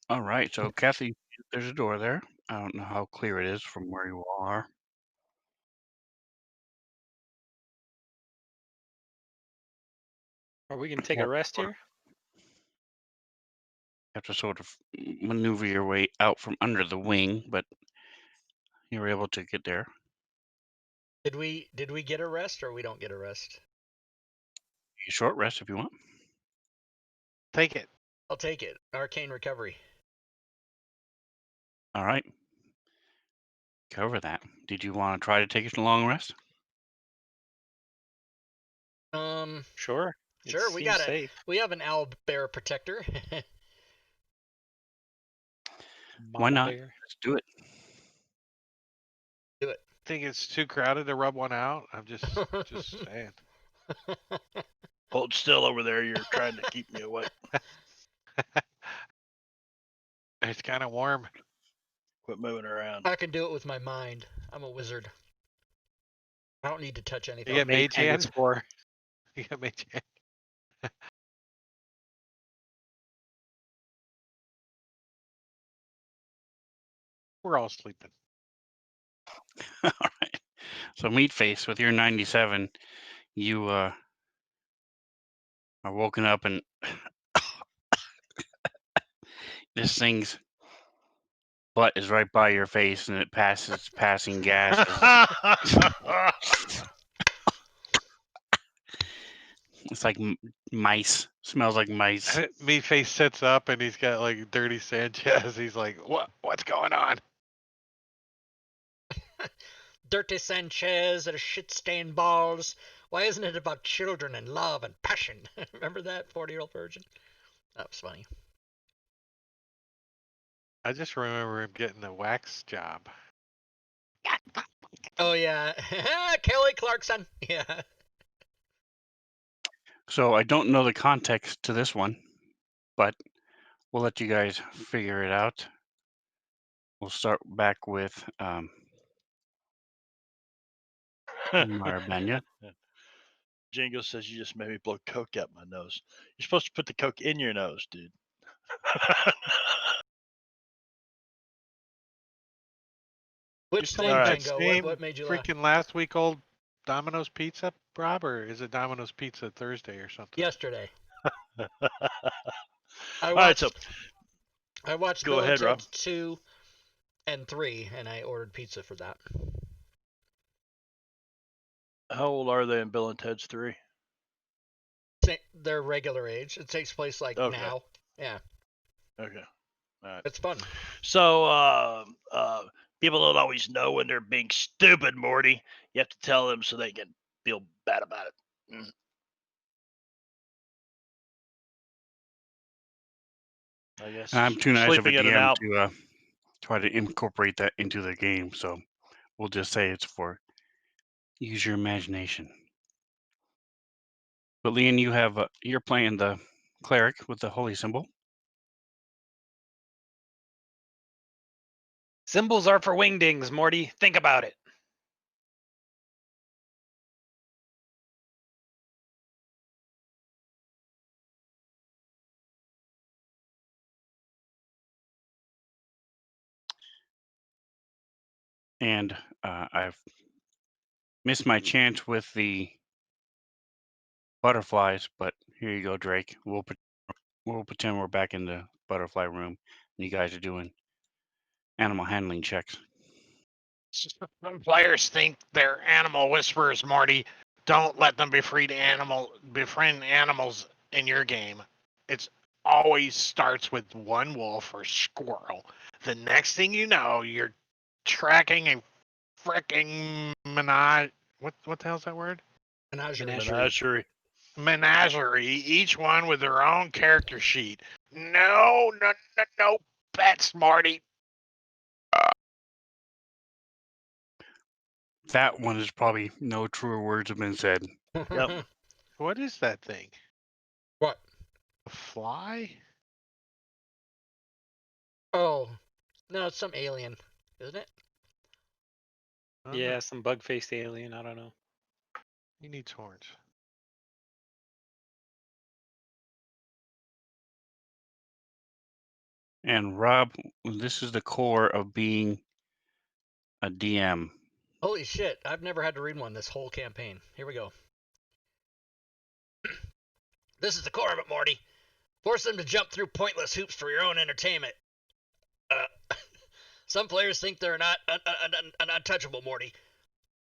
Speaker 2: All right, so Kathy, there's a door there. I don't know how clear it is from where you all are.
Speaker 5: Or we can take
Speaker 2: Yeah.
Speaker 5: a rest here.
Speaker 2: You have to sort of maneuver your way out from under the wing, but you were able to get there.
Speaker 1: Did we get a rest or we don't get a rest?
Speaker 2: A short rest if you want.
Speaker 3: Take it.
Speaker 1: I'll take it. Arcane recovery.
Speaker 2: All right. Cover that. Did you want to try to take a long rest?
Speaker 5: Sure.
Speaker 1: Sure,
Speaker 5: It
Speaker 1: we
Speaker 5: seems
Speaker 1: got it.
Speaker 5: safe.
Speaker 1: We have an owl bear protector.
Speaker 2: Why
Speaker 5: Mama
Speaker 2: not?
Speaker 5: bear.
Speaker 2: Let's do it.
Speaker 1: Do it.
Speaker 3: Think it's too crowded to rub one out? I'm just saying.
Speaker 4: Hold still over there. You're trying to keep me away.
Speaker 3: It's kind of warm.
Speaker 4: Quit moving around.
Speaker 1: I can do it with my mind. I'm a wizard. I don't need to touch anything.
Speaker 3: You get mage
Speaker 5: Mage
Speaker 3: hand?
Speaker 5: score.
Speaker 3: You get mage hand. We're all sleeping.
Speaker 2: All right. So Meatface, with your 97, you are woken up and this thing's butt is right by your face and it passes passing gas. It's like mice. Smells like mice.
Speaker 3: Meatface sits up and he's got like dirty Sanchez. He's like, what's going on?
Speaker 1: Dirty Sanchez and shit-stained balls. Why isn't it about children and love and passion? Remember that 40-year-old virgin? That was funny.
Speaker 3: I just remember him getting the wax job.
Speaker 1: Oh yeah, Kelly Clarkson. Yeah.
Speaker 2: So I don't know the context to this one, but we'll let you guys figure it out. We'll start back with Marabanya.
Speaker 4: Jingo says you just made me blow coke out my nose. You're supposed to put the coke in your nose, dude.
Speaker 1: Which
Speaker 3: Still
Speaker 1: thing,
Speaker 3: got that
Speaker 1: Jingo?
Speaker 3: same
Speaker 1: What made you laugh?
Speaker 3: freaking last week old Domino's Pizza, Rob, or is it Domino's Pizza Thursday or something?
Speaker 1: Yesterday.
Speaker 4: All right, so
Speaker 1: I watched
Speaker 4: go
Speaker 1: Bill
Speaker 4: ahead,
Speaker 1: and
Speaker 4: Rob.
Speaker 1: Ted 2 and 3, and I ordered pizza for that.
Speaker 4: How old are they in Bill and Ted's 3?
Speaker 1: Their regular age. It takes place like
Speaker 4: Okay.
Speaker 1: now. Yeah,
Speaker 4: Okay. All right.
Speaker 1: it's fun.
Speaker 4: So people don't always know when they're being stupid, Morty. You have to tell them so they can feel bad about it. I guess
Speaker 2: I'm too nice of a
Speaker 4: sleeping in and
Speaker 2: DM
Speaker 4: out.
Speaker 2: to try to incorporate that into the game, so we'll just say it's for use your imagination. But Leon, you have you're playing the cleric with the holy symbol.
Speaker 5: Symbols are for wingdings, Morty. Think about it.
Speaker 2: And I've Missed my chance with the butterflies, but here you go, Drake. We'll pretend we're back in the butterfly room, and you guys are doing animal handling checks.
Speaker 3: Some players think they're animal whisperers, Morty. Don't let them befriend animals in your game. It's always starts with one wolf or squirrel. The next thing you know, you're tracking a fricking menage. What the hell's that word?
Speaker 4: Menagerie.
Speaker 3: Menagerie. Each one with their own character sheet. No pets, Marty.
Speaker 2: That one is probably no truer words have been said.
Speaker 4: Yep.
Speaker 3: What is that thing?
Speaker 1: What?
Speaker 3: A fly?
Speaker 1: Oh, no, it's some alien, isn't it?
Speaker 3: I don't
Speaker 5: Yeah,
Speaker 3: know.
Speaker 5: some bug-faced alien. I don't know.
Speaker 3: He needs horns.
Speaker 2: And Rob, this is the core of being a DM.
Speaker 1: Holy shit, I've never had to read one this whole campaign. Here we go. This is the core of it, Morty. Force them to jump through pointless hoops for your own entertainment. Some players think they're not untouchable, Morty.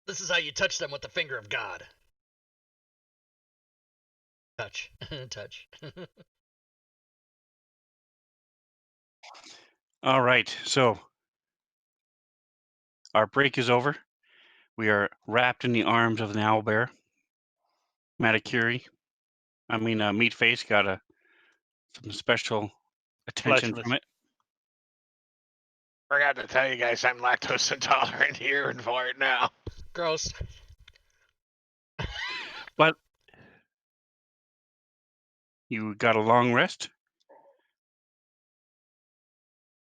Speaker 1: This is how you touch them with the finger of God. Touch. Touch.
Speaker 2: All right, so our break is over. We are wrapped in the arms of an owlbear. Meatface got some special attention
Speaker 4: Fleshless.
Speaker 2: from it.
Speaker 3: Forgot to tell you guys I'm lactose intolerant here and for it now.
Speaker 1: Gross.
Speaker 2: But you got a long rest.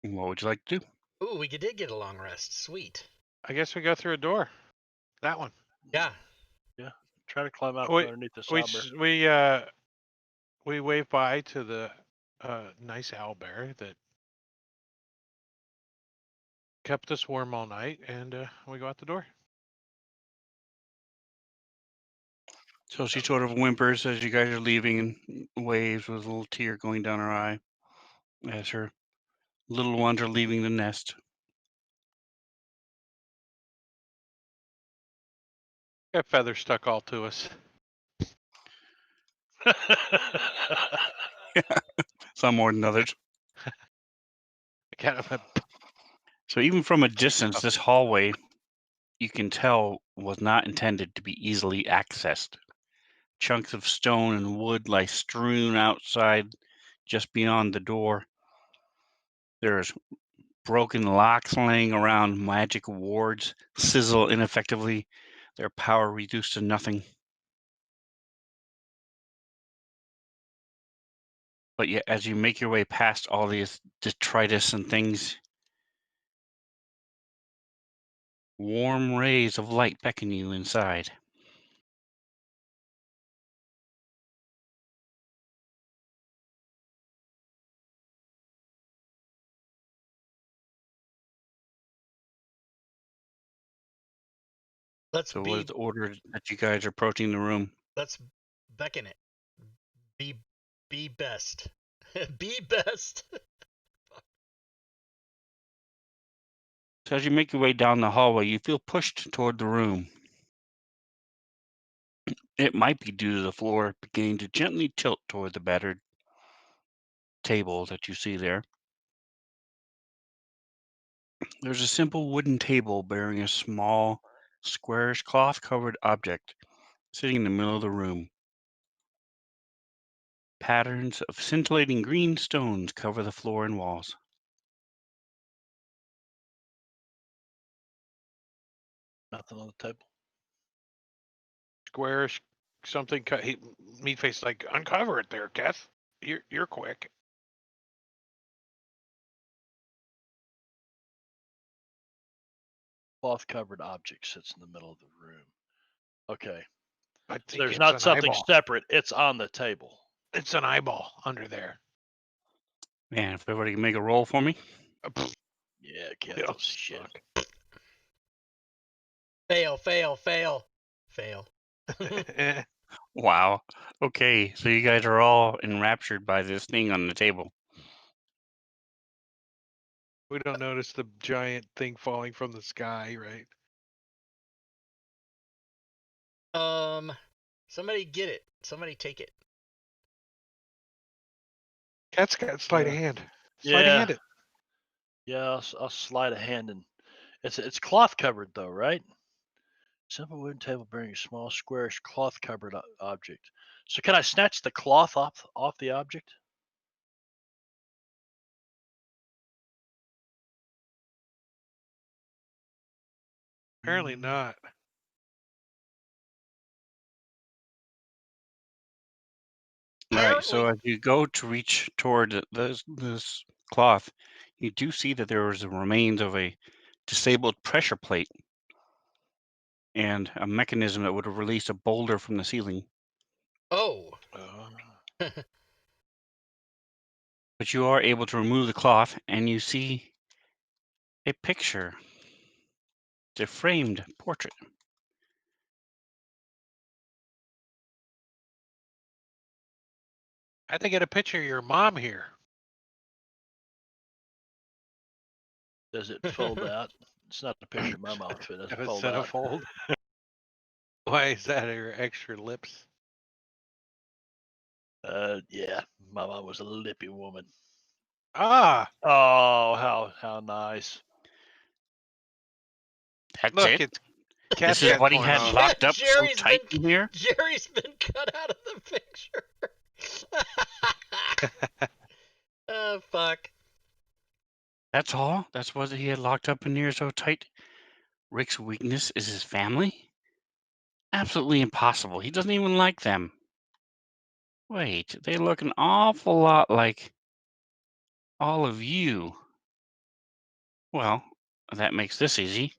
Speaker 2: What would you like to do?
Speaker 1: Ooh, we did get a long rest. Sweet.
Speaker 3: I guess we go through a door. That one.
Speaker 1: Yeah.
Speaker 4: Try to climb out
Speaker 3: Wait,
Speaker 4: from underneath the owlbear.
Speaker 3: We wave bye to the nice owlbear that kept us warm all night, and we go out the door.
Speaker 2: So she sort of whimpers as you guys are leaving and waves with a little tear going down her eye as her little ones are leaving the nest.
Speaker 3: Got feathers stuck all to us.
Speaker 2: Some more than others.
Speaker 3: Kind of a
Speaker 2: So even from a distance, this hallway, you can tell, was not intended to be easily accessed. Chunks of stone and wood lie strewn outside just beyond the door. There's broken locks laying around. Magic wards sizzle ineffectively, their power reduced to nothing. But yet, as you make your way past all these detritus and things, warm rays of light beckon you inside. So what is the order that you guys are approaching the room?
Speaker 1: Let's beckon it. Be best. Be best.
Speaker 2: So as you make your way down the hallway, you feel pushed toward the room. It might be due to the floor beginning to gently tilt toward the battered table that you see there. There's a simple wooden table bearing a small, squarish cloth-covered object sitting in the middle of the room. Patterns of scintillating green stones cover the floor and walls.
Speaker 4: Nothing on the table.
Speaker 3: squarish something. Meatface like uncover it there, Keth. You're quick.
Speaker 4: Cloth-covered object sits in the middle of the room. Okay.
Speaker 3: I
Speaker 4: So
Speaker 3: think
Speaker 4: there's
Speaker 3: it's
Speaker 4: not
Speaker 3: an
Speaker 4: something
Speaker 3: eyeball.
Speaker 4: separate. It's on the table.
Speaker 3: It's an eyeball under there.
Speaker 2: And if everybody can make a roll for me.
Speaker 4: Yeah, Keth
Speaker 3: Yeah,
Speaker 4: is shit.
Speaker 3: fuck.
Speaker 1: Fail. fail.
Speaker 2: Wow. Okay, so you guys are all enraptured by this thing on the table.
Speaker 3: We don't notice the giant thing falling from the sky, right?
Speaker 1: Somebody get it. Somebody take it.
Speaker 3: Cat's got sleight of
Speaker 4: Yeah.
Speaker 3: hand. Sleight of hand it.
Speaker 4: Yeah, I'll slide a hand in. It's cloth covered though, right? Simple wooden table bearing a small squarish cloth covered object. So can I snatch the cloth off the object?
Speaker 3: Apparently not.
Speaker 2: All right, so
Speaker 1: Apparently-
Speaker 2: as you go to reach toward this cloth, you do see that there was the remains of a disabled pressure plate and a mechanism that would have released a boulder from the ceiling.
Speaker 1: Oh.
Speaker 2: But you are able to remove the cloth, and you see a picture. It's a framed portrait.
Speaker 3: I think I get a picture of your mom here.
Speaker 4: Does it fold out? It's not a picture of my mom. If it doesn't
Speaker 3: If it's
Speaker 4: fold out.
Speaker 3: centerfold. Why is that? Her extra lips?
Speaker 4: Yeah, my mom was a lippy woman.
Speaker 3: Ah,
Speaker 4: Oh, how nice.
Speaker 2: That's
Speaker 3: look,
Speaker 2: it.
Speaker 3: it's
Speaker 2: This
Speaker 3: cat's
Speaker 2: is
Speaker 3: got
Speaker 2: what he
Speaker 3: torn
Speaker 2: had
Speaker 3: off.
Speaker 2: locked up so
Speaker 1: Jerry's
Speaker 2: tight
Speaker 1: been-
Speaker 2: in here.
Speaker 1: Jerry's been cut out of the picture. Oh, fuck.
Speaker 2: That's all? That's what he had locked up in here so tight? Rick's weakness is his family? Absolutely impossible. He doesn't even like them. Wait, they look an awful lot like all of you. Well, that makes this easy.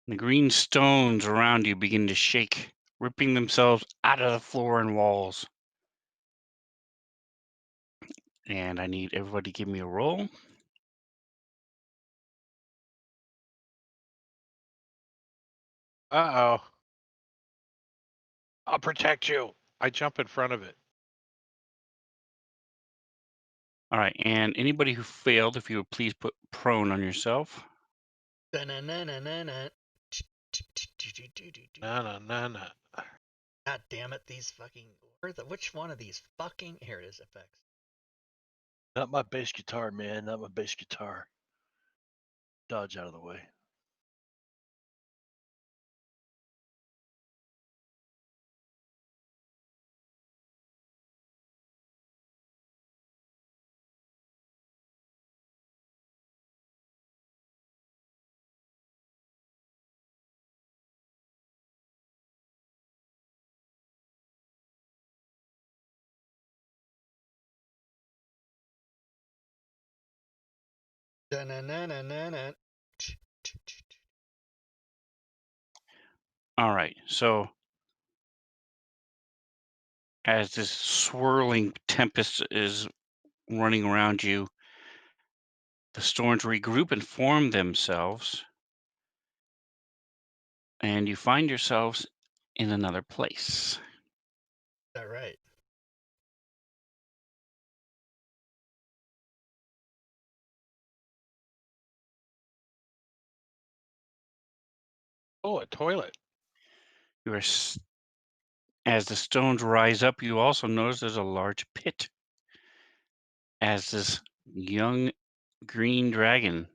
Speaker 2: The green stones around you begin to shake, ripping themselves out of the floor and walls. And I need everybody to give me a roll.
Speaker 3: Uh-oh. I'll protect you. I jump in front of it.
Speaker 2: All right, and anybody who failed, if you would please put prone on yourself.
Speaker 1: Da-na-na-na-na-na.
Speaker 3: Na.
Speaker 1: God damn it, these fucking... Which one of these fucking... Here it is, effects.
Speaker 4: Not my bass guitar, man. Not my bass guitar. Dodge out of the way.
Speaker 1: Da-na-na-na-na-na.
Speaker 2: All right, so as this swirling tempest is running around you, the storms regroup and form themselves, and you find yourselves in another place.
Speaker 1: All right.
Speaker 3: Oh, a toilet.
Speaker 2: You are, as the stones rise up, you also notice there's a large pit. As this young green dragon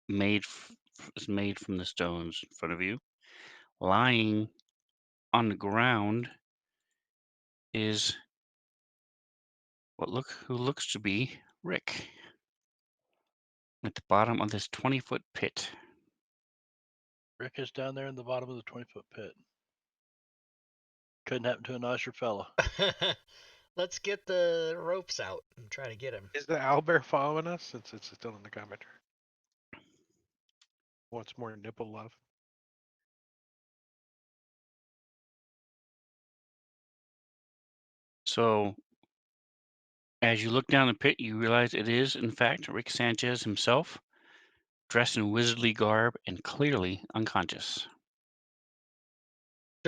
Speaker 2: is made from the stones in front of you, lying on the ground is who looks to be Rick at the bottom of this 20-foot pit.
Speaker 4: Rick is down there in the bottom of the 20-foot pit. Couldn't happen to a nicer fella.
Speaker 1: Let's get the ropes out and try to get him.
Speaker 3: Is the owlbear following us since it's still in the commentary? Wants more nipple love.
Speaker 2: So as you look down the pit, you realize it is, in fact, Rick Sanchez himself, dressed in wizardly garb and clearly unconscious.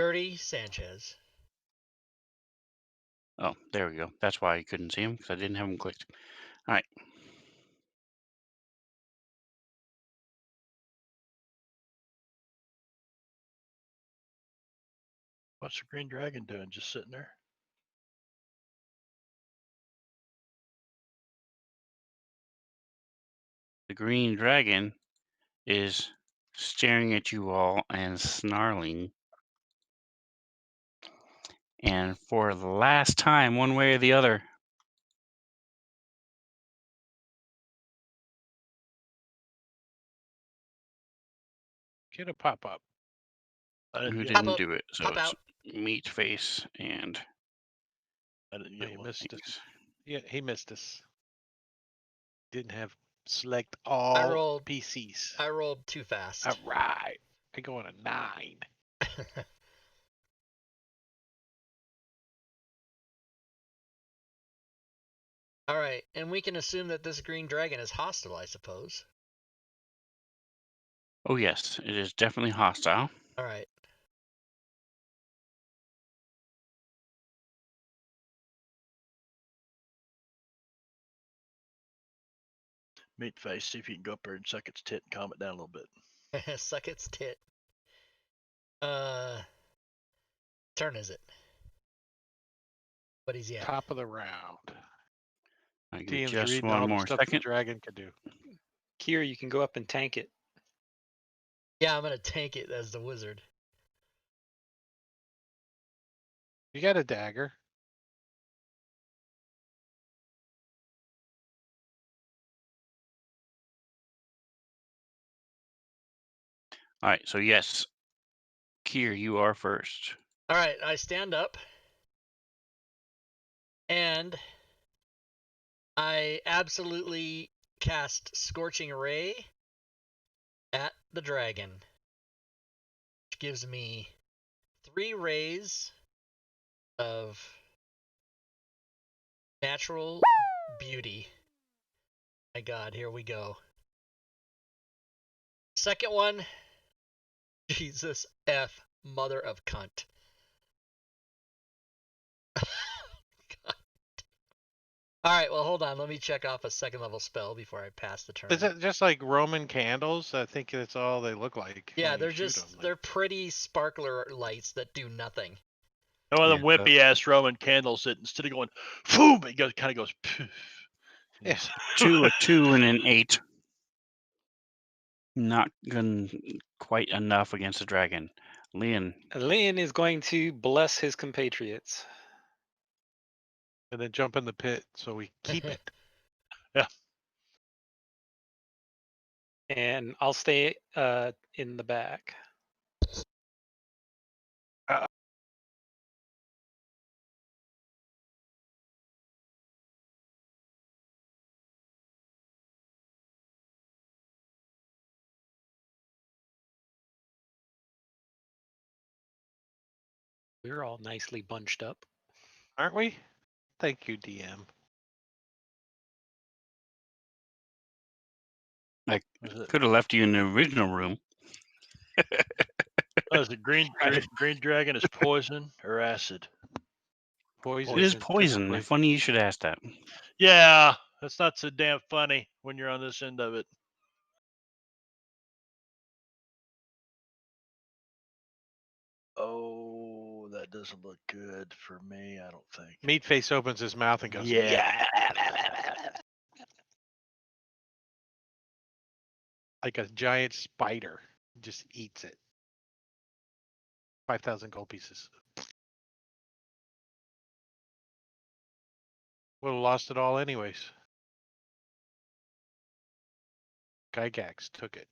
Speaker 1: Dirty Sanchez.
Speaker 2: Oh, there we go. That's why I couldn't see him, because I didn't have him clicked. All right.
Speaker 4: What's the green dragon doing? Just sitting there?
Speaker 2: The green dragon is staring at you all and snarling. And for the last time, one way or the other,
Speaker 3: Get a pop up.
Speaker 4: I
Speaker 2: who
Speaker 4: didn't get
Speaker 2: didn't
Speaker 1: up,
Speaker 2: do it? So
Speaker 1: pop
Speaker 2: it's
Speaker 1: out.
Speaker 2: Meat Face and
Speaker 4: I didn't
Speaker 3: Oh,
Speaker 4: get
Speaker 3: you
Speaker 4: one.
Speaker 3: missed us.
Speaker 2: things.
Speaker 3: Yeah, he missed us. Didn't have select
Speaker 1: I
Speaker 3: all
Speaker 1: rolled.
Speaker 3: PCs.
Speaker 1: I rolled too fast.
Speaker 3: All right. I go on a 9.
Speaker 1: All right, and we can assume that this green dragon is hostile, I suppose.
Speaker 2: Oh yes, it is definitely hostile.
Speaker 1: All right.
Speaker 4: Meat face. See if you can go up there and suck its tit and calm it down a little bit.
Speaker 1: Suck its tit. Turn is it? What is he at?
Speaker 3: Top of the round.
Speaker 2: I give me
Speaker 3: DM's
Speaker 2: just
Speaker 3: reading
Speaker 2: one
Speaker 3: all the
Speaker 2: more
Speaker 3: stuff the
Speaker 2: second.
Speaker 3: dragon could do.
Speaker 5: Kier, you can go up and tank it.
Speaker 1: Yeah, I'm gonna tank it as the wizard.
Speaker 3: You got a dagger.
Speaker 2: All right, so yes, Kier, you are first.
Speaker 1: All right, I stand up, and I absolutely cast Scorching Ray at the dragon, which gives me 3 rays of natural beauty. My God, here we go. Second one, Jesus F, mother of cunt. God. All right, well, hold on. Let me check off a second level spell before I pass the turn.
Speaker 3: Is it just like Roman candles? I think that's all they look like.
Speaker 1: Yeah,
Speaker 3: when you
Speaker 1: they're
Speaker 3: shoot
Speaker 1: just
Speaker 3: 'em, like-
Speaker 1: they're pretty sparkler lights that do nothing.
Speaker 4: No other
Speaker 2: Yeah,
Speaker 4: wimpy ass Roman candles that instead of going, boom, it goes kind of goes. Poof.
Speaker 3: Yeah.
Speaker 2: 2, a 2, and an 8. Not good, quite enough against the dragon. Leon,
Speaker 5: Lian is going to bless his compatriots.
Speaker 3: And then jump in the pit so we keep it.
Speaker 5: And I'll stay in the back. We're all nicely bunched up.
Speaker 3: Aren't we? Thank you, DM.
Speaker 2: I
Speaker 4: Was it,
Speaker 2: could have left you in the original room.
Speaker 4: was it green dragon is poison or acid?
Speaker 3: Poison.
Speaker 2: It is
Speaker 3: Poison,
Speaker 2: poison.
Speaker 3: typically.
Speaker 2: Funny you should ask that.
Speaker 4: Yeah, that's not so damn funny when you're on this end of it. Oh, that doesn't look good for me, I don't think.
Speaker 3: Meat face opens his mouth and goes,
Speaker 4: Yeah.
Speaker 3: like a giant spider. Just eats it. 5,000 gold pieces. Would have lost it all anyways. Gygax took it.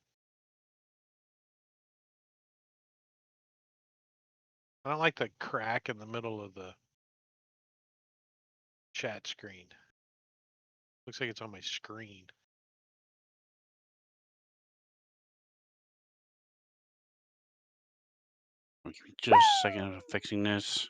Speaker 3: I don't like the crack in the middle of the chat screen. Looks like it's on my screen.
Speaker 2: Give me just a second of fixing this.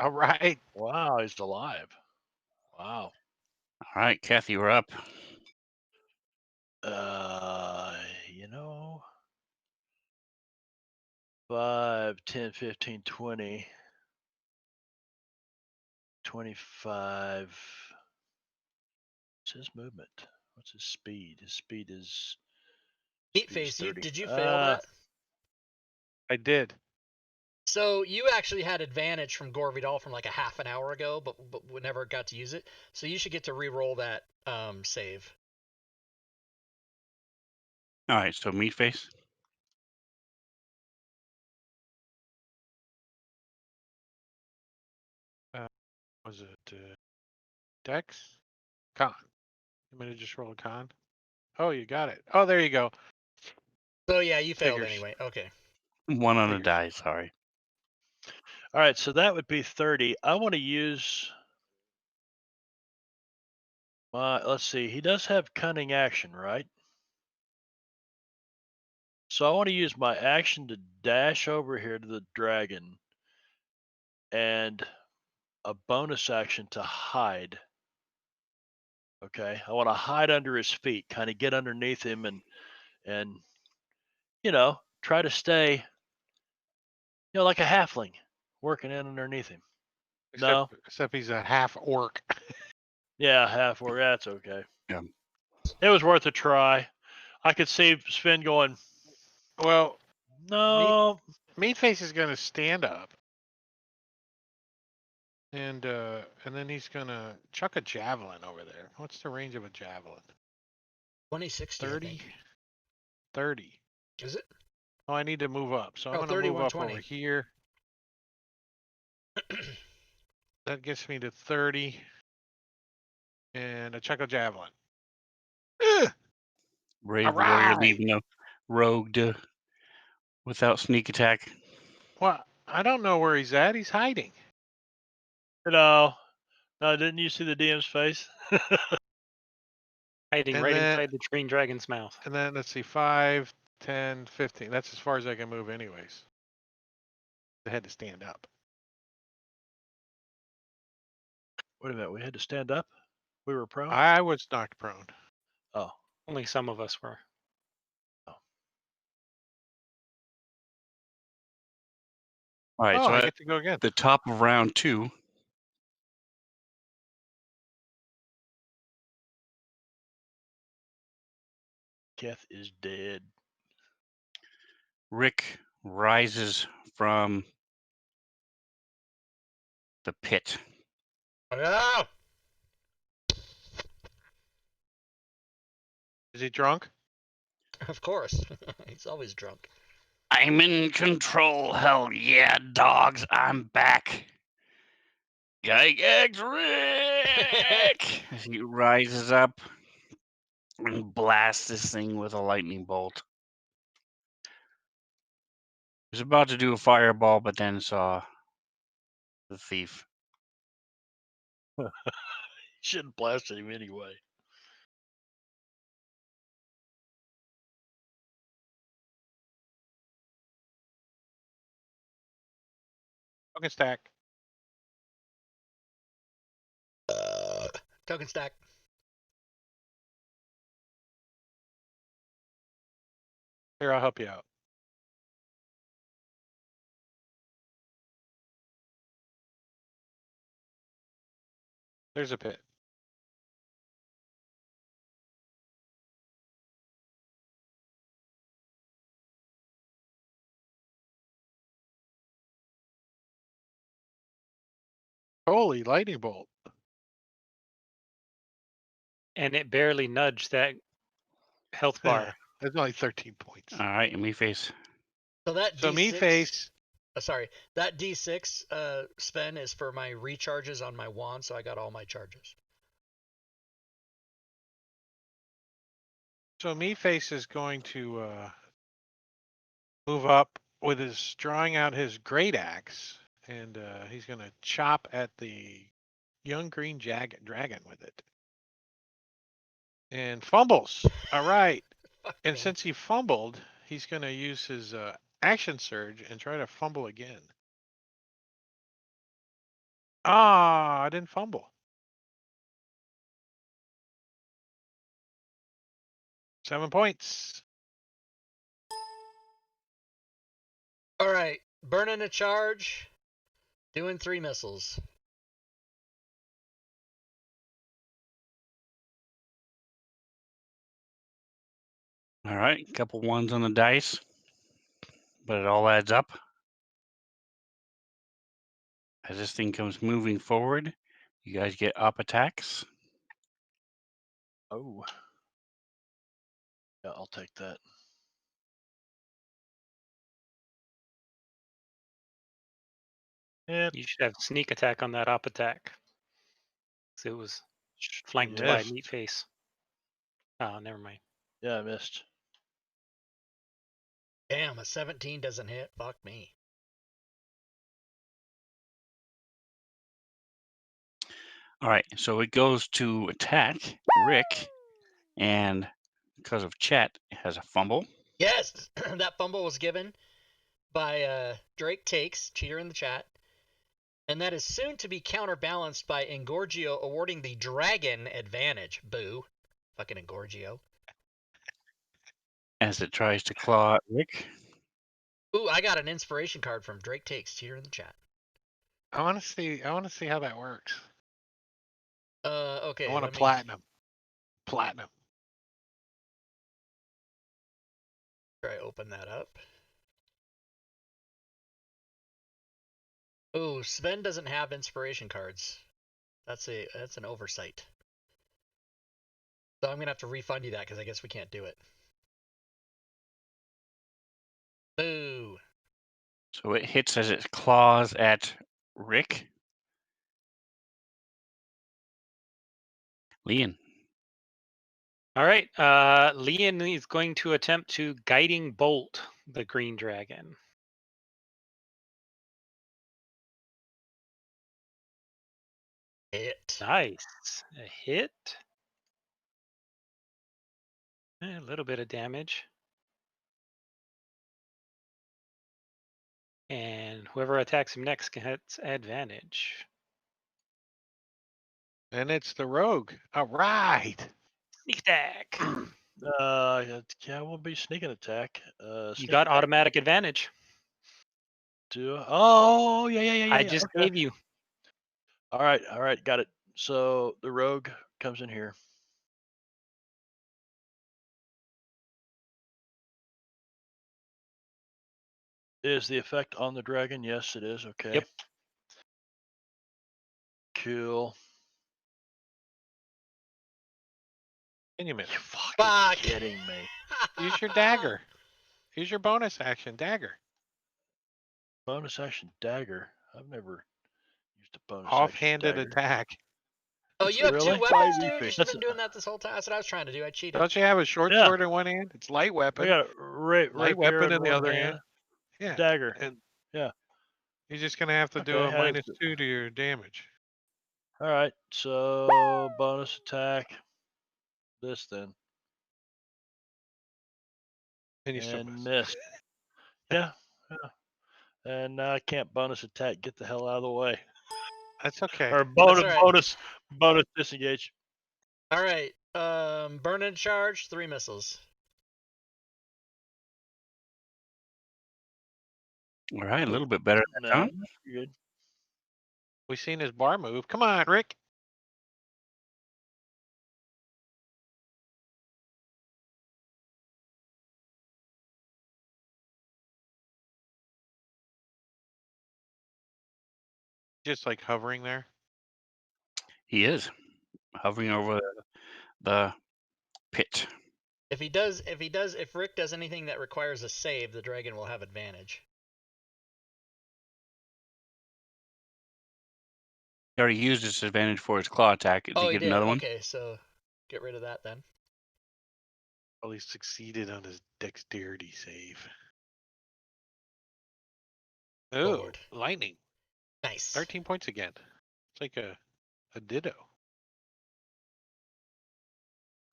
Speaker 3: All right.
Speaker 4: Wow, he's alive. Wow.
Speaker 2: All right, Kathy, we're up.
Speaker 4: You know, 5, 10, 15, 20, 25. What's his movement? What's his speed? His speed is
Speaker 1: Meatface,
Speaker 4: 30.
Speaker 1: did you fail that?
Speaker 3: I did.
Speaker 1: So you actually had advantage from Gore Vidal from like a half an hour ago, but we never got to use it. So you should get to re-roll that save.
Speaker 2: All right, so Meatface.
Speaker 3: Was it Dex? Con. You want me to just roll a con? Oh, you got it. Oh, there you go.
Speaker 1: So yeah, you failed
Speaker 3: Figures.
Speaker 1: anyway. Okay.
Speaker 2: 1 on a
Speaker 3: Figures.
Speaker 2: die, sorry.
Speaker 4: All right, so that would be 30. I want to use my, let's see, he does have cunning action, right? So I want to use my action to dash over here to the dragon and a bonus action to hide. Okay, I want to hide under his feet, kind of get underneath him and try to stay, like a halfling working in underneath him. No.
Speaker 3: Except he's a half orc.
Speaker 4: Yeah, half or that's okay.
Speaker 2: Yeah.
Speaker 4: It was worth a try. I could see Sven going,
Speaker 3: Well,
Speaker 4: no.
Speaker 3: Meatface is gonna stand up. And then he's gonna chuck a javelin over there. What's the range of a javelin?
Speaker 1: 2060.
Speaker 3: 30? 30.
Speaker 1: Is it?
Speaker 3: Oh, I need to move up. So I'm
Speaker 1: Oh,
Speaker 3: gonna move up
Speaker 1: 3120.
Speaker 3: over here. That gets me to 30. And a chuck a javelin.
Speaker 2: Brave warrior
Speaker 3: Alright.
Speaker 2: leaving a rogue without sneak attack.
Speaker 3: Well, I don't know where he's at. He's hiding.
Speaker 4: No, didn't you see the DM's face?
Speaker 5: Hiding
Speaker 3: And
Speaker 5: right
Speaker 3: then-
Speaker 5: inside the green dragon's mouth.
Speaker 3: And then let's see, 5, 10, 15. That's as far as I can move anyways. I had to stand up.
Speaker 4: Wait a minute, we had to stand up? We were prone?
Speaker 3: I was knocked prone.
Speaker 4: Oh,
Speaker 5: Only some of us were.
Speaker 2: All right,
Speaker 3: Oh,
Speaker 2: so
Speaker 3: I
Speaker 2: at
Speaker 3: get to go again.
Speaker 2: the top of round 2,
Speaker 4: Keth is dead.
Speaker 2: Rick rises from the pit.
Speaker 1: Oh!
Speaker 3: Is he drunk?
Speaker 1: Of course. He's always drunk.
Speaker 2: I'm in control. Hell yeah, dogs. I'm back. Gygax Rick! As he rises up and blasts this thing with a lightning bolt. He was about to do a fireball, but then saw the thief.
Speaker 4: Shouldn't have blasted him anyway.
Speaker 3: Token stack.
Speaker 1: Token stack.
Speaker 3: Here, I'll help you out. There's a pit. Holy lightning bolt.
Speaker 5: And it barely nudged that health bar.
Speaker 3: That's only 13 points.
Speaker 2: All right, and me face.
Speaker 1: So that
Speaker 3: So
Speaker 1: D6,
Speaker 3: Meatface.
Speaker 1: sorry, that D6 Sven is for my recharges on my wand, so I got all my charges.
Speaker 3: So Meatface is going to move up with his drawing out his great axe, and he's going to chop at the young green dragon with it. And fumbles. All right.
Speaker 1: Fuck
Speaker 3: And
Speaker 1: me.
Speaker 3: since he fumbled, he's going to use his action surge and try to fumble again. Ah, I didn't fumble. 7 points.
Speaker 1: All right, burning a charge, doing 3 missiles.
Speaker 2: All right, a couple ones on the dice, but it all adds up. As this thing comes moving forward, you guys get up attacks.
Speaker 4: Oh. Yeah, I'll take that. Yep.
Speaker 5: You should have sneak attack on that op attack. 'Cause it was flanked by
Speaker 4: Yes.
Speaker 5: meat face. Oh, never mind.
Speaker 4: Yeah, I missed.
Speaker 1: Damn, a 17 doesn't hit. Fuck me.
Speaker 2: All right, so it goes to attack Rick, and because of chat, it has a fumble.
Speaker 1: Yes, that fumble was given by Drake Takes, cheater in the chat. And that is soon to be counterbalanced by Engorgio awarding the dragon advantage. Boo. Fucking Engorgio.
Speaker 2: As it tries to claw at Rick.
Speaker 1: Ooh, I got an inspiration card from Drake Takes, cheater in the chat.
Speaker 3: I want to see how that works.
Speaker 1: Okay.
Speaker 3: I want a
Speaker 1: let me-
Speaker 3: platinum. Platinum.
Speaker 1: Try open that up. Ooh, Sven doesn't have inspiration cards. That's an oversight. So I'm gonna have to refund you that because I guess we can't do it. Boo.
Speaker 2: So it hits as it claws at Rick. Leon.
Speaker 5: All right. Leon is going to attempt to guiding bolt the green dragon.
Speaker 1: Hit.
Speaker 5: Nice. A hit. A little bit of damage. And whoever attacks him next gets advantage.
Speaker 3: And it's the rogue. All right.
Speaker 5: Sneak attack.
Speaker 4: Yeah, it won't be sneaking attack.
Speaker 5: You
Speaker 4: Sneak
Speaker 5: got
Speaker 4: attack.
Speaker 5: automatic advantage.
Speaker 4: Oh, yeah.
Speaker 5: I just
Speaker 4: Okay.
Speaker 5: gave you.
Speaker 4: All right, got it. So the rogue comes in here. Is the effect on the dragon? Yes, it is. Okay.
Speaker 5: Yep.
Speaker 4: Cool.
Speaker 3: Can you
Speaker 4: You
Speaker 3: miss?
Speaker 4: fucking
Speaker 1: Fuck.
Speaker 4: kidding me?
Speaker 3: Use your dagger. Use your bonus action dagger.
Speaker 4: Bonus action dagger. I've never used a bonus
Speaker 3: Offhanded
Speaker 4: action dagger.
Speaker 3: attack.
Speaker 1: Oh, you have
Speaker 4: Really?
Speaker 1: two weapons,
Speaker 3: Why
Speaker 1: dude?
Speaker 3: we
Speaker 1: You
Speaker 3: think-
Speaker 1: should have been doing that this whole time. That's what I was trying to do. I cheated.
Speaker 3: Don't you have a short
Speaker 4: Yeah.
Speaker 3: sword in one hand? It's light
Speaker 4: I
Speaker 3: weapon.
Speaker 4: got a right
Speaker 3: Light
Speaker 4: here
Speaker 3: weapon
Speaker 4: in
Speaker 3: in the
Speaker 4: one
Speaker 3: other hand. Yeah.
Speaker 4: Dagger.
Speaker 3: And
Speaker 4: Yeah.
Speaker 3: you're just gonna have to do
Speaker 4: Okay,
Speaker 3: a -2 to your damage.
Speaker 4: All right. So bonus attack. This then.
Speaker 3: And you still
Speaker 4: And
Speaker 3: miss.
Speaker 4: missed. Yeah. And now I can't bonus attack. Get the hell out of the way.
Speaker 3: That's okay.
Speaker 4: Or bonus,
Speaker 1: all right.
Speaker 4: bonus disengage.
Speaker 1: All right. Burn and charge, 3 missiles.
Speaker 2: All right, a little bit better than
Speaker 4: No,
Speaker 2: John.
Speaker 4: you're good.
Speaker 3: We seen his bar move. Come on, Rick. Just like hovering there.
Speaker 2: He is hovering over the pit.
Speaker 1: If Rick does anything that requires a save, the dragon will have advantage.
Speaker 2: He already used his advantage for his claw attack. Did
Speaker 1: Oh,
Speaker 2: he
Speaker 1: he
Speaker 2: get
Speaker 1: did.
Speaker 2: another one?
Speaker 1: Okay, so get rid of that then.
Speaker 3: Well, he succeeded on his dexterity save. Oh,
Speaker 1: Lord.
Speaker 3: lightning.
Speaker 1: Nice.
Speaker 3: 13 points again. It's like a ditto.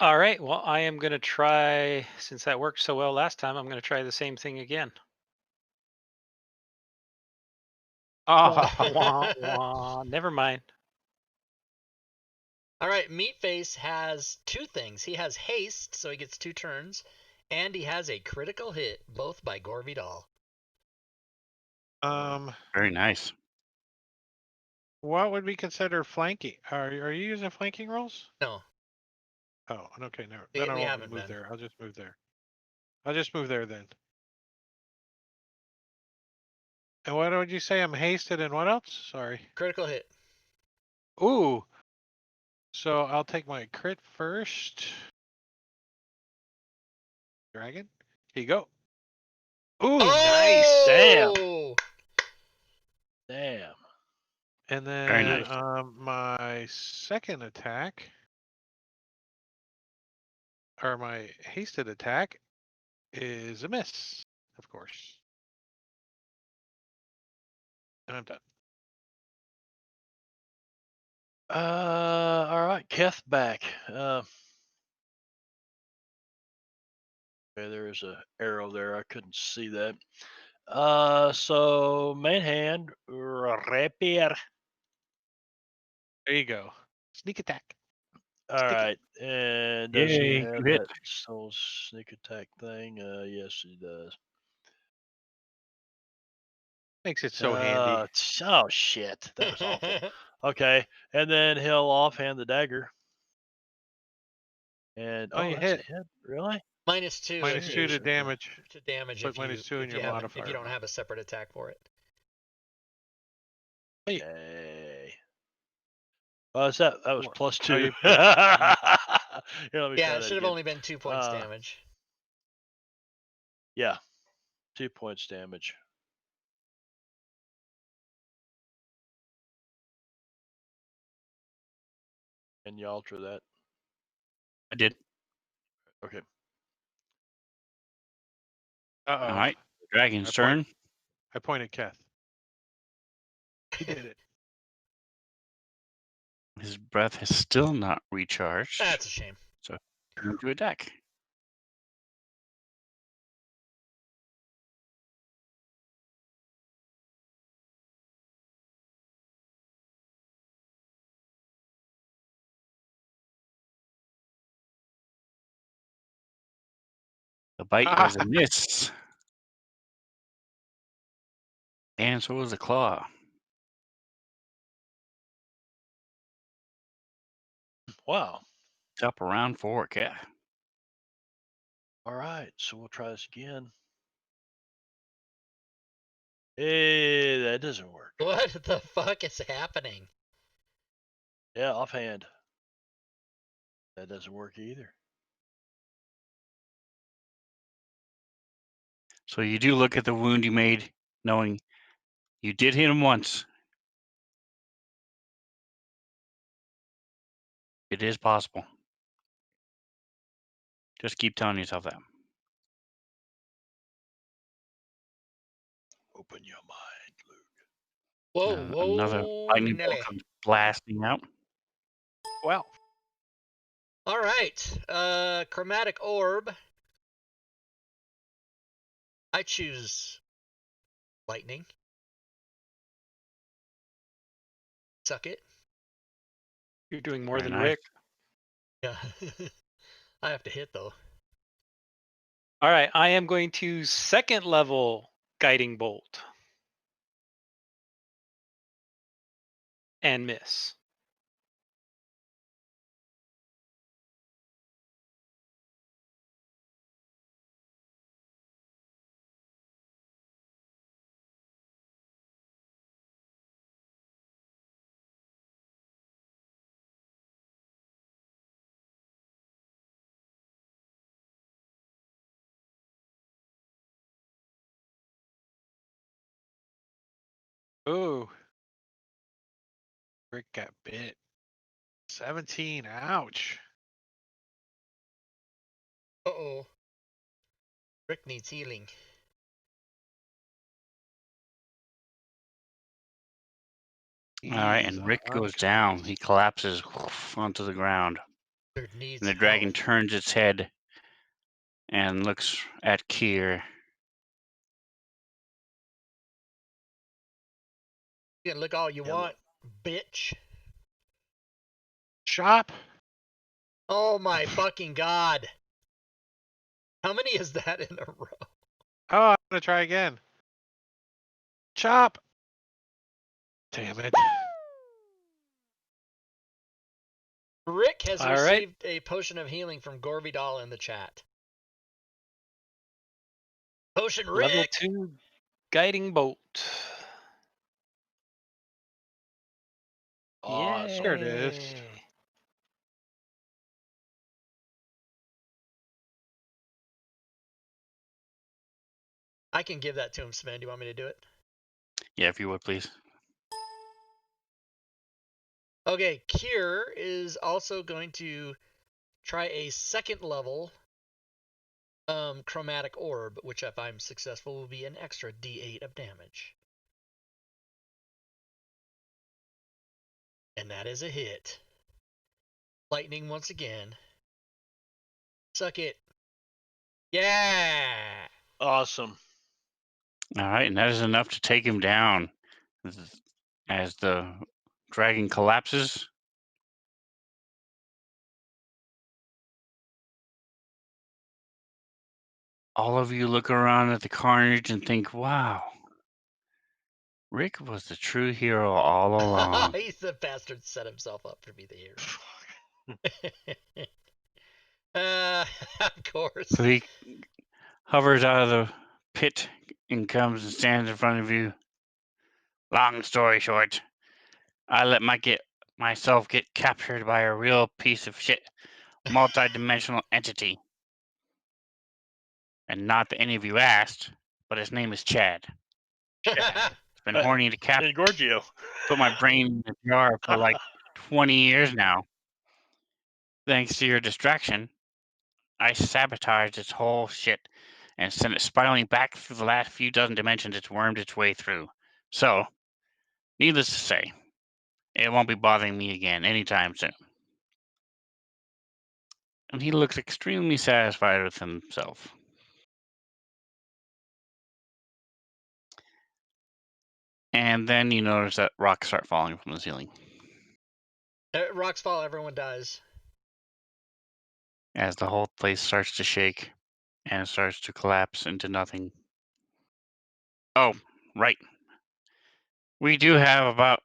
Speaker 5: All right. Well, I am going to try, since that worked so well last time, I'm going to try the same thing again.
Speaker 3: Oh,
Speaker 5: Wah, wah. Never mind.
Speaker 1: All right, Meatface has two things. He has haste, so he gets 2 turns, and he has a critical hit, both by Gore Vidal.
Speaker 2: Very nice.
Speaker 3: What would be considered flanking? Are you using flanking rolls?
Speaker 1: No,
Speaker 3: Oh, okay, no.
Speaker 1: We-
Speaker 3: Then I
Speaker 1: we
Speaker 3: won't
Speaker 1: haven't
Speaker 3: move
Speaker 1: been.
Speaker 3: there. I'll just move there. I'll just move there then. And what would you say? I'm hasted and what else? Sorry.
Speaker 1: critical hit.
Speaker 3: Ooh. So I'll take my crit first. Dragon. Here you go. Ooh, nice.
Speaker 4: Damn.
Speaker 1: Oh!
Speaker 4: Damn.
Speaker 3: And
Speaker 2: Very
Speaker 3: then
Speaker 2: nice.
Speaker 3: my second attack, or my hasted attack, is a miss, of course. And I'm done.
Speaker 4: All right, Keth back. Okay, there's a arrow there. I couldn't see that. So main hand, rapier.
Speaker 3: There you go. Sneak attack.
Speaker 4: All
Speaker 3: Stick it.
Speaker 4: right, and does he
Speaker 2: Yay,
Speaker 4: have
Speaker 2: you hit.
Speaker 4: that soul sneak attack thing? Yes, he does.
Speaker 3: Makes it so handy.
Speaker 4: Oh shit, that was awful. Okay, and then he'll offhand the dagger. And
Speaker 3: Oh, you
Speaker 4: that's a
Speaker 3: hit.
Speaker 4: hit, really?
Speaker 1: -2
Speaker 3: Minus
Speaker 1: if
Speaker 3: 2
Speaker 1: you
Speaker 3: to damage.
Speaker 1: to damage
Speaker 3: Put
Speaker 1: if you
Speaker 3: -2 in
Speaker 1: if
Speaker 3: your
Speaker 1: you haven't
Speaker 3: modifier.
Speaker 1: if you don't have a separate attack for it.
Speaker 3: Hey.
Speaker 4: Hey. Oh, that was
Speaker 3: What?
Speaker 4: +2.
Speaker 3: Oh, you
Speaker 4: Here, let me
Speaker 1: Yeah,
Speaker 4: try
Speaker 1: it
Speaker 4: that
Speaker 1: should have
Speaker 4: again.
Speaker 1: only been 2 points damage.
Speaker 4: Yeah, 2 points damage. Can you alter that?
Speaker 2: I did.
Speaker 4: Okay.
Speaker 3: Uh-oh.
Speaker 2: All right. Dragon's turn.
Speaker 3: I pointed Keth. He did it.
Speaker 2: His breath has still not recharged.
Speaker 1: That's a shame.
Speaker 2: So turn to attack. The bite was a miss. And so was the claw.
Speaker 4: Wow.
Speaker 2: It's up around 4, Cat.
Speaker 4: All right, so we'll try this again. Hey, that doesn't work.
Speaker 1: What the fuck is happening?
Speaker 4: Yeah, offhand. That doesn't work either.
Speaker 2: So you do look at the wound you made, knowing you did hit him once. It is possible. Just keep telling yourself that.
Speaker 4: Open your mind, Luke.
Speaker 1: Whoa,
Speaker 2: Another
Speaker 1: whoa,
Speaker 2: lightning bolt
Speaker 1: Nelly.
Speaker 2: comes blasting out.
Speaker 3: Well,
Speaker 1: All right, Chromatic Orb. I choose lightning. Suck it.
Speaker 5: You're doing more
Speaker 2: Very
Speaker 5: than
Speaker 2: nice.
Speaker 5: Rick.
Speaker 1: Yeah. I have to hit though.
Speaker 5: All right, I am going to second level guiding bolt and miss.
Speaker 3: ooh. Rick got bit. 17. Ouch.
Speaker 1: Uh-oh. Rick needs healing.
Speaker 2: All right,
Speaker 3: He's
Speaker 2: and Rick goes down. He collapses onto the ground.
Speaker 1: Rick needs
Speaker 2: And the dragon
Speaker 1: help.
Speaker 2: turns its head and looks at Kier.
Speaker 1: You can look all you
Speaker 4: Yeah,
Speaker 1: want, bitch.
Speaker 3: Chop.
Speaker 1: Oh my fucking god. How many is that in a row?
Speaker 3: Oh, I'm gonna try again. Chop. Damn it.
Speaker 1: Rick has
Speaker 5: All right.
Speaker 1: received a potion of healing from Gorvidal in the chat. Potion
Speaker 5: Level
Speaker 1: Rick!
Speaker 5: 2 guiding bolt.
Speaker 4: awesome.
Speaker 3: There it is.
Speaker 5: Yay.
Speaker 1: I can give that to him, Sven. Do you want me to do it?
Speaker 2: Yeah, if you would, please.
Speaker 1: Okay, Kier is also going to try a second level Chromatic Orb, which if I'm successful will be an extra D8 of damage. And that is a hit. Lightning once again. Suck it. Yeah!
Speaker 4: Awesome.
Speaker 2: All right, and that is enough to take him down. As the dragon collapses, all of you look around at the carnage and think, wow, Rick was the true hero all along.
Speaker 1: He's the bastard set himself up to be the hero. Of course.
Speaker 2: So he hovers out of the pit and comes and stands in front of you. Long story short, I let myself get captured by a real piece of shit, multi-dimensional entity. And not that any of you asked, but his name is Chad. Chad. It's been horny to capture.
Speaker 4: Engorgio.
Speaker 2: Put my brain in a jar for like 20 years now. Thanks to your distraction, I sabotaged its whole shit and sent it spiraling back through the last few dozen dimensions it's wormed its way through. So, needless to say, it won't be bothering me again anytime soon. And he looks extremely satisfied with himself. And then you notice that rocks start falling from the ceiling
Speaker 1: Rocks fall, everyone dies.
Speaker 2: as the whole place starts to shake and starts to collapse into nothing. Oh, right. We do have about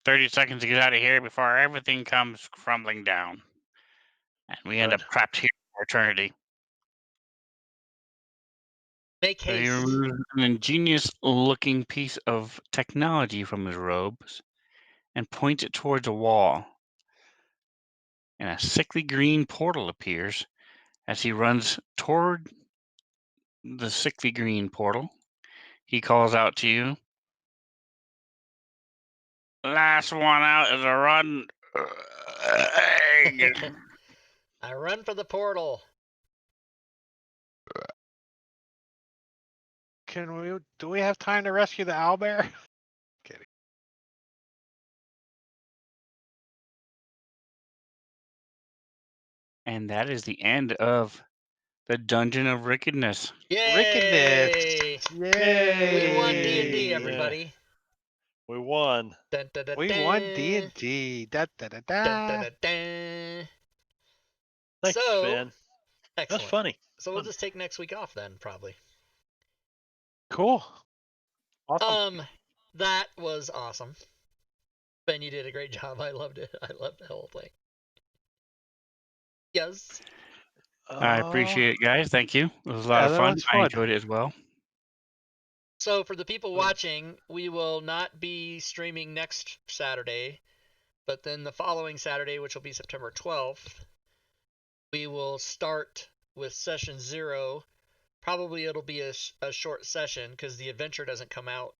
Speaker 2: 30 seconds to get out of here before everything comes crumbling down. And we end
Speaker 4: Good.
Speaker 2: up trapped here for eternity.
Speaker 1: Make
Speaker 2: So he
Speaker 1: haste.
Speaker 2: removes an ingenious looking piece of technology from his robes and points it towards a wall. And a sickly green portal appears as he runs toward the sickly green portal. He calls out to you. Last one out is a rotten egg.
Speaker 1: I run for the portal.
Speaker 3: Do we have time to rescue the owlbear? Kidding.
Speaker 2: And that is the end of the Dungeon of Rickedness.
Speaker 1: Yay!
Speaker 3: Rickedness.
Speaker 1: We won
Speaker 3: Yay.
Speaker 1: D&D,
Speaker 4: Yeah.
Speaker 1: everybody.
Speaker 4: We won.
Speaker 1: Dun, dun, dun,
Speaker 3: We
Speaker 1: dun.
Speaker 3: won D&D. Da, da, da,
Speaker 1: Dun, dun,
Speaker 3: da.
Speaker 1: dun, dun.
Speaker 4: Thanks,
Speaker 1: So,
Speaker 4: Ben. That's
Speaker 1: excellent.
Speaker 4: funny.
Speaker 1: So we'll
Speaker 4: Fun.
Speaker 1: just take next week off then, probably.
Speaker 3: Cool. Awesome.
Speaker 1: That was awesome. Ben, you did a great job. I loved it. I loved the whole thing. Yes.
Speaker 2: I appreciate it, guys. Thank you. It was a lot
Speaker 3: Yeah,
Speaker 2: of
Speaker 3: that
Speaker 2: fun.
Speaker 3: was
Speaker 2: I
Speaker 3: fun.
Speaker 2: enjoyed it as well.
Speaker 1: So for the people watching, we will not be streaming next Saturday, but then the following Saturday, which will be September 12th, we will start with session 0. Probably it'll be a short session because the adventure doesn't come out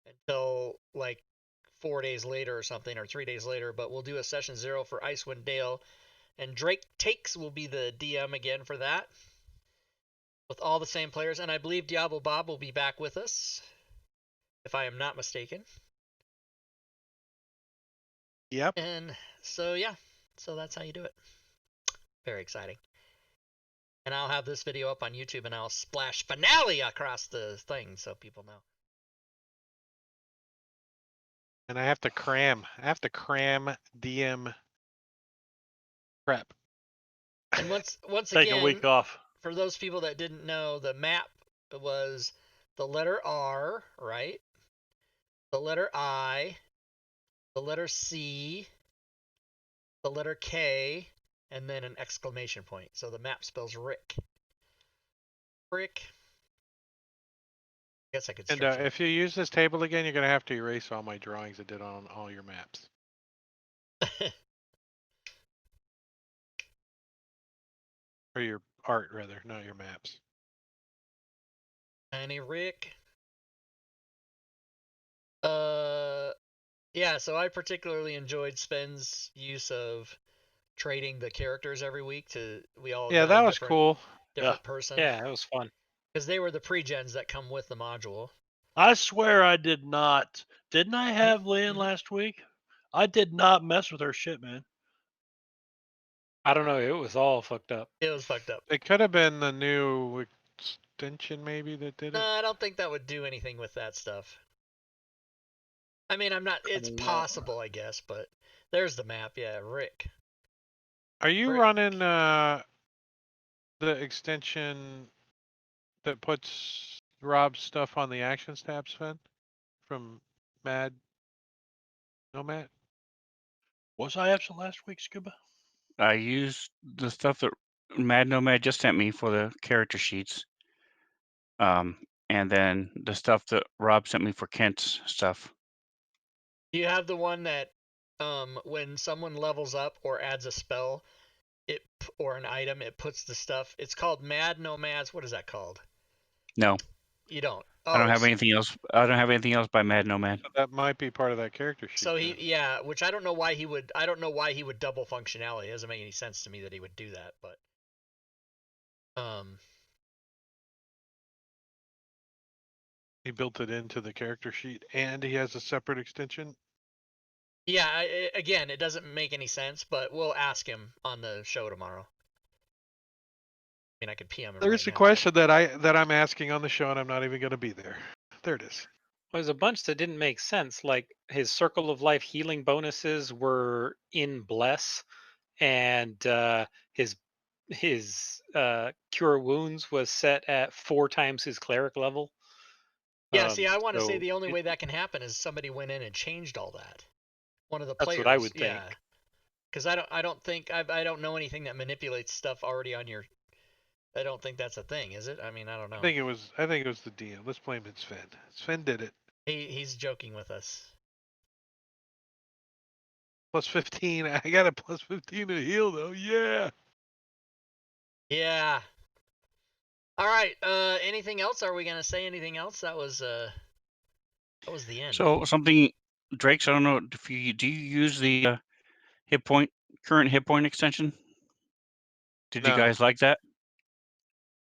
Speaker 1: until like 4 days later or something, or 3 days later, but we'll do a session 0 for Icewind Dale, and Drake Takes will be the DM again for that, with all the same players, and I believe Diablo Bob will be back with us, if I am not mistaken.
Speaker 3: Yep.
Speaker 1: And so, yeah, so that's how you do it. Very exciting. And I'll have this video up on YouTube, and I'll splash finale across the thing so people know.
Speaker 3: And I have to cram. DM prep.
Speaker 1: And once
Speaker 4: Take
Speaker 1: again,
Speaker 4: a week off.
Speaker 1: for those people that didn't know, the map was the letter R, right? The letter I, the letter C, the letter K, and then an exclamation point. So the map spells Rick. Rick. I guess I could
Speaker 3: And
Speaker 1: stretch it.
Speaker 3: if you use this table again, you're going to have to erase all my drawings I did on all your maps. Or your art, rather, not your maps.
Speaker 1: Tiny Rick. Yeah, so I particularly enjoyed Sven's use of trading the characters every week we all
Speaker 3: Yeah,
Speaker 1: got
Speaker 3: that
Speaker 1: a
Speaker 3: was cool.
Speaker 1: different person.
Speaker 5: Yeah, that was fun.
Speaker 1: Because they were the pre-gens that come with the module.
Speaker 4: I swear I did not. Didn't I have Lynn last week? I did not mess with her shit, man.
Speaker 5: I don't know. It was all fucked up.
Speaker 1: It was fucked up.
Speaker 3: It could have been the new extension maybe that did it.
Speaker 1: No, I don't think that would do anything with that stuff. I mean, it's possible, I guess, but there's the map. Yeah, Rick.
Speaker 3: Are you
Speaker 1: Rick.
Speaker 3: running the extension that puts Rob's stuff on the actions tab, Sven? From Mad Nomad?
Speaker 4: Was I absent last week, Scuba?
Speaker 2: I used the stuff that Mad Nomad just sent me for the character sheets. And then the stuff that Rob sent me for Kent's stuff.
Speaker 1: Do you have the one that when someone levels up or adds a spell, or an item, it puts the stuff. It's called Mad Nomads. What is that called?
Speaker 2: No.
Speaker 1: You don't.
Speaker 2: I don't have anything else. I don't have anything else by Mad Nomad.
Speaker 3: That might be part of that character sheet.
Speaker 1: So which I don't know why he would. I don't know why he would double functionality. It doesn't make any sense to me that he would do that. But
Speaker 3: he built it into the character sheet, and he has a separate extension.
Speaker 1: Yeah, again, it doesn't make any sense, but we'll ask him on the show tomorrow. I mean, I could PM him.
Speaker 3: There's
Speaker 1: right
Speaker 3: a
Speaker 1: now.
Speaker 3: question that I'm asking on the show, and I'm not even going to be there. There it is.
Speaker 5: There's a bunch that didn't make sense. Like his Circle of Life healing bonuses were in Bless, and his Cure Wounds was set at 4 times his cleric level.
Speaker 1: Yeah, see, I want to say
Speaker 5: so
Speaker 1: the only way that can happen is somebody went in and changed all that. One of the
Speaker 5: That's
Speaker 1: players.
Speaker 5: what I would think.
Speaker 1: Yeah, because I don't know anything that manipulates stuff already on your. I don't think that's a thing, is it? I mean, I don't know.
Speaker 3: I think it was the DM. Let's blame it Sven. Sven did it.
Speaker 1: He's joking with us.
Speaker 3: Plus 15. I got a plus 15 to heal though. Yeah.
Speaker 1: Yeah. All right. Anything else? Are we gonna say anything else? That was the end.
Speaker 2: So something, Drake's. I don't know if do you use the current hit point extension? Did you guys like that?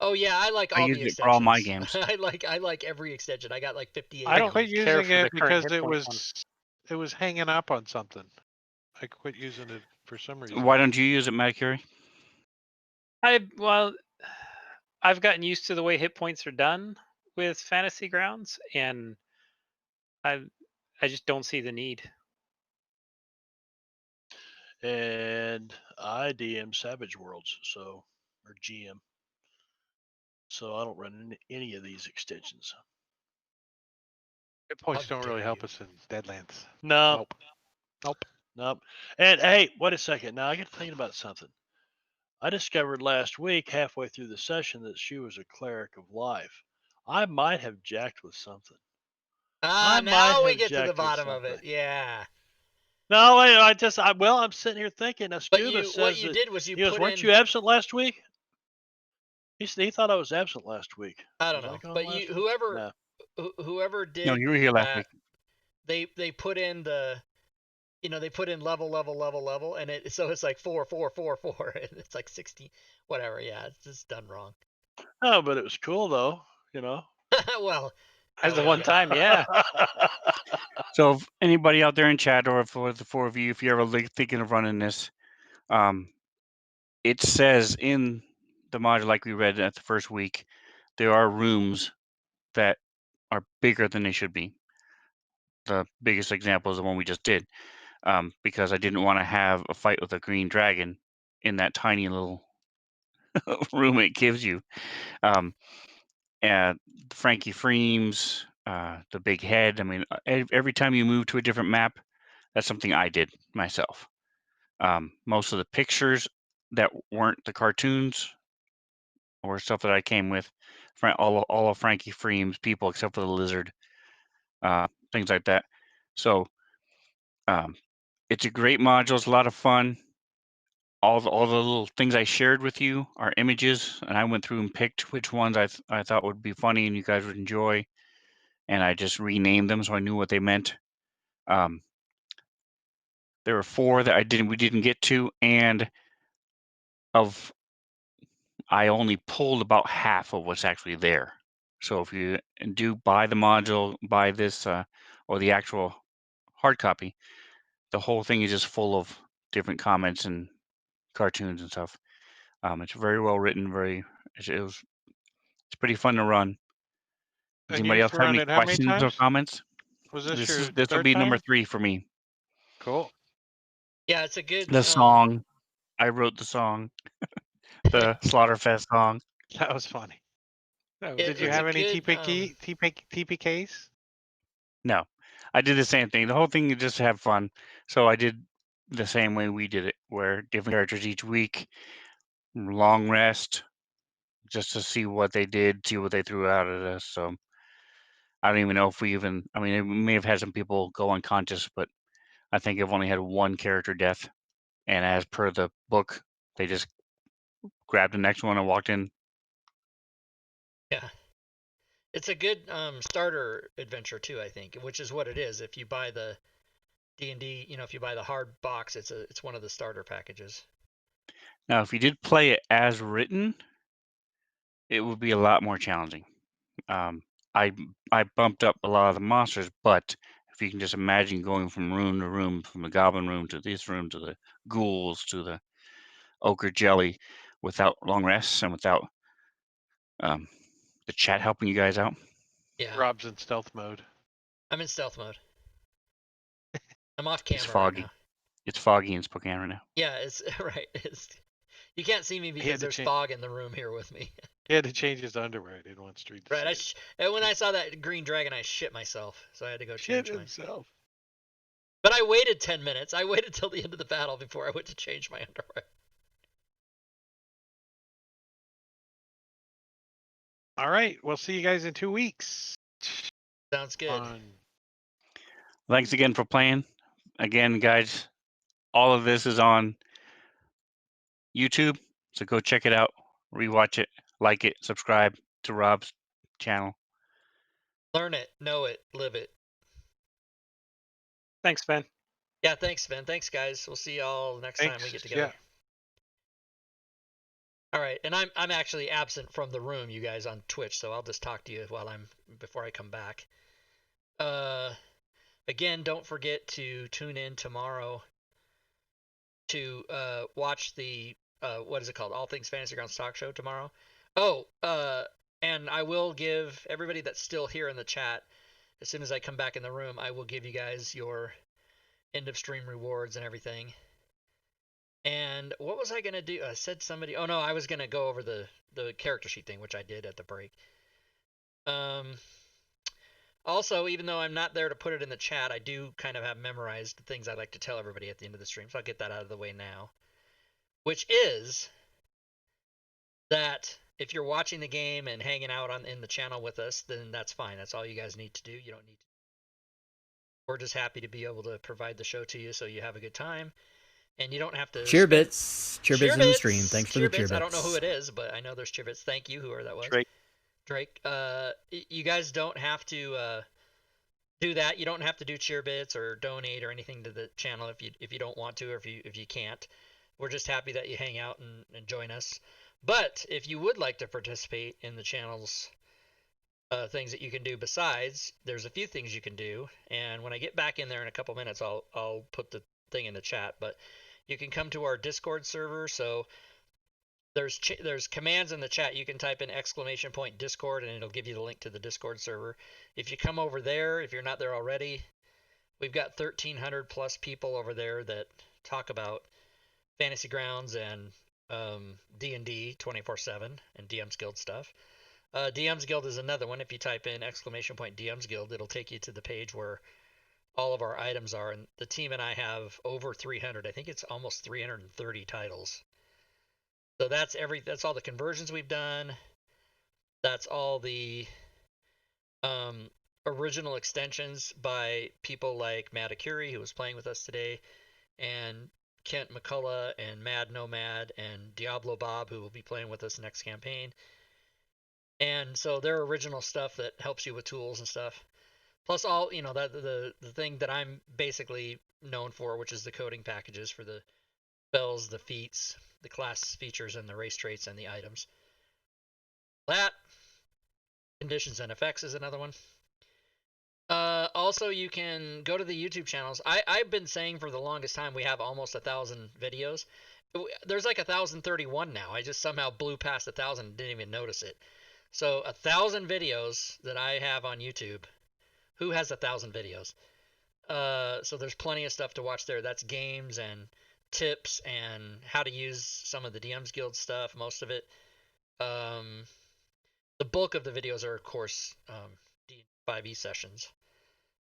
Speaker 1: Oh yeah, I like all
Speaker 2: I
Speaker 1: the
Speaker 2: use
Speaker 1: extensions.
Speaker 2: it for all my games.
Speaker 1: I like every extension. I got like 58.
Speaker 5: I don't
Speaker 3: quit
Speaker 5: care
Speaker 3: using
Speaker 5: for the
Speaker 3: it
Speaker 5: current
Speaker 3: because
Speaker 5: hit point one.
Speaker 3: it was hanging up on something. I quit using it for some reason.
Speaker 2: Why don't you use it, Matt Curie?
Speaker 5: I've gotten used to the way hit points are done with Fantasy Grounds, and I just don't see the need.
Speaker 4: And I DM Savage Worlds, or GM. So I don't run any of these extensions.
Speaker 3: Hit points don't really help us in Deadlands.
Speaker 4: No.
Speaker 3: Nope.
Speaker 4: And hey, wait a second. Now I get thinking about something. I discovered last week, halfway through the session, that she was a cleric of life. I might have jacked with something.
Speaker 1: Now we get to the bottom of it. Yeah.
Speaker 4: No, wait. I'm sitting here thinking. Scuba says
Speaker 1: what you did was you put
Speaker 4: weren't you absent last week? He thought I was absent last week.
Speaker 1: I don't know, but whoever did.
Speaker 2: No, you were here last week.
Speaker 1: They put in the. They put in level, and it's like 4, 4, 4, 4, and it's like 60, whatever. Yeah, it's just done wrong.
Speaker 4: Oh, but it was cool though,
Speaker 1: Well,
Speaker 5: as the one time, yeah.
Speaker 2: So if anybody out there in chat, or for the 4 of you, if you're ever thinking of running this, it says in the module, like we read at the first week, there are rooms that are bigger than they should be. the biggest example is the one we just did, because I didn't want to have a fight with a green dragon in that tiny little room it gives you. And Frankie Freems, the big head. I mean, every time you move to a different map, that's something I did myself. Most of the pictures that weren't the cartoons or stuff that I came with, all of Frankie Freems people except for the lizard, things like that. So it's a great module. It's a lot of fun. All the little things I shared with you are images, and I went through and picked which ones I thought would be funny and you guys would enjoy, and I just renamed them so I knew what they meant. There were 4 that we didn't get to, and I only pulled about half of what's actually there. So if you do buy the module, buy this or the actual hard copy, the whole thing is just full of different comments and cartoons and stuff. It's very well written. It's pretty fun to run. Does
Speaker 3: And
Speaker 2: anybody
Speaker 3: you've
Speaker 2: else have
Speaker 3: run
Speaker 2: any
Speaker 3: it how many
Speaker 2: questions or
Speaker 3: times?
Speaker 2: comments?
Speaker 3: Was this
Speaker 2: This
Speaker 3: your
Speaker 2: will
Speaker 3: third
Speaker 2: be number
Speaker 3: time?
Speaker 2: 3 for me.
Speaker 3: Cool.
Speaker 1: Yeah, it's a good.
Speaker 2: The song, I wrote the song, the Slaughterfest song.
Speaker 3: That was funny. No, did you
Speaker 1: It's a
Speaker 3: have any
Speaker 1: good,
Speaker 3: TPKs?
Speaker 2: No, I did the same thing. The whole thing is just to have fun. So I did the same way we did it, where different characters each week, long rest, just to see what they did, see what they threw out at us. So I don't even know if we even, I mean, we may have had some people go unconscious, but I think I've only had 1 character death. And as per the book, they just grabbed the next one and walked in.
Speaker 1: Yeah. It's a good starter adventure too, I think, which is what it is. If you buy the D&D, if you buy the hard box, it's one of the starter packages.
Speaker 2: Now, if you did play it as written, it would be a lot more challenging. I bumped up a lot of the monsters, but if you can just imagine going from room to room, from the goblin room to this room to the ghouls to the ochre jelly, without long rests and without the chat helping you guys out.
Speaker 1: Yeah.
Speaker 3: Rob's in stealth mode.
Speaker 1: I'm in stealth mode. I'm off
Speaker 2: It's
Speaker 1: camera right
Speaker 2: foggy.
Speaker 1: now.
Speaker 2: It's foggy in Spokane right now.
Speaker 1: Yeah, it's right. You can't see me because there's fog in the room here with me.
Speaker 3: He had to change his underwear. I didn't want Street to
Speaker 1: Right.
Speaker 3: see
Speaker 1: And when I saw that green dragon, I shit myself, so I had to go change
Speaker 3: Shit
Speaker 1: my.
Speaker 3: himself.
Speaker 1: But I waited 10 minutes. I waited till the end of the battle before I went to change my underwear.
Speaker 3: All right. We'll see you guys in 2 weeks.
Speaker 1: Sounds good.
Speaker 2: Thanks again for playing. Again, guys, all of this is on YouTube, so go check it out, rewatch it, like it, subscribe to Rob's channel.
Speaker 1: Learn it, know it, live it.
Speaker 5: Thanks, Ben.
Speaker 1: Yeah, thanks, Sven. Thanks, guys. We'll see y'all next time we get together.
Speaker 3: Yeah.
Speaker 1: All right, and I'm actually absent from the room, you guys, on Twitch, so I'll just talk to you before I come back. Again, don't forget to tune in tomorrow to watch the what is it called? All Things Fantasy Grounds talk show tomorrow. Oh, and I will give everybody that's still here in the chat, as soon as I come back in the room, I will give you guys your end of stream rewards and everything. And what was I going to do? I said somebody... Oh, no, I was going to go over the character sheet thing, which I did at the break. Also, even though I'm not there to put it in the chat, I do kind of have memorized the things I'd like to tell everybody at the end of the stream, so I'll get that out of the way now. Which is that if you're watching the game and hanging out in the channel with us, then that's fine. That's all you guys need to do. You don't need to... We're just happy to be able to provide the show to you so you have a good time. And you don't have to...
Speaker 6: Cheerbits in the stream. Thanks for the cheerbits.
Speaker 1: I don't know who it is, but I know there's cheerbits. Thank you, whoever that was. Drake. You guys don't have to do that. You don't have to do cheerbits or donate or anything to the channel if you don't want to or if you can't. We're just happy that you hang out and join us. But if you would like to participate in the channel's things that you can do besides, there's a few things you can do. And when I get back in there in a couple minutes, I'll put the thing in the chat. But you can come to our Discord server. So there's commands in the chat. You can type in !Discord and it'll give you the link to the Discord server. If you come over there, if you're not there already, We've got 1,300 plus people over there that talk about Fantasy Grounds and D&D 24/7 and DM's Guild stuff. DM's Guild is another one. If you type in !DM's Guild, it'll take you to the page where all of our items are. And the team and I have over 300. I think it's almost 330 titles. So that's all the conversions we've done. That's all the original extensions by people like Matakuri, who was playing with us today, and Kent McCullough and Mad Nomad and Diablo Bob, who will be playing with us next campaign. And so they're original stuff that helps you with tools and stuff. Plus all, that the thing that I'm basically known for, which is the coding packages for the spells, the feats, the class features, and the race traits and the items. That, conditions and effects is another one. Also, you can go to the YouTube channels. I've been saying for the longest time we have almost 1,000 videos. There's like 1,031 now. I just somehow blew past 1,000 and didn't even notice it. So 1,000 videos that I have on YouTube. Who has 1,000 videos? So there's plenty of stuff to watch there. That's games and tips and how to use some of the DM's Guild stuff. Most of it. The bulk of the videos are, of course, 5e sessions,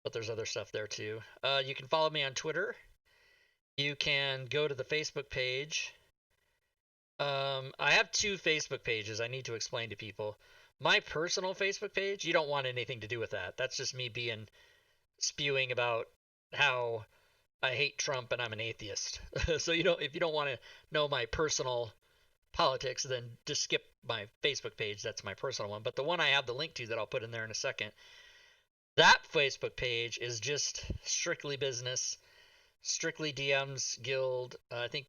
Speaker 1: but there's other stuff there too. You can follow me on Twitter. You can go to the Facebook page. I have 2 Facebook pages I need to explain to people. My personal Facebook page, you don't want anything to do with that. That's just me spewing about how I hate Trump and I'm an atheist. So if you don't want to know my personal politics, then just skip my Facebook page. That's my personal one. But the one I have the link to that I'll put in there in a second, that Facebook page is just strictly business, strictly DM's Guild. I think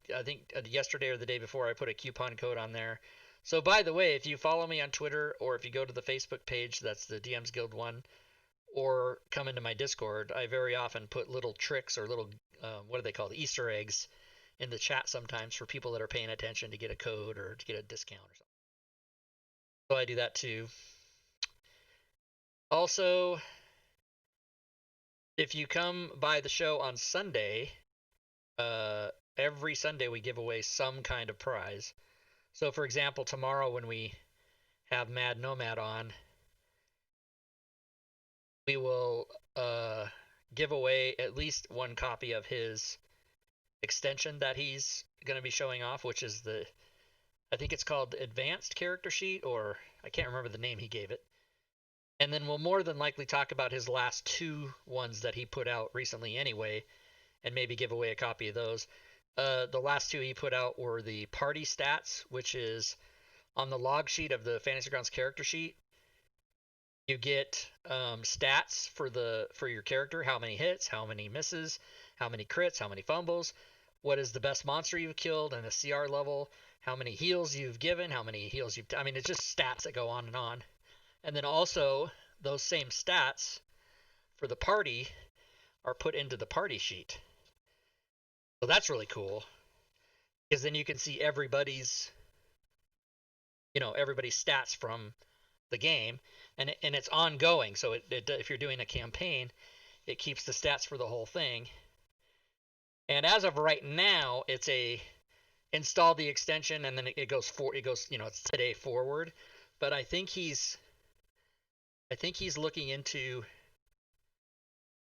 Speaker 1: yesterday or the day before I put a coupon code on there. So by the way, if you follow me on Twitter or if you go to the Facebook page, that's the DM's Guild one, or come into my Discord, I very often put little tricks or little, what do they call it, Easter eggs in the chat sometimes for people that are paying attention to get a code or to get a discount or something. So I do that too. Also, if you come by the show on Sunday, every Sunday we give away some kind of prize. So for example, tomorrow when we have Mad Nomad on, we will give away at least one copy of his extension that he's going to be showing off, which is I think it's called the Advanced Character Sheet, or I can't remember the name he gave it. And then we'll more than likely talk about his last 2 ones that he put out recently anyway, and maybe give away a copy of those. The last 2 he put out were the party stats, which is on the log sheet of the Fantasy Grounds character sheet. You get stats for your character, how many hits, how many misses, how many crits, how many fumbles, what is the best monster you've killed, and the CR level, how many heals you've given, how many heals you've... I mean, it's just stats that go on and on. And then also, those same stats for the party are put into the party sheet. So that's really cool, because then you can see everybody's stats from the game, and it's ongoing. So if you're doing a campaign, it keeps the stats for the whole thing. And as of right now, it's install the extension, and then it goes it's today forward. But I think he's looking into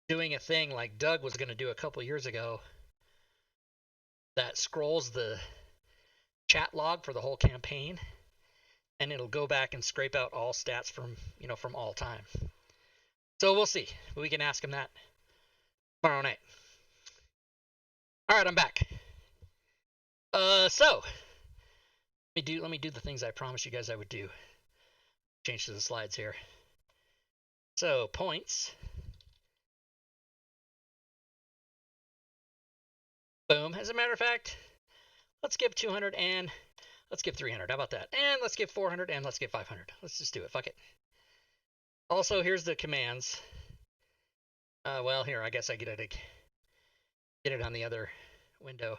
Speaker 1: doing a thing like Doug was going to do a couple years ago that scrolls the chat log for the whole campaign, and it'll go back and scrape out all stats from all time. So we'll see. We can ask him that tomorrow night. All right, I'm back. So let me do the things I promised you guys I would do. Change to the slides here. So points. Boom. As a matter of fact, let's give 200 and let's give 300. How about that? And let's give 400 and let's give 500. Let's just do it. Fuck it. Also, here's the commands. Well, here, I guess I get it on the other window.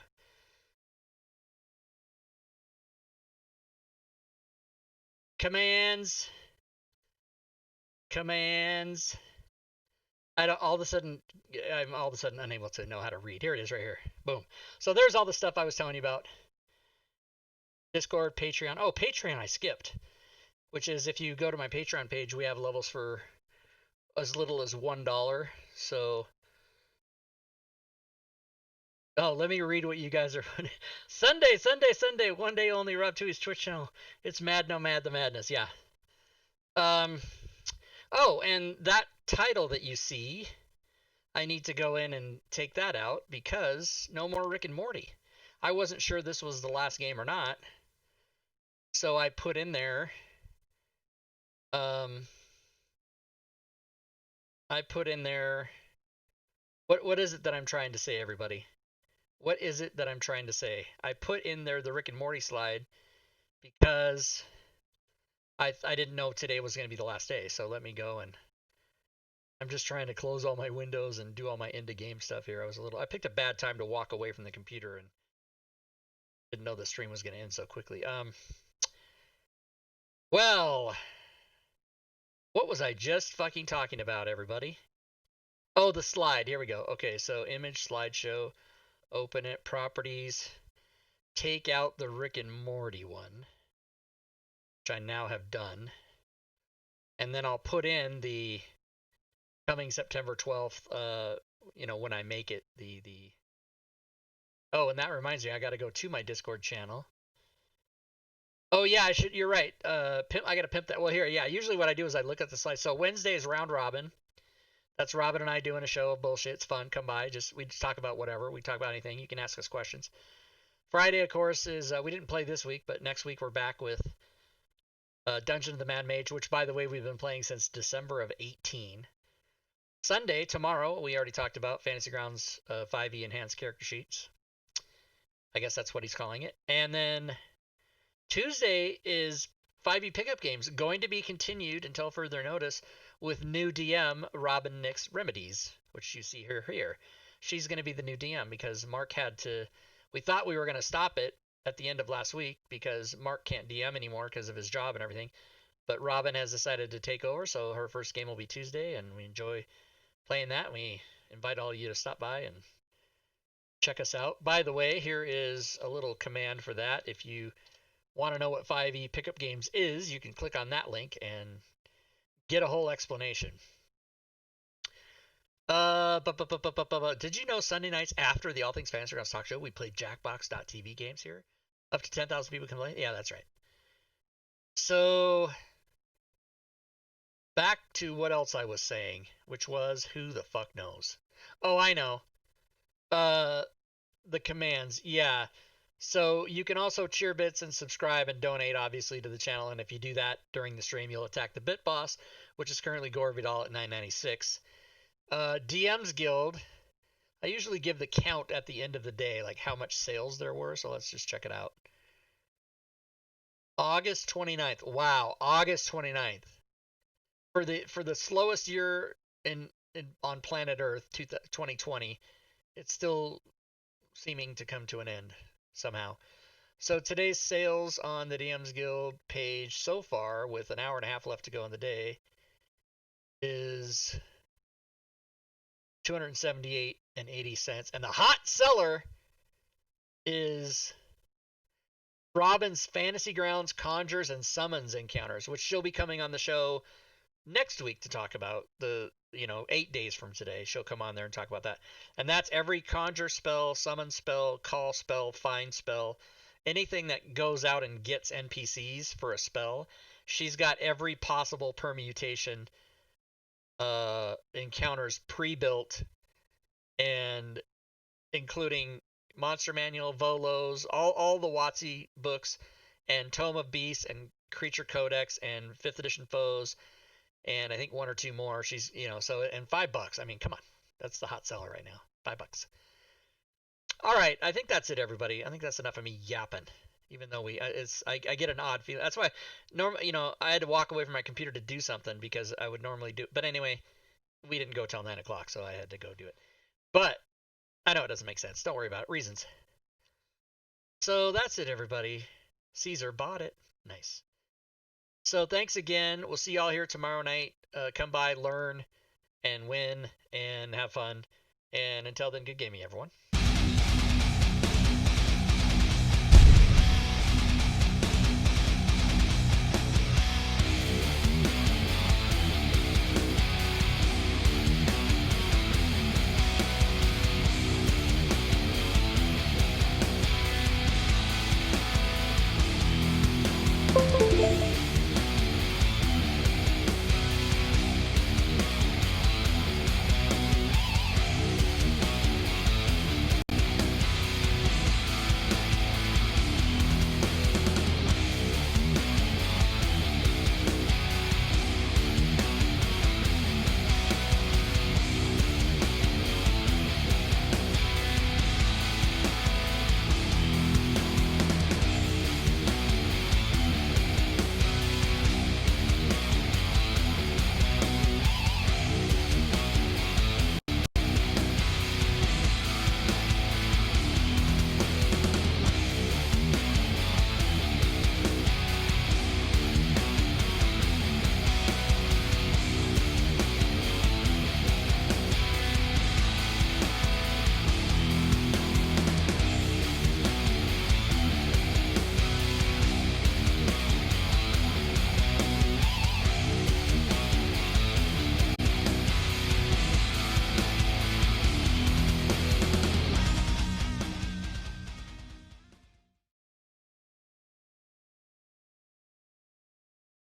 Speaker 1: Commands. I'm all of a sudden unable to know how to read. Here it is right here. Boom. So there's all the stuff I was telling you about. Discord, Patreon. Oh, Patreon I skipped. Which is if you go to my Patreon page, we have levels for as little as $1. So oh, let me read what you guys are Sunday, 1 day only, Rob Tui's Twitch channel. It's Mad No Mad the Madness, yeah. Oh, and that title that you see, I need to go in and take that out because no more Rick and Morty. I wasn't sure this was the last game or not. So I put in there what is it that I'm trying to say, everybody? What is it that I'm trying to say? I put in there the Rick and Morty slide because I didn't know today was going to be the last day. So let me go, and I'm just trying to close all my windows and do all my end of game stuff here. I picked a bad time to walk away from the computer and didn't know the stream was going to end so quickly. Well, what was I just fucking talking about, everybody? Oh, the slide. Here we go. Okay, so image slideshow. Open it. Properties. Take out the Rick and Morty one, which I now have done. And then I'll put in the coming September 12th, when I make it the Oh, and that reminds me, I got to go to my Discord channel. Oh yeah, you're right. I got to pimp that. Well, here, yeah, usually what I do is I look at the slide. So Wednesday is round robin. That's Robin and I doing a show of bullshit. It's fun. Come by. We just talk about whatever. We talk about anything. You can ask us questions. Friday, of course, is we didn't play this week, but next week we're back with Dungeon of the Mad Mage, which, by the way, we've been playing since December of 18. Sunday, tomorrow, we already talked about Fantasy Grounds 5e Enhanced Character Sheets. I guess that's what he's calling it. And then Tuesday is 5e Pickup Games, going to be continued until further notice with new DM Robin Nix Remedies, which you see her here. She's going to be the new DM because Mark we thought we were going to stop it at the end of last week because Mark can't DM anymore because of his job and everything. But Robin has decided to take over, so her first game will be Tuesday, and we enjoy playing that. We invite all of you to stop by and check us out. By the way, here is a little command for that. If you want to know what 5e Pickup Games is, you can click on that link and get a whole explanation. Did you know Sunday nights after the All Things Fantasy Grounds talk show, we play Jackbox.tv games here? Up to 10,000 people can play? Yeah, that's right. So, back to what else I was saying, which was who the fuck knows? Oh, I know. The commands, yeah. So you can also cheer bits and subscribe and donate, obviously, to the channel. And if you do that during the stream, you'll attack the Bit Boss, which is currently Gore Vidal at 996. DM's Guild, I usually give the count at the end of the day, like how much sales there were. So let's just check it out. August 29th. Wow, August 29th. For the slowest year on planet Earth, 2020, it's still seeming to come to an end somehow. So today's sales on the DM's Guild page so far, with an hour and a half left to go in the day, is $278.80, and the hot seller is Robin's Fantasy Grounds Conjures and Summons Encounters, which she'll be coming on the show next week to talk about. 8 days from today, she'll come on there and talk about that. And that's every conjure spell, summon spell, call spell, find spell, anything that goes out and gets NPCs for a spell. She's got every possible permutation encounters pre-built, and including Monster Manual, Volos, all the WotC books, and Tome of Beasts, and Creature Codex, and 5th edition foes, and I think one or two more. She's, so, and $5. I mean, come on, that's the hot seller right now. $5. All right, I think that's it, everybody. I think that's enough of me yapping. Even though I get an odd feeling. That's why, normally, I had to walk away from my computer to do something because I would normally do. But anyway, we didn't go till 9 o'clock, so I had to go do it. But I know it doesn't make sense. Don't worry about it. Reasons. So that's it, everybody. Caesar bought it. Nice. So thanks again. We'll see y'all here tomorrow night. Come by, learn, and win and have fun. And until then, good gaming, everyone.